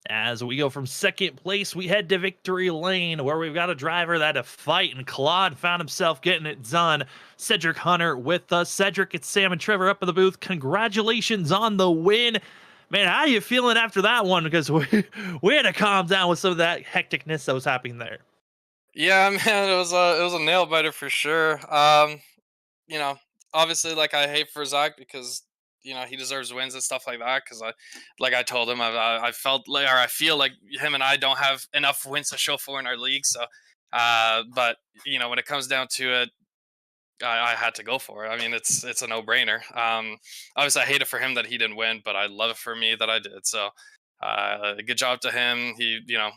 As we go from second place, we head to victory lane, where we've got a driver that a fight, and Claude found himself getting it done. Cedric Hunter with us. Cedric, it's Sam and Trevor up in the booth. Congratulations on the win. Man, how are you feeling after that one? Because we had to calm down with some of that hecticness that was happening there. Yeah, man, it was a nail biter for sure. You know, obviously, like I hate for Zach because he deserves wins and stuff like that. Because like I told him, I felt like, or I feel like him and I don't have enough wins to show for in our league. So, but when it comes down to it, I had to go for it. I mean, it's a no brainer. Obviously, I hate it for him that he didn't win, but I love it for me that I did. So, good job to him.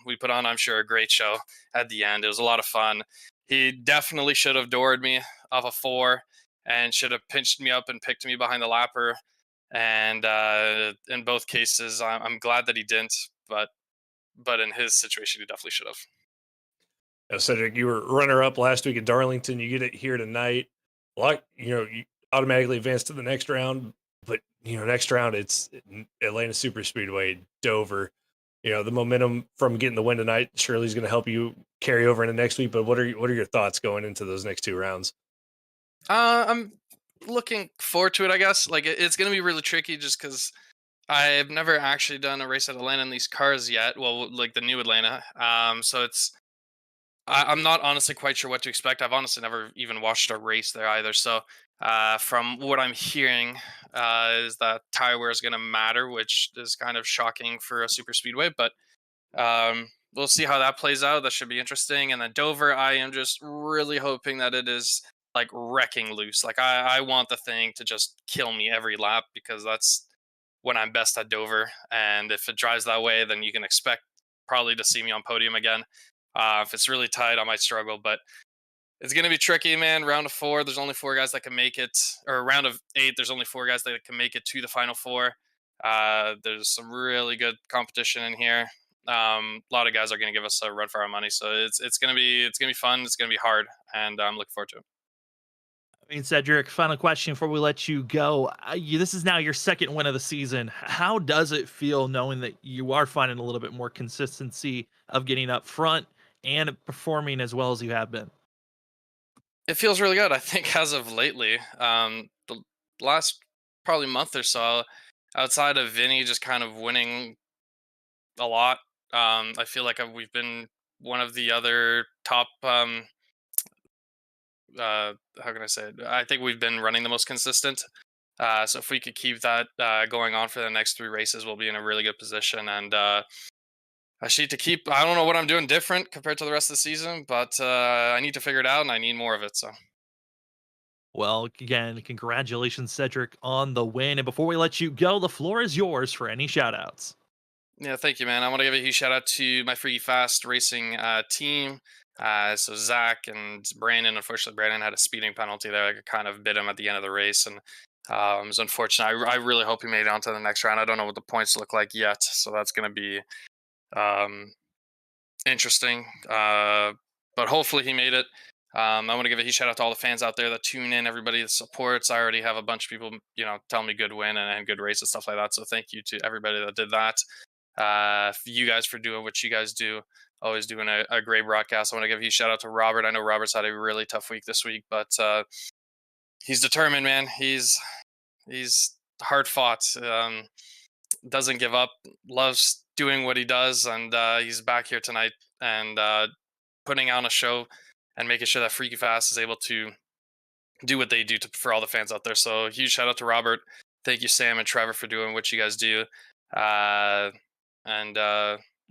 We put on, I'm sure, a great show at the end. It was a lot of fun. He definitely should have doored me off a 4 and should have pinched me up and picked me behind the lapper. And in both cases, I'm glad that he didn't. But in his situation, he definitely should have. Cedric, you were runner up last week at Darlington. You get it here tonight. You automatically advance to the next round. But next round it's Atlanta Super Speedway, Dover. The momentum from getting the win tonight surely is going to help you carry over into next week. But what are your thoughts going into those next two rounds? I'm looking forward to it. I guess it's going to be really tricky just because I've never actually done a race at Atlanta in these cars yet. Well, like the new Atlanta. So I'm not honestly quite sure what to expect. I've honestly never even watched a race there either. So from what I'm hearing is that tire wear is going to matter, which is kind of shocking for a super speedway. But we'll see how that plays out. That should be interesting. And then Dover, I am just really hoping that it is like wrecking loose. Like I want the thing to just kill me every lap because that's when I'm best at Dover. And if it drives that way, then you can expect probably to see me on podium again. If it's really tight, I might struggle, but it's going to be tricky, man. Round of 4, there's only 4 guys that can make it, or round of 8, there's only 4 guys that can make it to the final 4. There's some really good competition in here. A lot of guys are going to give us a run for our money, so it's going to be fun. It's going to be hard, and I'm looking forward to it. I mean, Cedric, final question before we let you go. This is now your second win of the season. How does it feel knowing that you are finding a little bit more consistency of getting up front and performing as well as you have been? It feels really good. I think as of lately, the last probably month or so, outside of Vinny just kind of winning a lot, I feel like we've been one of the other top. How can I say it? I think we've been running the most consistent. So if we could keep that going on for the next 3 races, we'll be in a really good position. And I need to keep. I don't know what I'm doing different compared to the rest of the season, but I need to figure it out, and I need more of it. So. Well, again, congratulations, Cedric, on the win. And before we let you go, the floor is yours for any shout outs. Yeah, thank you, man. I want to give a huge shout out to my Freaky Fast Racing team. So Zach and Brandon. Unfortunately, Brandon had a speeding penalty there. I kind of bit him at the end of the race, and it was unfortunate. I really hope he made it on to the next round. I don't know what the points look like yet, so that's going to be interesting. But hopefully he made it. I want to give a huge shout out to all the fans out there that tune in, everybody that supports. I already have a bunch of people, telling me good win and good race and stuff like that. So thank you to everybody that did that. You guys for doing what you guys do, always doing a great broadcast. I want to give a huge shout out to Robert. I know Robert's had a really tough week this week, but he's determined, man. He's hard fought, doesn't give up, loves doing what he does, and he's back here tonight and putting on a show and making sure that Freaky Fast is able to do what they do for all the fans out there. So huge shout out to Robert. Thank you, Sam and Trevor, for doing what you guys do. And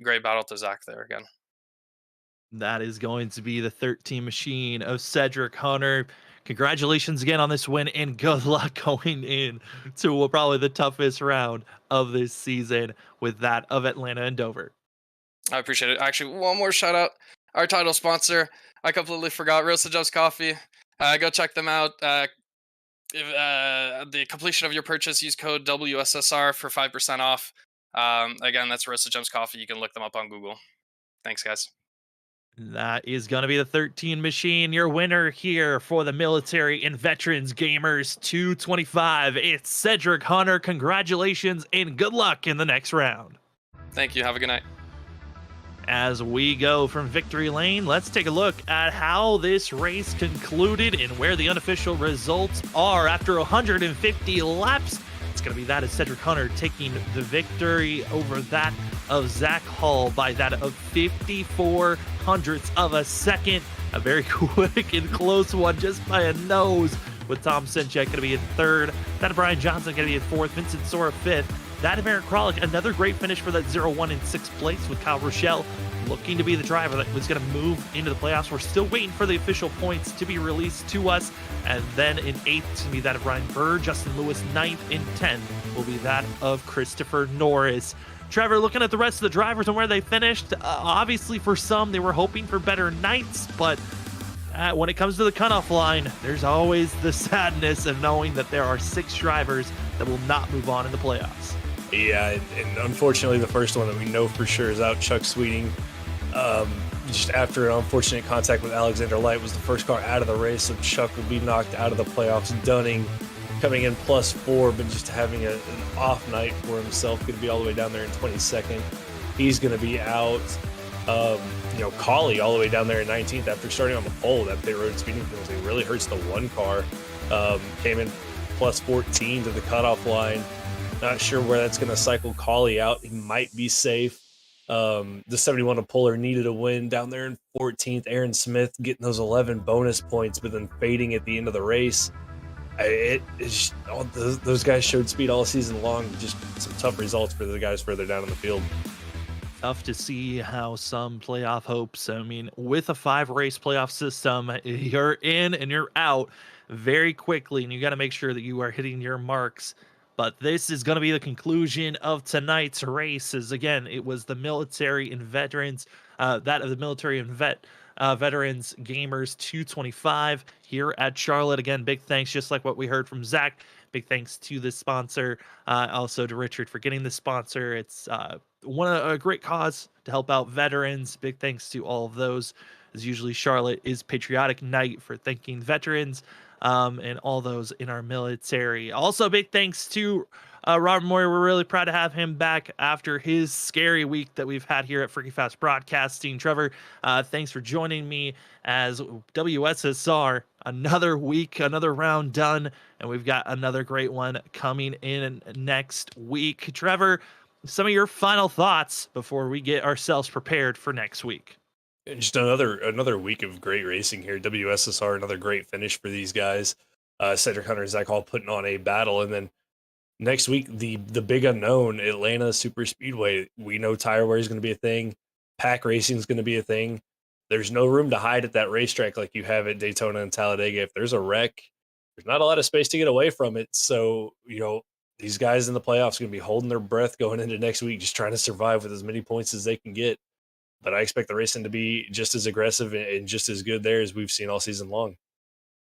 great battle to Zach there again. That is going to be the 13 machine of Cedric Hunter. Congratulations again on this win, and good luck going in to probably the toughest round of this season with that of Atlanta and Dover. I appreciate it. Actually, one more shout out. Our title sponsor, I completely forgot, Roasted Jumps Coffee. Go check them out. If the completion of your purchase, use code WSSR for 5% off. Again, that's Roasted Jumps Coffee. You can look them up on Google. Thanks, guys. That is going to be the 13 machine. Your winner here for the Military and Veterans Gamers 225. It's Cedric Hunter. Congratulations and good luck in the next round. Thank you. Have a good night. As we go from victory lane, let's take a look at how this race concluded and where the unofficial results are after 150 laps. It's going to be that of Cedric Hunter taking the victory over that of Zach Hall by that of 54 hundredths of a second. A very quick and close one just by a nose, with Tom Sinchek going to be in third. That of Brian Johnson going to be in fourth. Vincent Sora fifth. That of Eric Kralik, another great finish for that 0-1 in sixth place, with Kyle Rochelle looking to be the driver that was going to move into the playoffs. We're still waiting for the official points to be released to us. And then in eighth, it's going to be that of Ryan Burr. Justin Lewis, ninth. In 10th will be that of Christopher Norris. Trevor, looking at the rest of the drivers and where they finished, obviously for some, they were hoping for better nights, but when it comes to the cutoff line, there's always the sadness of knowing that there are 6 drivers that will not move on in the playoffs. Yeah, and unfortunately, the first one that we know for sure is out, Chuck Sweeting. Just after an unfortunate contact with Alexander Light, was the first car out of the race, so Chuck will be knocked out of the playoffs. Dunning coming in +4, but just having an off night for himself, going to be all the way down there in 22nd. He's going to be out. Cauley all the way down there in 19th after starting on the pole. That pit road speeding penalty really hurts the one car. Came in +14 to the cutoff line. Not sure where that's going to cycle Cauley out. He might be safe. The 71 of Puller needed a win down there in 14th. Aaron Smith getting those 11 bonus points, but then fading at the end of the race. Those guys showed speed all season long. Just some tough results for the guys further down in the field. Tough to see how some playoff hopes, I mean, with a 5-race playoff system, you're in and you're out very quickly, and you got to make sure that you are hitting your marks. But this is going to be the conclusion of tonight's races. Again, it was the Military and Veterans, that of the Military and Veterans Gamers 225 here at Charlotte. Again, big thanks, just like what we heard from Zach. Big thanks to the sponsor, also to Richard for getting the sponsor. It's a great cause to help out veterans. Big thanks to all of those. As usually, Charlotte is patriotic night for thanking veterans. And all those in our military. Also, big thanks to Robert Moyer. We're really proud to have him back after his scary week that we've had here at Freaky Fast Broadcasting. Trevor, thanks for joining me as WSSR. Another week, another round done, and we've got another great one coming in next week. Trevor, some of your final thoughts before we get ourselves prepared for next week. Just another week of great racing here. WSSR, another great finish for these guys. Cedric Hunter and Zach Hall putting on a battle. And then next week, the big unknown, Atlanta Super Speedway. We know tire wear is going to be a thing. pack racing is going to be a thing. There's no room to hide at that racetrack like you have at Daytona and Talladega. If there's a wreck, there's not a lot of space to get away from it. So, these guys in the playoffs are going to be holding their breath going into next week, just trying to survive with as many points as they can get. But I expect the racing to be just as aggressive and just as good there as we've seen all season long.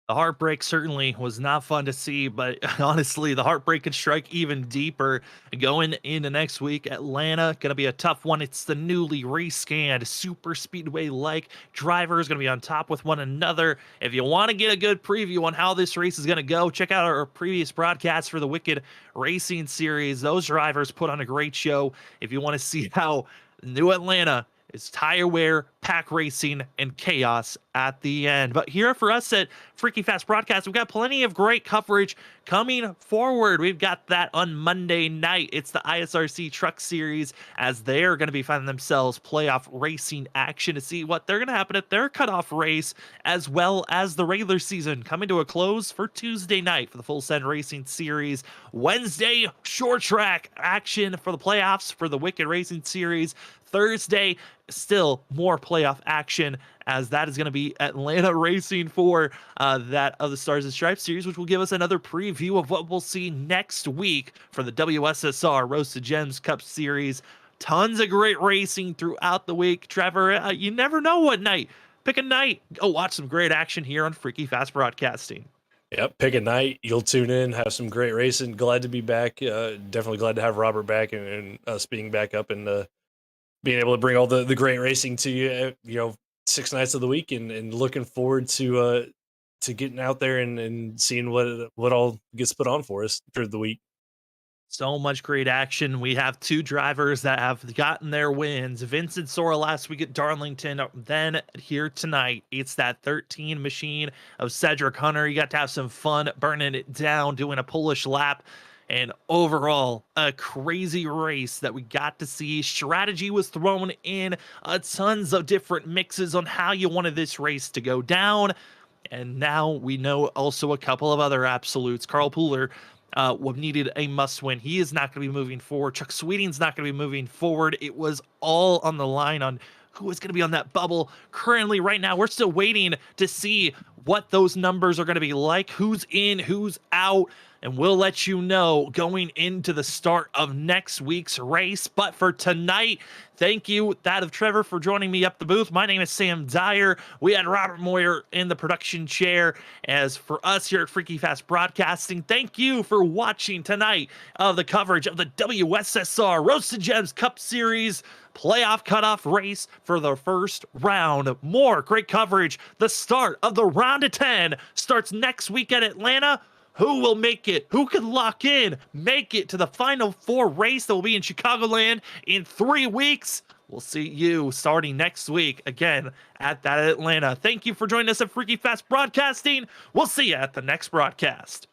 The heartbreak certainly was not fun to see, but honestly, the heartbreak could strike even deeper going into next week. Atlanta, going to be a tough one. It's the newly rescanned super speedway-like drivers going to be on top with one another. If you want to get a good preview on how this race is going to go, check out our previous broadcast for the Wicked Racing Series. Those drivers put on a great show. If you want to see how New Atlanta is tire wear, pack racing, and chaos at the end. But here for us at Freaky Fast Broadcast, we've got plenty of great coverage coming forward. We've got that on Monday night. It's the ISRC Truck Series, as they're going to be finding themselves playoff racing action to see what they're going to happen at their cutoff race, as well as the regular season coming to a close for Tuesday night for the Full Send Racing Series. Wednesday, short track action for the playoffs for the Wicked Racing Series. Thursday, still more playoff action, as that is going to be Atlanta racing for that of the Stars and Stripes series, which will give us another preview of what we'll see next week for the WSSR Roasted Gems Cup Series. Tons of great racing throughout the week. Trevor, you never know what night. Pick a night. Go watch some great action here on Freaky Fast Broadcasting. Yep, pick a night. You'll tune in, have some great racing. Glad to be back. Definitely glad to have Robert back and us being back up and being able to bring all the great racing to you, 6 nights of the week, and looking forward to getting out there and seeing what all gets put on for us through the week. So much great action. We have 2 drivers that have gotten their wins. Vincent Sora last week at Darlington, then here tonight. It's that 13 machine of Cedric Hunter. You got to have some fun burning it down, doing a Polish lap. And overall, a crazy race that we got to see. Strategy was thrown in, tons of different mixes on how you wanted this race to go down. And now we know also a couple of other absolutes. Carl Pooler needed a must-win. He is not going to be moving forward. Chuck Sweeting's not going to be moving forward. It was all on the line on who is going to be on that bubble. Currently, right now, we're still waiting to see what those numbers are going to be like, who's in, who's out, and we'll let you know going into the start of next week's race. But for tonight, thank you, that of Trevor, for joining me up the booth. My name is Sam Dyer. We had Robert Moyer in the production chair. As for us here at Freaky Fast Broadcasting, thank you for watching tonight of the coverage of the WSSR Roasted Gems Cup Series playoff cutoff race for the first round. More great coverage. The start of the round of 10 starts next week at Atlanta. Who will make it? Who can lock in, make it to the Final Four race that will be in Chicagoland in 3 weeks? We'll see you starting next week again at that Atlanta. Thank you for joining us at Freaky Fast Broadcasting. We'll see you at the next broadcast.